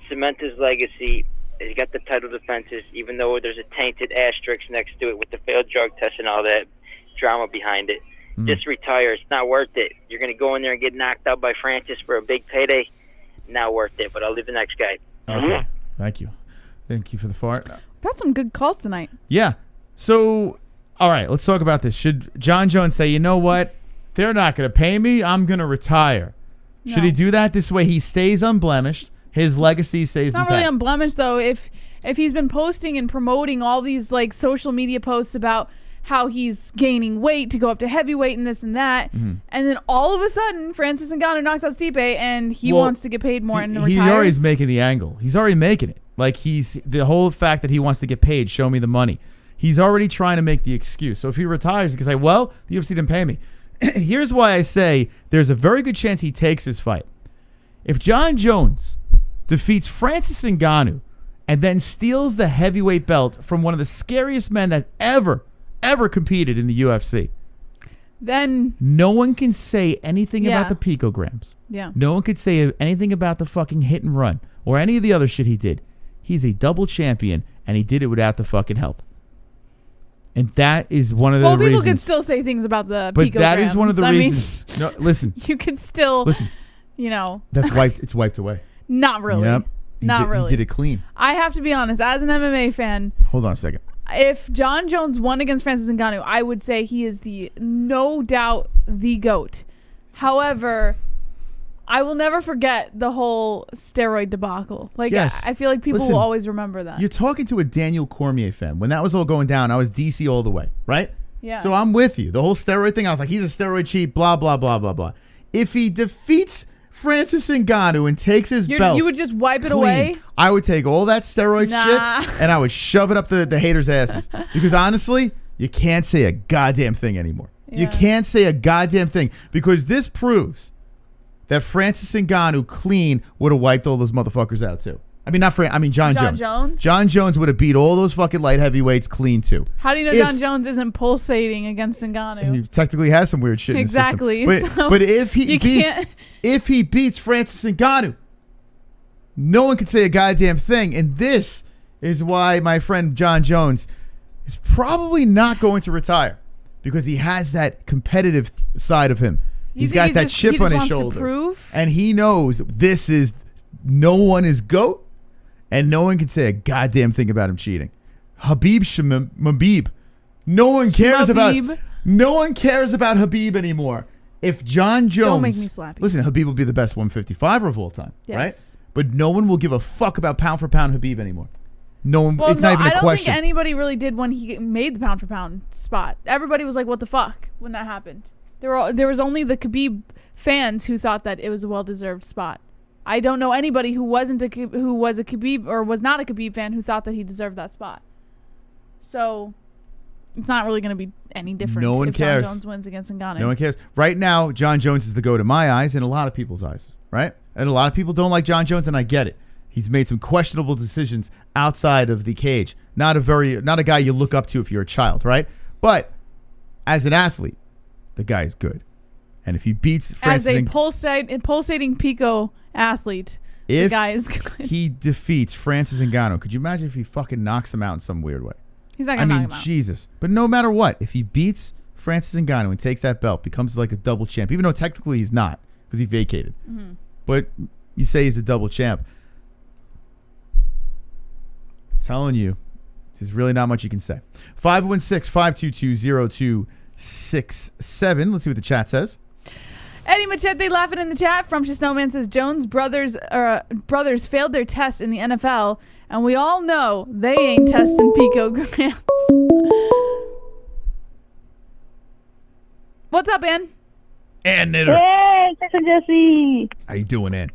cement his legacy. He's got the title defenses, even though there's a tainted asterisk next to it with the failed drug test and all that drama behind it. Just retire. It's not worth it. You're going to go in there and get knocked out by Francis for a big payday. Not worth it, but I'll leave the next guy. Okay. Thank you. Thank you for the fart. Got some good calls tonight. Yeah. So, all right, let's talk about this. Should Jon Jones say, you know what? They're not going to pay me. I'm going to retire. Should he do that? This way he stays unblemished. His legacy stays It's not intact. really unblemished though. If he's been posting and promoting all these like social media posts about how he's gaining weight to go up to heavyweight and this and that, and then all of a sudden Francis Ngannou knocks out Stipe and he wants to get paid more and retires. He's already making the angle. He's already making it. Like the whole fact that he wants to get paid, show me the money. He's already trying to make the excuse. So if he retires, he can say, well, the UFC didn't pay me. Here's why I say there's a very good chance he takes this fight. If Jon Jones defeats Francis Ngannou and then steals the heavyweight belt from one of the scariest men that ever competed in the UFC, then no one can say anything about the picograms. Yeah. No one could say anything about the fucking hit and run or any of the other shit he did. He's a double champion, and he did it without the fucking help. And that is one of the reasons. Well, people can still say things about the but picograms. that is one of the reasons. No, listen. You can still, you know. That's wiped. It's wiped away. Not really. Yep. Really. He did it clean. I have to be honest. As an MMA fan, hold on a second. If Jon Jones won against Francis Ngannou, I would say he is no doubt the GOAT. However, I will never forget the whole steroid debacle. Like, yes. I feel like people will always remember that. You're talking to a Daniel Cormier fan. When that was all going down, I was DC all the way, right? Yeah. So I'm with you. The whole steroid thing, I was like, he's a steroid cheat, blah, blah, blah, blah, blah. If he defeats Francis Ngannou and takes his belt, you would just wipe it clean, away? I would take all that steroid shit and I would shove it up the haters' asses. Because honestly, you can't say a goddamn thing anymore. Yeah. You can't say a goddamn thing because this proves that Francis Ngannou clean would have wiped all those motherfuckers out too. I mean, Jon Jones. Jon Jones would have beat all those fucking light heavyweights clean too. How do you know Jon Jones isn't pulsating against Ngannou? He technically has some weird shit in his system. But if he beats Francis Ngannou, no one could say a goddamn thing. And this is why my friend Jon Jones is probably not going to retire because he has that competitive side of him. He's got that chip on his shoulder. And he knows no one is GOAT and no one can say a goddamn thing about him cheating. Habib. No one cares about Habib anymore. If Jon Jones, don't make me slappy. Listen, Habib will be the best 155er of all time, right? But no one will give a fuck about pound for pound Habib anymore. No one. It's not even a question. I don't think anybody really did when he made the pound for pound spot. Everybody was like, "What the fuck?" when that happened. There was only the Khabib fans who thought that it was a well-deserved spot. I don't know anybody who was a Khabib or was not a Khabib fan who thought that he deserved that spot. So it's not really going to be any different if Jon Jones wins against Ngannou. No one cares. Right now, Jon Jones is the GOAT in my eyes and a lot of people's eyes, right? And a lot of people don't like Jon Jones, and I get it. He's made some questionable decisions outside of the cage. Not a guy you look up to if you're a child, right? But as an athlete, the guy's good. And if he beats Francis... As a pulsating Pico athlete, the guy is good. He defeats Francis Ngannou, could you imagine if he fucking knocks him out in some weird way? He's not going to knock him out. Jesus. But no matter what, if he beats Francis Ngannou and takes that belt, becomes like a double champ, even though technically he's not because he vacated. Mm-hmm. But you say he's a double champ. I'm telling you, there's really not much you can say. 516-522-0267. Let's see what the chat says. Eddie Machete laughing in the chat. From Snowman says Jones brothers failed their test in the NFL, and we all know they ain't testing picograms. What's up, Ann? Ann Knitter. Hey, Jessie. How you doing, Ann?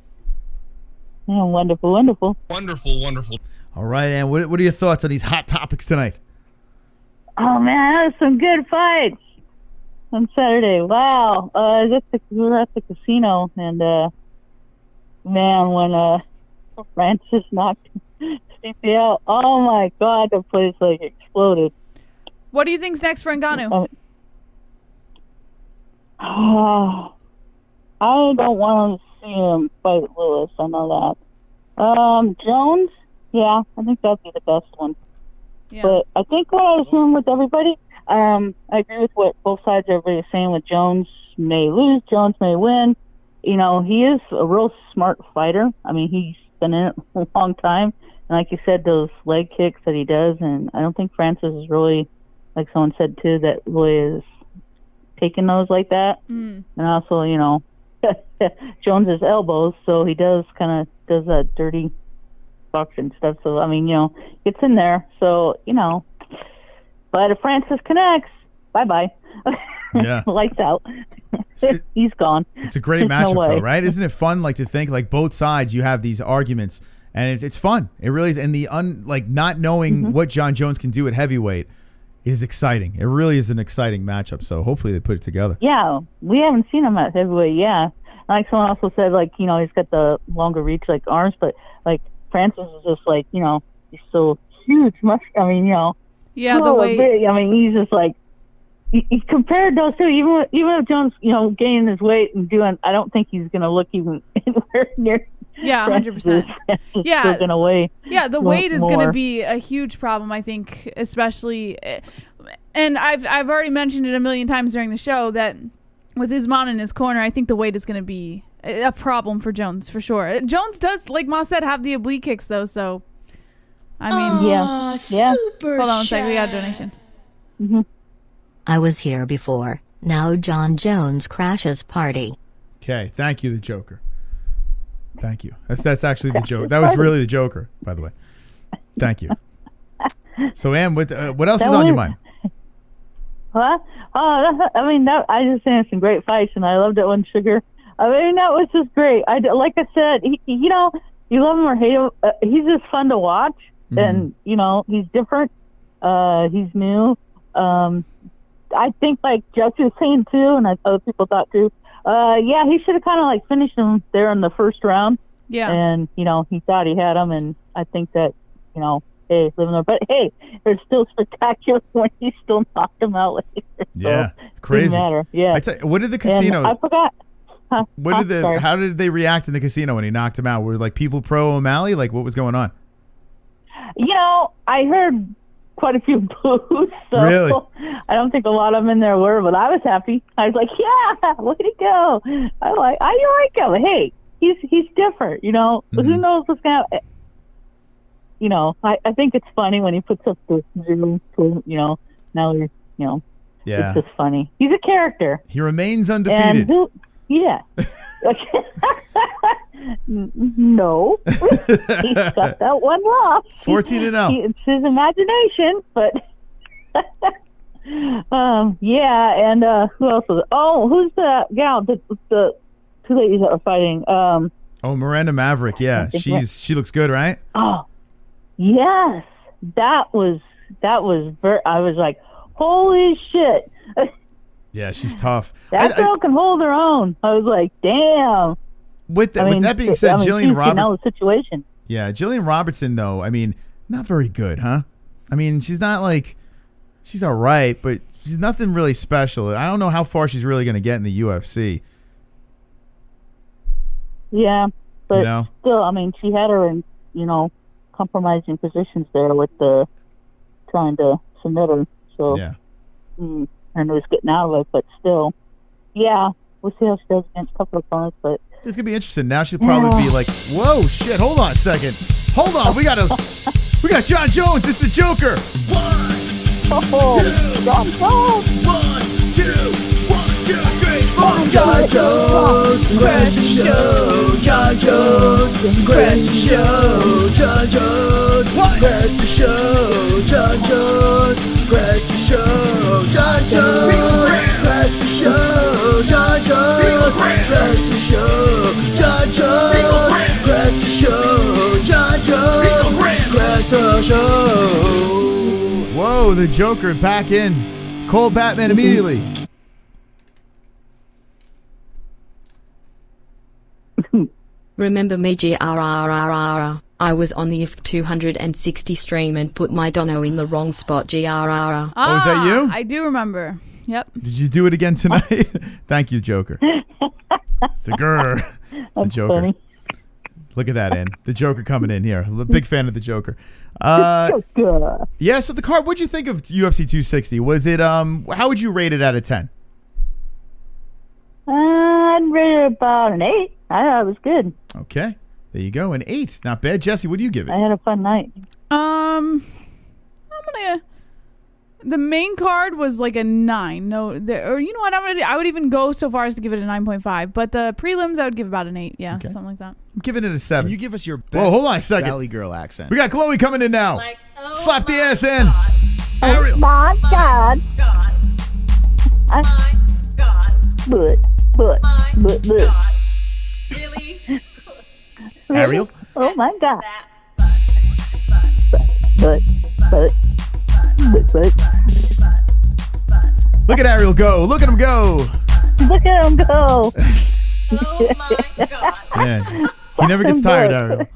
Oh, wonderful, wonderful. Wonderful. All right, Ann. What are your thoughts on these hot topics tonight? Oh man, that was some good fights on Saturday. Wow. We were at the casino, and man, when Francis knocked Stipe out, oh my God, the place like exploded. What do you think's next for Ngannou? I don't want to see him fight Lewis. I know that. Jones, yeah, I think that'd be the best one. Yeah. But I think what I was hearing with everybody, I agree with what both sides everybody's saying. With Jones may lose, Jones may win. You know, he is a real smart fighter. I mean, he's been in it a long time. And like you said, those leg kicks that he does, and I don't think Francis is really, like someone said too, that really is taking those like that. And also, you know, Jones's elbows, so he does that dirty boxing stuff. So I mean, gets in there. So but if Francis connects, bye. Yeah. Lights out. He's gone. It's a great matchup, though, right? Isn't it fun? Like to think, like both sides, you have these arguments, and it's fun. It really is. And the not knowing what Jon Jones can do at heavyweight is exciting. It really is an exciting matchup. So hopefully they put it together. Yeah, we haven't seen him at heavyweight. Yeah, like someone also said, he's got the longer reach, arms, but Francis is just he's so huge. I mean, yeah, so the weight. big. I mean, he's just he compared those two. Even if Jones, gaining his weight and doing, I don't think he's going to look even anywhere near. Yeah, 100%. Yeah, in a way. Yeah, the weight is going to be a huge problem, I think, especially. And I've already mentioned it a million times during the show that with Usman in his corner, I think the weight is going to be a problem for Jones for sure. Jones does, like Ma said, have the oblique kicks though. So, I mean, yeah. Hold on one second, we got a donation. I was here before. Now Jon Jones crashes party. Okay, thank you, the Joker. Thank you. That's actually the joke. That was really the Joker, by the way. Thank you. So, Ann, what else is on your mind? Huh? I mean, I just think it's some great fights, and I loved it when Sugar. I mean, that was just great. Like I said, you love him or hate him. He's just fun to watch, and he's different. He's new. I think, like Jessie was saying too, and other people thought too. Yeah, he should have kind of finished him there in the first round. Yeah. And, he thought he had him, and I think that, hey, living there. But, hey, it's still spectacular when he still knocked him out later. Yeah, so, crazy. Didn't matter. Yeah. What did the casino... And I forgot. How did they react in the casino when he knocked him out? Were, people pro O'Malley? What was going on? I heard quite a few boos. So really? I don't think a lot of them in there were, but I was happy. I was like, yeah, way to go. I like him. Hey, he's different, Who knows what's going to I think it's funny when he puts up the Zoom, now he's, yeah. It's just funny. He's a character. He remains undefeated. Yeah. No. He got that one off. 14-0. It's his imagination, but yeah, and who else was it? Oh, who's the gal? The two ladies that are fighting. Miranda Maverick, yeah. She looks good, right? Oh, yes. That was I was like, holy shit. Yeah, she's tough. That girl can hold her own. I was like, damn. With that being said, Jillian Robertson. Know the situation. Yeah, Jillian Robertson, though, I mean, not very good, huh? I mean, she's not she's all right, but she's nothing really special. I don't know how far she's really going to get in the UFC. Yeah, but still, I mean, she had her in, compromising positions there with trying to submit her. So, yeah. And was getting out of it, but still, yeah, we'll see how she does against a couple of opponents. But it's gonna be interesting. Now she'll probably be like, "Whoa, shit! Hold on a second. Hold on, we got Jon Jones. It's the Joker." Jon Jones. 1, 2, 1, 2, 3, 4. Jon Jones, crash the show. Jon Jones, crash the show. Jon Jones, crash the show. Jon Jones, crash the show. Jon Jones, crash the show. Jon Jones, crash the show. Jon Jones, crash the show. Jon Jones, crash the show. Whoa, the Joker back in. Cole Batman immediately. Remember me, GRRRR. I was on the F260 stream and put my dono in the wrong spot, GRRR. Oh, is that you? I do remember. Yep. Did you do it again tonight? Thank you, Joker. It's a grr. It's a Joker. Funny. Look at that, Ann. The Joker coming in here. I'm a big fan of the Joker. Yeah, so the card, what'd you think of UFC 260? Was it, how would you rate it out of 10? I'd rate it about an 8. I thought it was good. Okay. There you go. An 8. Not bad. Jessie, what do you give it? I had a fun night. I'm gonna The main card was like a 9. No, or you know what? I would even go so far as to give it a 9.5. But the prelims, I would give about an 8. Yeah, something like that. I'm giving it a 7. Can you give us your best Whoa, hold on a second. Valley Girl accent? We got Chloe coming in now. Slap the ass in. Oh my God. But. Really? Ariel? Oh my God. But. Look at Ariel go. Look at him go. Look at him go. Man, he never gets tired, Ariel.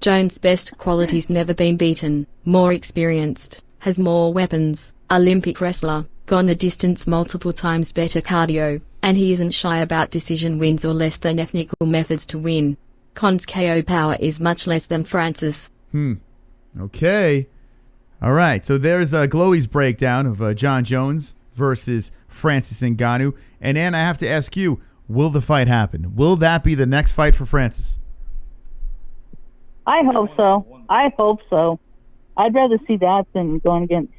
Jones' best qualities: never been beaten, more experienced, has more weapons, Olympic wrestler, gone the distance multiple times, better cardio, and he isn't shy about decision wins or less than ethnical methods to win. Cons: KO power is much less than Francis. Okay. All right. So there's Chloe's breakdown of Jon Jones versus Francis Ngannou. And Ann, I have to ask you, will the fight happen? Will that be the next fight for Francis? I hope so. I'd rather see that than going against,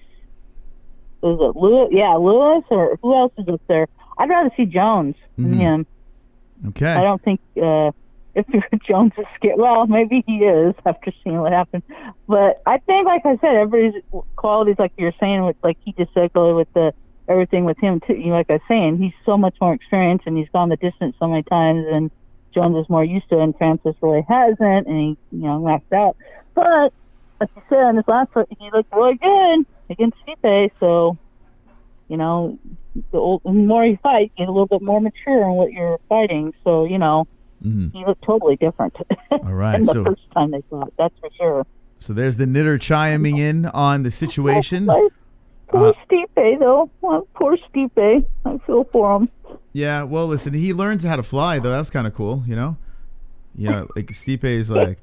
is it Lewis? Yeah, Lewis, or who else is up there? I'd rather see Jones than him. Okay. I don't think if Jones is scared. Well, maybe he is after seeing what happened. But I think, like I said, everybody's qualities, like you're saying, with like he just said, with the everything with him too. You know, like I was saying, he's so much more experienced and he's gone the distance so many times, and Jones is more used to it, and Francis really hasn't, and he, maxed out. But like you said, in his last fight, he looked really good against Stipe. So, the more you fight, you get a little bit more mature in what you're fighting. So, he looked totally different. All right. than the first time they fought. That's for sure. So there's the knitter chiming in on the situation. Poor Stipe, though. Poor Stipe. I feel for him. Yeah, well, listen, he learns how to fly, though. That was kind of cool, Yeah, like Stipe is like,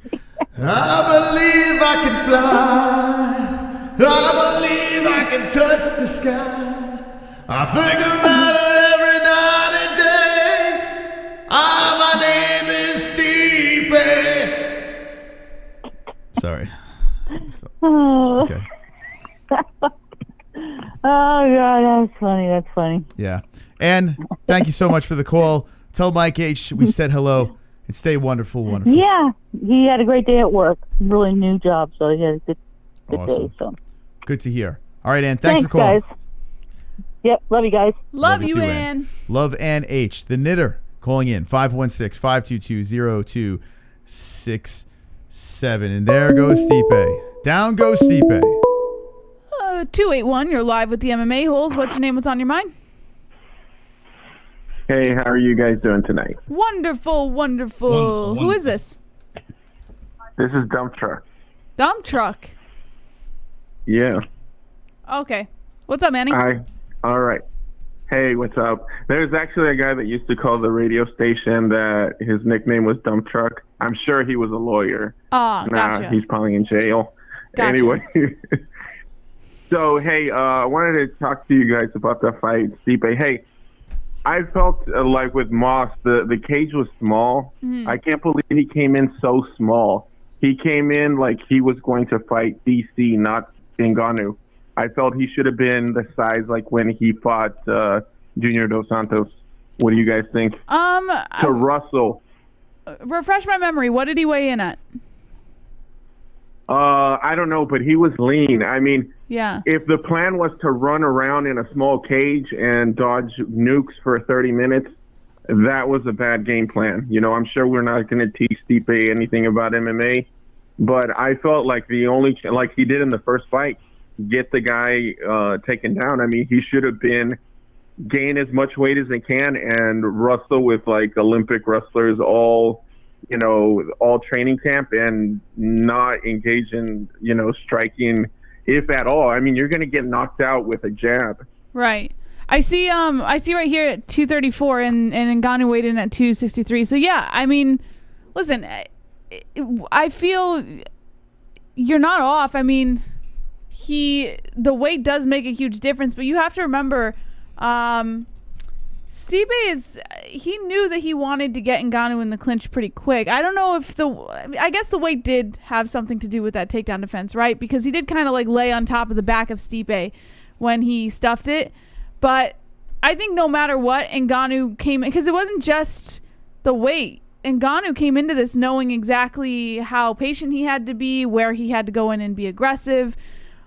I believe I can fly. I believe I can touch the sky. I think about it every night and day. My name is Stipe. Sorry. Okay. Oh, God, that's funny. Yeah. And thank you so much for the call. Tell Mike H. we said hello, and stay wonderful. Yeah, he had a great day at work. Really new job, so he had a good awesome. day. So good to hear. All right, Ann, thanks for calling. Guys. Yep, love you guys. Love you, Ann. Love Ann H. The knitter calling in 516-522-0267. And there goes Stipe. Down goes Stipe. 281, you're live with the MMA-Holes. What's your name? What's on your mind? Hey, how are you guys doing tonight? Wonderful. Who is this? This is Dump Truck. Dump Truck? Yeah. Okay. What's up, Manny? Hi. All right. Hey, what's up? There's actually a guy that used to call the radio station that his nickname was Dump Truck. I'm sure he was a lawyer. Oh, gotcha. He's probably in jail. Gotcha. Anyway. So, hey, I wanted to talk to you guys about the fight, Stipe. Hey, I felt like with Moss, the cage was small. I can't believe he came in so small. He came in like he was going to fight DC, not Ngannou. I felt he should have been the size like when he fought Junior Dos Santos. What do you guys think? To Russell. Refresh my memory. What did he weigh in at? I don't know, but he was lean. I mean, yeah. If the plan was to run around in a small cage and dodge nukes for 30 minutes, that was a bad game plan. I'm sure we're not going to teach Stipe anything about MMA, but I felt like like he did in the first fight, get the guy taken down. I mean, he should have been gain as much weight as they can and wrestle with like Olympic wrestlers all training camp and not engage in, striking, if at all. I mean, you're going to get knocked out with a jab. Right. I see right here at 234 and Ngannou weighed in at 263. So yeah, I mean, listen, I feel you're not off. I mean, the weight does make a huge difference, but you have to remember, he knew that he wanted to get Ngannou in the clinch pretty quick. I don't know if I guess the weight did have something to do with that takedown defense, right? Because he did kind of like lay on top of the back of Stipe when he stuffed it. But I think no matter what, Ngannou came, because it wasn't just the weight. Ngannou came into this knowing exactly how patient he had to be, where he had to go in and be aggressive.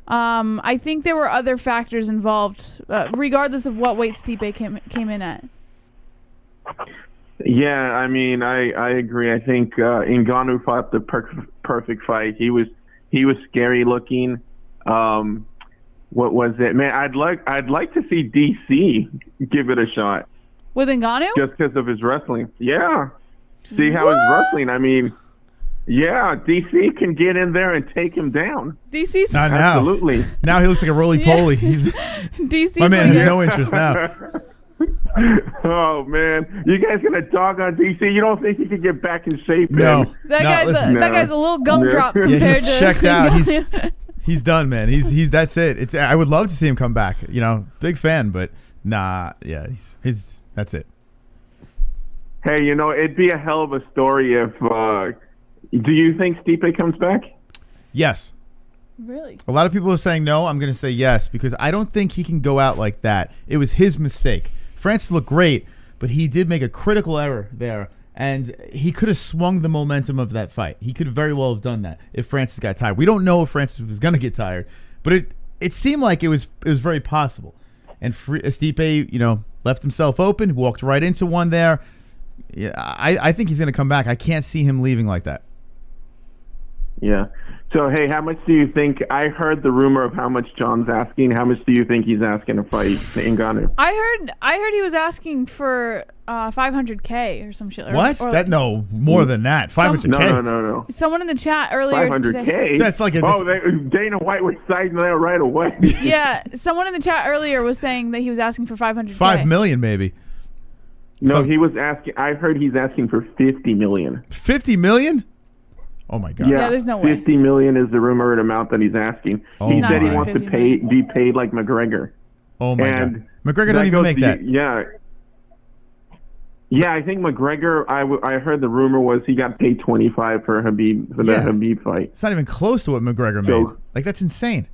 I think there were other factors involved, regardless of what weight Stipe came in at. Yeah, I mean, I agree. I think Ngannou fought the perfect fight. He was scary looking. What was it, man? I'd like to see DC give it a shot with Ngannou, just because of his wrestling. Yeah, see how he's wrestling. I mean. Yeah, DC can get in there and take him down. DC's not now. Absolutely. Now he looks like a roly-poly. DC's my man has no interest now. Oh man, you guys gonna dog on DC? You don't think he could get back in shape? No, that guy's a little gumdrop compared he's to checked out. He's done, man. He's that's it. I would love to see him come back. You know, big fan, but nah. Yeah, he's that's it. Hey, you know, it'd be a hell of a story if. Do you think Stipe comes back? Yes. Really? A lot of people are saying no. I'm going to say yes because I don't think he can go out like that. It was his mistake. Francis looked great, but he did make a critical error there, and he could have swung the momentum of that fight. He could very well have done that if Francis got tired. We don't know if Francis was going to get tired, but it seemed like it was very possible. And Stipe, you know, left himself open, walked right into one there. Yeah, I think he's going to come back. I can't see him leaving like that. Yeah. So, hey, how much do you think? I heard the rumor of how much John's asking. How much do you think he's asking to fight Ngannou? I heard he was asking for $500K or some shit. What? No, more than that. $500K. No. Someone in the chat earlier $500K. today. That's like Dana White was citing that right away. Yeah, someone in the chat earlier was saying that he was asking for $500K. $5 million, maybe. No, he was asking. I heard he's asking for $50 million. $50 million? Oh my God! Yeah, there's no way. $50 million is the rumored amount that he's asking. He said he wants to be paid like McGregor. Oh my God! McGregor don't even make that. Yeah, I think McGregor. I heard the rumor was he got paid $25 for Habib the Habib fight. It's not even close to what McGregor made. Like that's insane.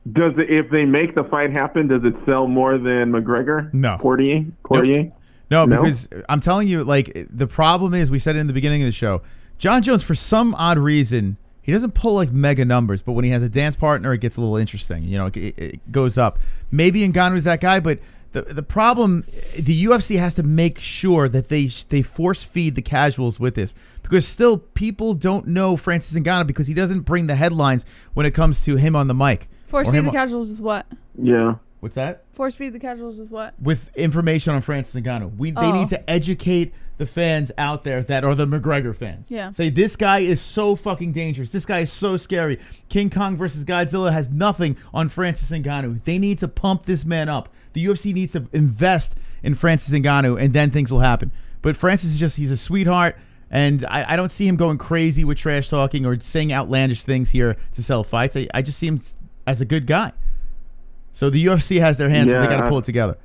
If they make the fight happen, does it sell more than McGregor? No. Poirier? Nope. No, because I'm telling you, like, the problem is, we said it in the beginning of the show, Jon Jones, for some odd reason, he doesn't pull, like, mega numbers, but when he has a dance partner, it gets a little interesting. You know, it goes up. Maybe Ngannou's that guy, but the problem, the UFC has to make sure that they force feed the casuals with this, because still people don't know Francis Ngannou because he doesn't bring the headlines when it comes to him on the mic. Force feed the casuals is what? Yeah. What's that? Force feed the casuals is what? With information on Francis Ngannou. They need to educate the fans out there that are the McGregor fans. Yeah. Say, this guy is so fucking dangerous. This guy is so scary. King Kong versus Godzilla has nothing on Francis Ngannou. They need to pump this man up. The UFC needs to invest in Francis Ngannou, and then things will happen. But Francis is he's a sweetheart, and I don't see him going crazy with trash talking or saying outlandish things here to sell fights. I just see him as a good guy. So the UFC has their hands, but they got to pull it together.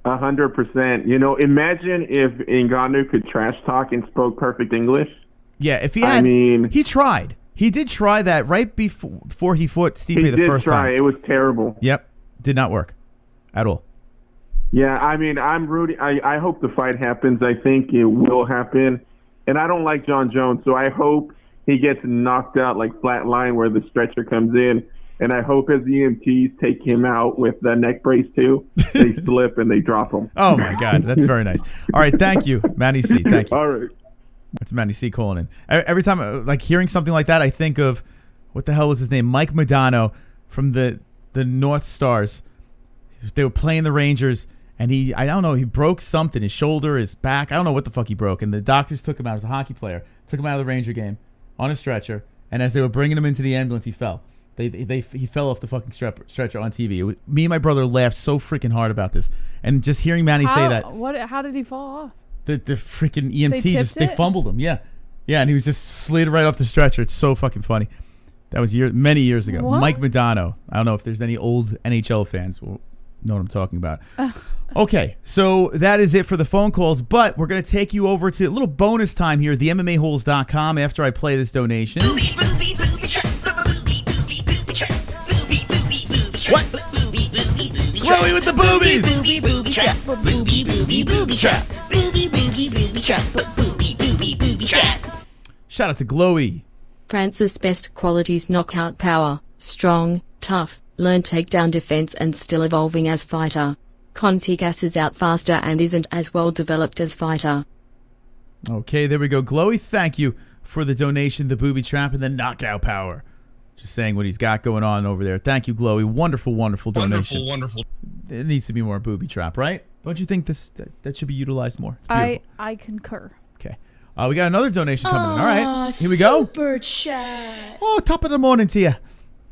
100%. You know, imagine if Ngannou could trash talk and spoke perfect English. Yeah, if he had, he tried. He did try that right before he fought Stipe the first time. It was terrible. Yep, did not work at all. Yeah, I mean, I'm rooting. I hope the fight happens. I think it will happen. And I don't like Jon Jones, so I hope he gets knocked out like flatline where the stretcher comes in. And I hope his EMTs take him out with the neck brace too. They slip and they drop him. Oh my God, that's very nice. All right, thank you, Manny C. Thank you. All right. That's Manny C. calling in. Every time, like hearing something like that, I think of what the hell was his name? Mike Modano from the North Stars. They were playing the Rangers, and he broke something, his shoulder, his back. I don't know what the fuck he broke. And the doctors took him out as a hockey player, took him out of the Ranger game on a stretcher. And as they were bringing him into the ambulance, he fell. He fell off the fucking stretcher on TV. Me and my brother laughed so freaking hard about this, and just hearing Manny say that. How did he fall off? The freaking EMT they fumbled him. Yeah, and he was just slid right off the stretcher. It's so fucking funny. That was many years ago. What? Mike Modano. I don't know if there's any old NHL fans will know what I'm talking about. Okay, so that is it for the phone calls, but we're going to take you over to a little bonus time here, the MMAHoles.com, after I play this donation. What? Chloe with the boobies! Booby booby trap, booby booby booby trap, booby booby booby trap, booby booby booby trap. Shout out to Glowy. Francis' best qualities: knockout power, strong, tough, learned takedown defense and still evolving as fighter. Conti gasses out faster and isn't as well developed as fighter. Okay, there we go. Glowy, thank you for the donation, the booby trap, and the knockout power. Just saying what he's got going on over there. Thank you, Glowy. Wonderful, wonderful donation. Wonderful. It needs to be more booby trap, right? Don't you think that should be utilized more? It's beautiful. I concur. Okay. We got another donation coming in. All right. Here we go. Super chat. Oh, top of the morning to you.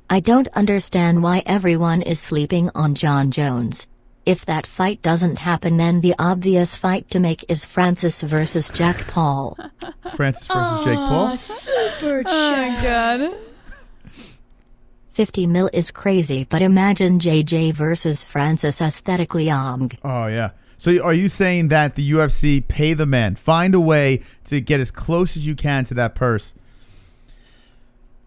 I don't understand why everyone is sleeping on Jon Jones. If that fight doesn't happen, then the obvious fight to make is Francis versus Jack Paul. Francis versus Jake Paul? Super chat. Oh, God. 50 mil is crazy, but imagine JJ versus Francis aesthetically omg. Oh, yeah. So are you saying that the UFC pay the man, find a way to get as close as you can to that purse?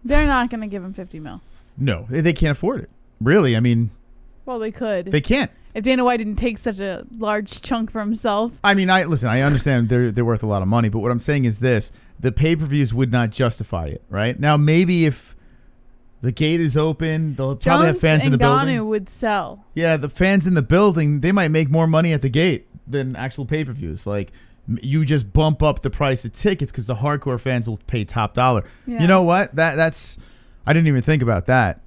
They're not going to give him 50 mil. No, they can't afford it. Really, I mean... Well, they could. They can't. If Dana White didn't take such a large chunk for himself. I mean, listen, I understand they're worth a lot of money, but what I'm saying is this. The pay-per-views would not justify it, right? Now, maybe if the gate is open, they'll probably have fans in the building. Ngannou would sell. Yeah, the fans in the building, they might make more money at the gate than actual pay-per-views. Like, you just bump up the price of tickets because the hardcore fans will pay top dollar. Yeah. You know what? That's I didn't even think about that.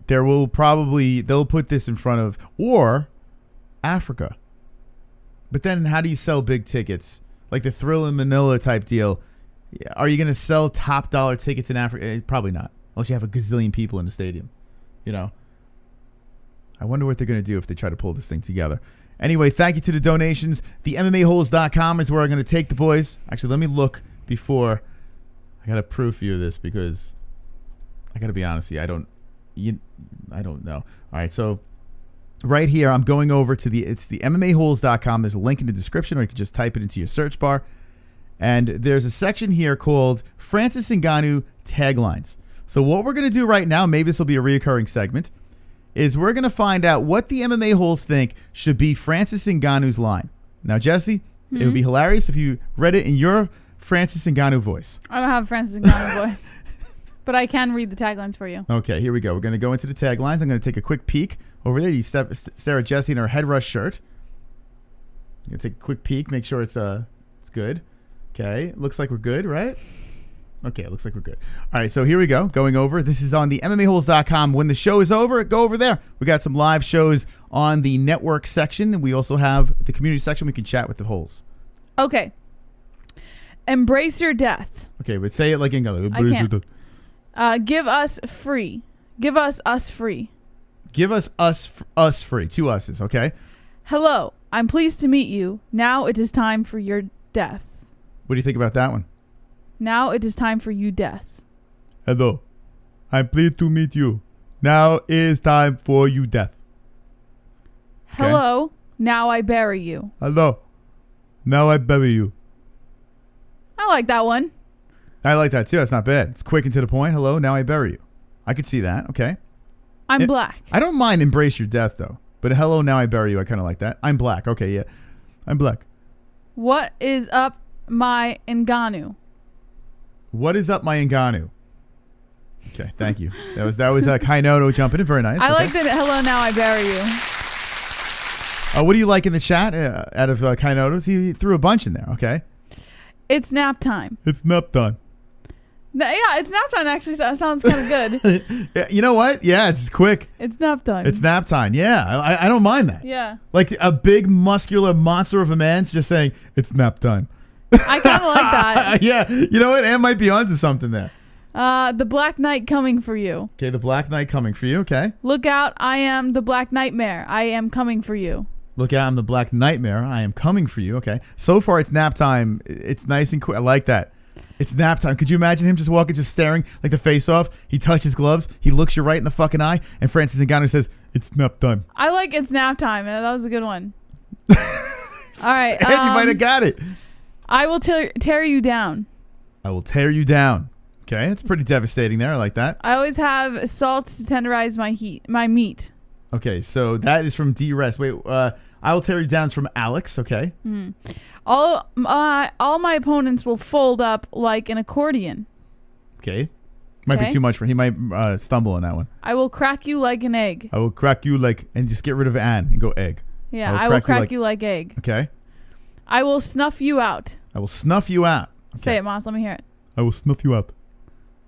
They'll put this in front of, or Africa. But then how do you sell big tickets? Like the Thrill in Manila type deal. Are you going to sell top dollar tickets in Africa? Probably not. Unless you have a gazillion people in the stadium. You know? I wonder what they're going to do if they try to pull this thing together. Anyway, thank you to the donations. The MMAHoles.com is where I'm going to take the boys. Actually, let me look before. I got to proof you this because I got to be honest with you. I don't know. All right, so right here, I'm going over to the MMAHoles.com. There's a link in the description, or you can just type it into your search bar. And there's a section here called Francis Ngannou Taglines. So what we're going to do right now, maybe this will be a reoccurring segment, is we're going to find out what the MMA Holes think should be Francis Ngannou's line. Now, Jessie, it would be hilarious if you read it in your Francis Ngannou voice. I don't have a Francis Ngannou voice. But I can read the taglines for you. Okay, here we go. We're going to go into the taglines. I'm going to take a quick peek. Over there, you stare at Jessie in her head rush shirt. I'm going to take a quick peek, make sure it's good. Okay, looks like we're good, right? Okay, it looks like we're good. All right, so here we go. Going over. This is on the MMAHoles.com. When the show is over, go over there. We got some live shows on the network section. We also have the community section. We can chat with the holes. Okay. Embrace your death. Okay, but say it like English. I can't. Give us free. Give us free. Give us free. Two us's, okay? Hello, I'm pleased to meet you. Now it is time for your death. What do you think about that one? Now it is time for you death. Hello, I'm pleased to meet you. Now is time for you death. Okay. Hello, now I bury you. Hello, now I bury you. I like that one. I like that too. That's not bad. It's quick and to the point. Hello, now I bury you. I could see that. Okay. I'm black. I don't mind embrace your death though. But hello, now I bury you. I kind of like that. I'm black. Okay, yeah. I'm black. What is up my Ngannou? What is up my Ngannou? Okay, thank you. That was Kainoto jumping in. Very nice. I like that. Hello, now I bury you. What do you like in the chat out of Kainoto's? He threw a bunch in there. Okay. It's nap time. It's nap time. Yeah, it's nap time. Actually, sounds kind of good. Yeah, you know what? Yeah, it's quick. It's nap time. It's nap time. Yeah, I don't mind that. Yeah. Like a big muscular monster of a man's just saying it's nap time. I kind of like that. Yeah, you know what? Ann might be onto something there. The Black Knight coming for you. Okay, the Black Knight coming for you. Okay. Look out! I am the Black Nightmare. I am coming for you. Look out! I'm the Black Nightmare. I am coming for you. Okay. So far, it's nap time. It's nice and quick. I like that. It's nap time. Could you imagine him just walking, just staring like the face off? He touches gloves. He looks you right in the fucking eye. And Francis Ngannou says, it's nap time. I like it's nap time. That was a good one. All right. And you might have got it. I will tear you down. I will tear you down. Okay, it's pretty devastating there. I like that. I always have salt to tenderize my meat. Okay, so that is from D-Rest. Wait, I will tear you down is from Alex. Okay. All my opponents will fold up like an accordion. Okay. Might be too much for him. He might stumble on that one. I will crack you like an egg. I will crack you like, and just get rid of an and go egg. Yeah, I will crack you like egg. Okay. I will snuff you out. I will snuff you out. Okay. Say it, Moss. Let me hear it. I will snuff you out.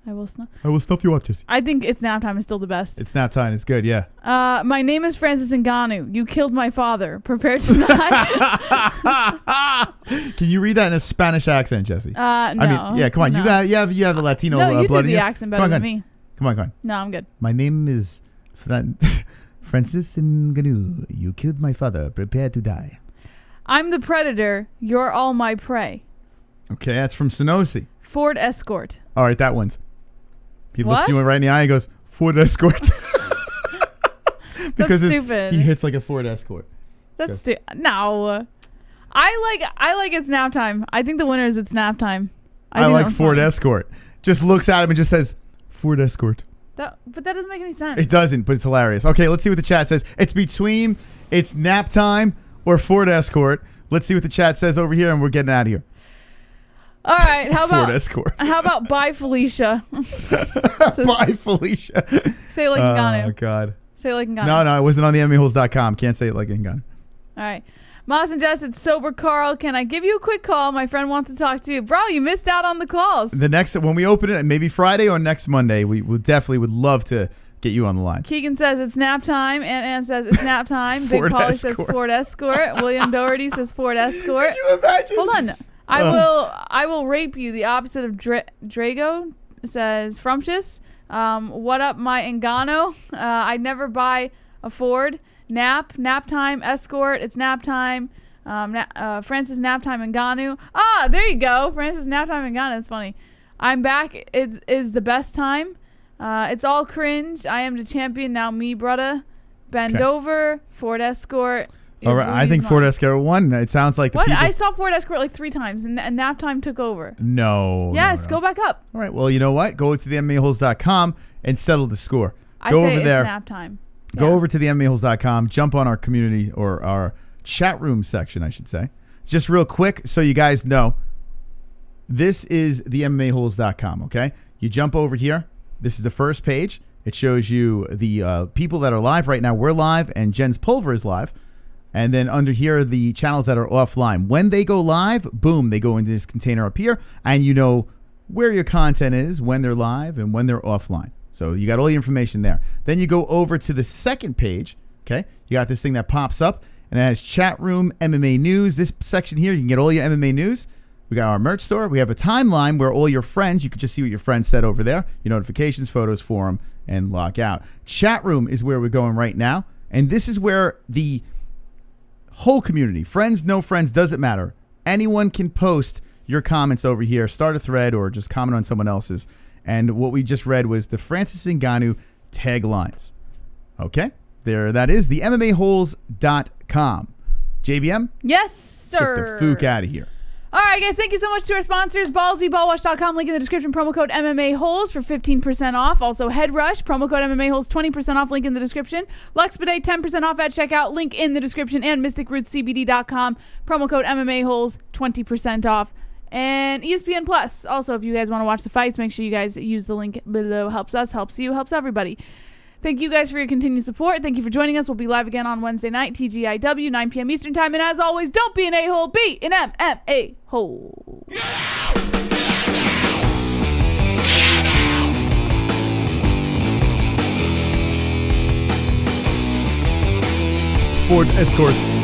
I will snuff. I will snuff you out, Jessie. I think it's nap time is still the best. It's nap time. It's good, yeah. My name is Francis Ngannou. You killed my father. Prepare to die. Can you read that in a Spanish accent, Jessie? No. I mean, yeah, come on. No. You have the Latino no, you blood did in the you. accent better than me. Come on. No, I'm good. My name is Francis Ngannou. You killed my father. Prepare to die. I'm the predator. You're all my prey. Okay, that's from Sonosi. Ford Escort. All right, that one's. He What? looks you right in the eye and goes, Ford Escort. Because That's stupid. He hits like a Ford Escort. That's stupid. No. I like it's nap time. I think the winner is it's nap time. I like Ford Escort. Just looks at him and just says, Ford Escort. But that doesn't make any sense. It doesn't, but it's hilarious. Okay, let's see what the chat says. It's between it's nap time or Ford Escort. Let's see what the chat says over here, and we're getting out of here. All right, how about Ford Escort? How about bye Felicia? Bye Felicia. Say it like Ngannou. Oh God. Say it like Ngannou. No, it wasn't on the MMA-Holes.com. Can't say it like Ngannou. All right. Moss and Jess, it's Sober Carl. Can I give you a quick call? My friend wants to talk to you. Bro, you missed out on the calls. The next, when we open it, maybe Friday or next Monday, we definitely would love to get you on the line. Keegan says it's nap time. Ann says it's nap time. Big Polly says Ford Escort. William Doherty says Ford Escort. Could you imagine? Hold on. I will rape you. The opposite of Drago says Frumptious. What up, my Ngannou? I'd never buy a Ford. Nap time. Escort. It's nap time. Francis nap time Ngannou. Ah, there you go. Francis nap time Ngannou. That's funny. I'm back. It is the best time. It's all cringe. I am the champion now. Me, brother. Bend over. Ford Escort. All right, I think Ford Escort won. It sounds like the what? people... I saw Ford Escort like 3 times, and nap time took over. No. Yes, no. go back up. All right, well, you know what? Go to the MMA-Holes.com and settle the score. Go say over there. It's nap time. Go over to the MMA-Holes.com, jump on our community or our chat room section, I should say. Just real quick so you guys know, this is the MMA-Holes.com, okay? You jump over here. This is the first page. It shows you the people that are live right now. We're live, and Jen's Pulver is live. And then under here are the channels that are offline. When they go live, boom, they go into this container up here, and you know where your content is, when they're live, and when they're offline. So you got all the information there. Then you go over to the second page, okay? You got this thing that pops up, and it has chat room, MMA news. This section here, you can get all your MMA news. We got our merch store. We have a timeline where all your friends, you can just see what your friends said over there, your notifications, photos, forum, and log out. Chat room is where we're going right now, and this is where the whole community, friends, no friends, doesn't matter. Anyone can post your comments over here, start a thread, or just comment on someone else's. And what we just read was the Francis Ngannou taglines. Okay, there that is, the MMAHoles.com. JBM? Yes, sir. Get the fook out of here. All right, guys, thank you so much to our sponsors, Ballsy, ballwash.com, link in the description, promo code MMA-Holes for 15% off. Also, Head Rush, promo code MMA-Holes, 20% off, link in the description. Lux Bidet, 10% off at checkout, link in the description, and mysticrootscbd.com, promo code MMA-Holes, 20% off. And ESPN Plus. Also, if you guys want to watch the fights, make sure you guys use the link below. Helps us, helps you, helps everybody. Thank you guys for your continued support. Thank you for joining us. We'll be live again on Wednesday night, TGIW, 9 p.m. Eastern Time. And as always, don't be an a-hole, be an MMA-Hole. Ford Escort.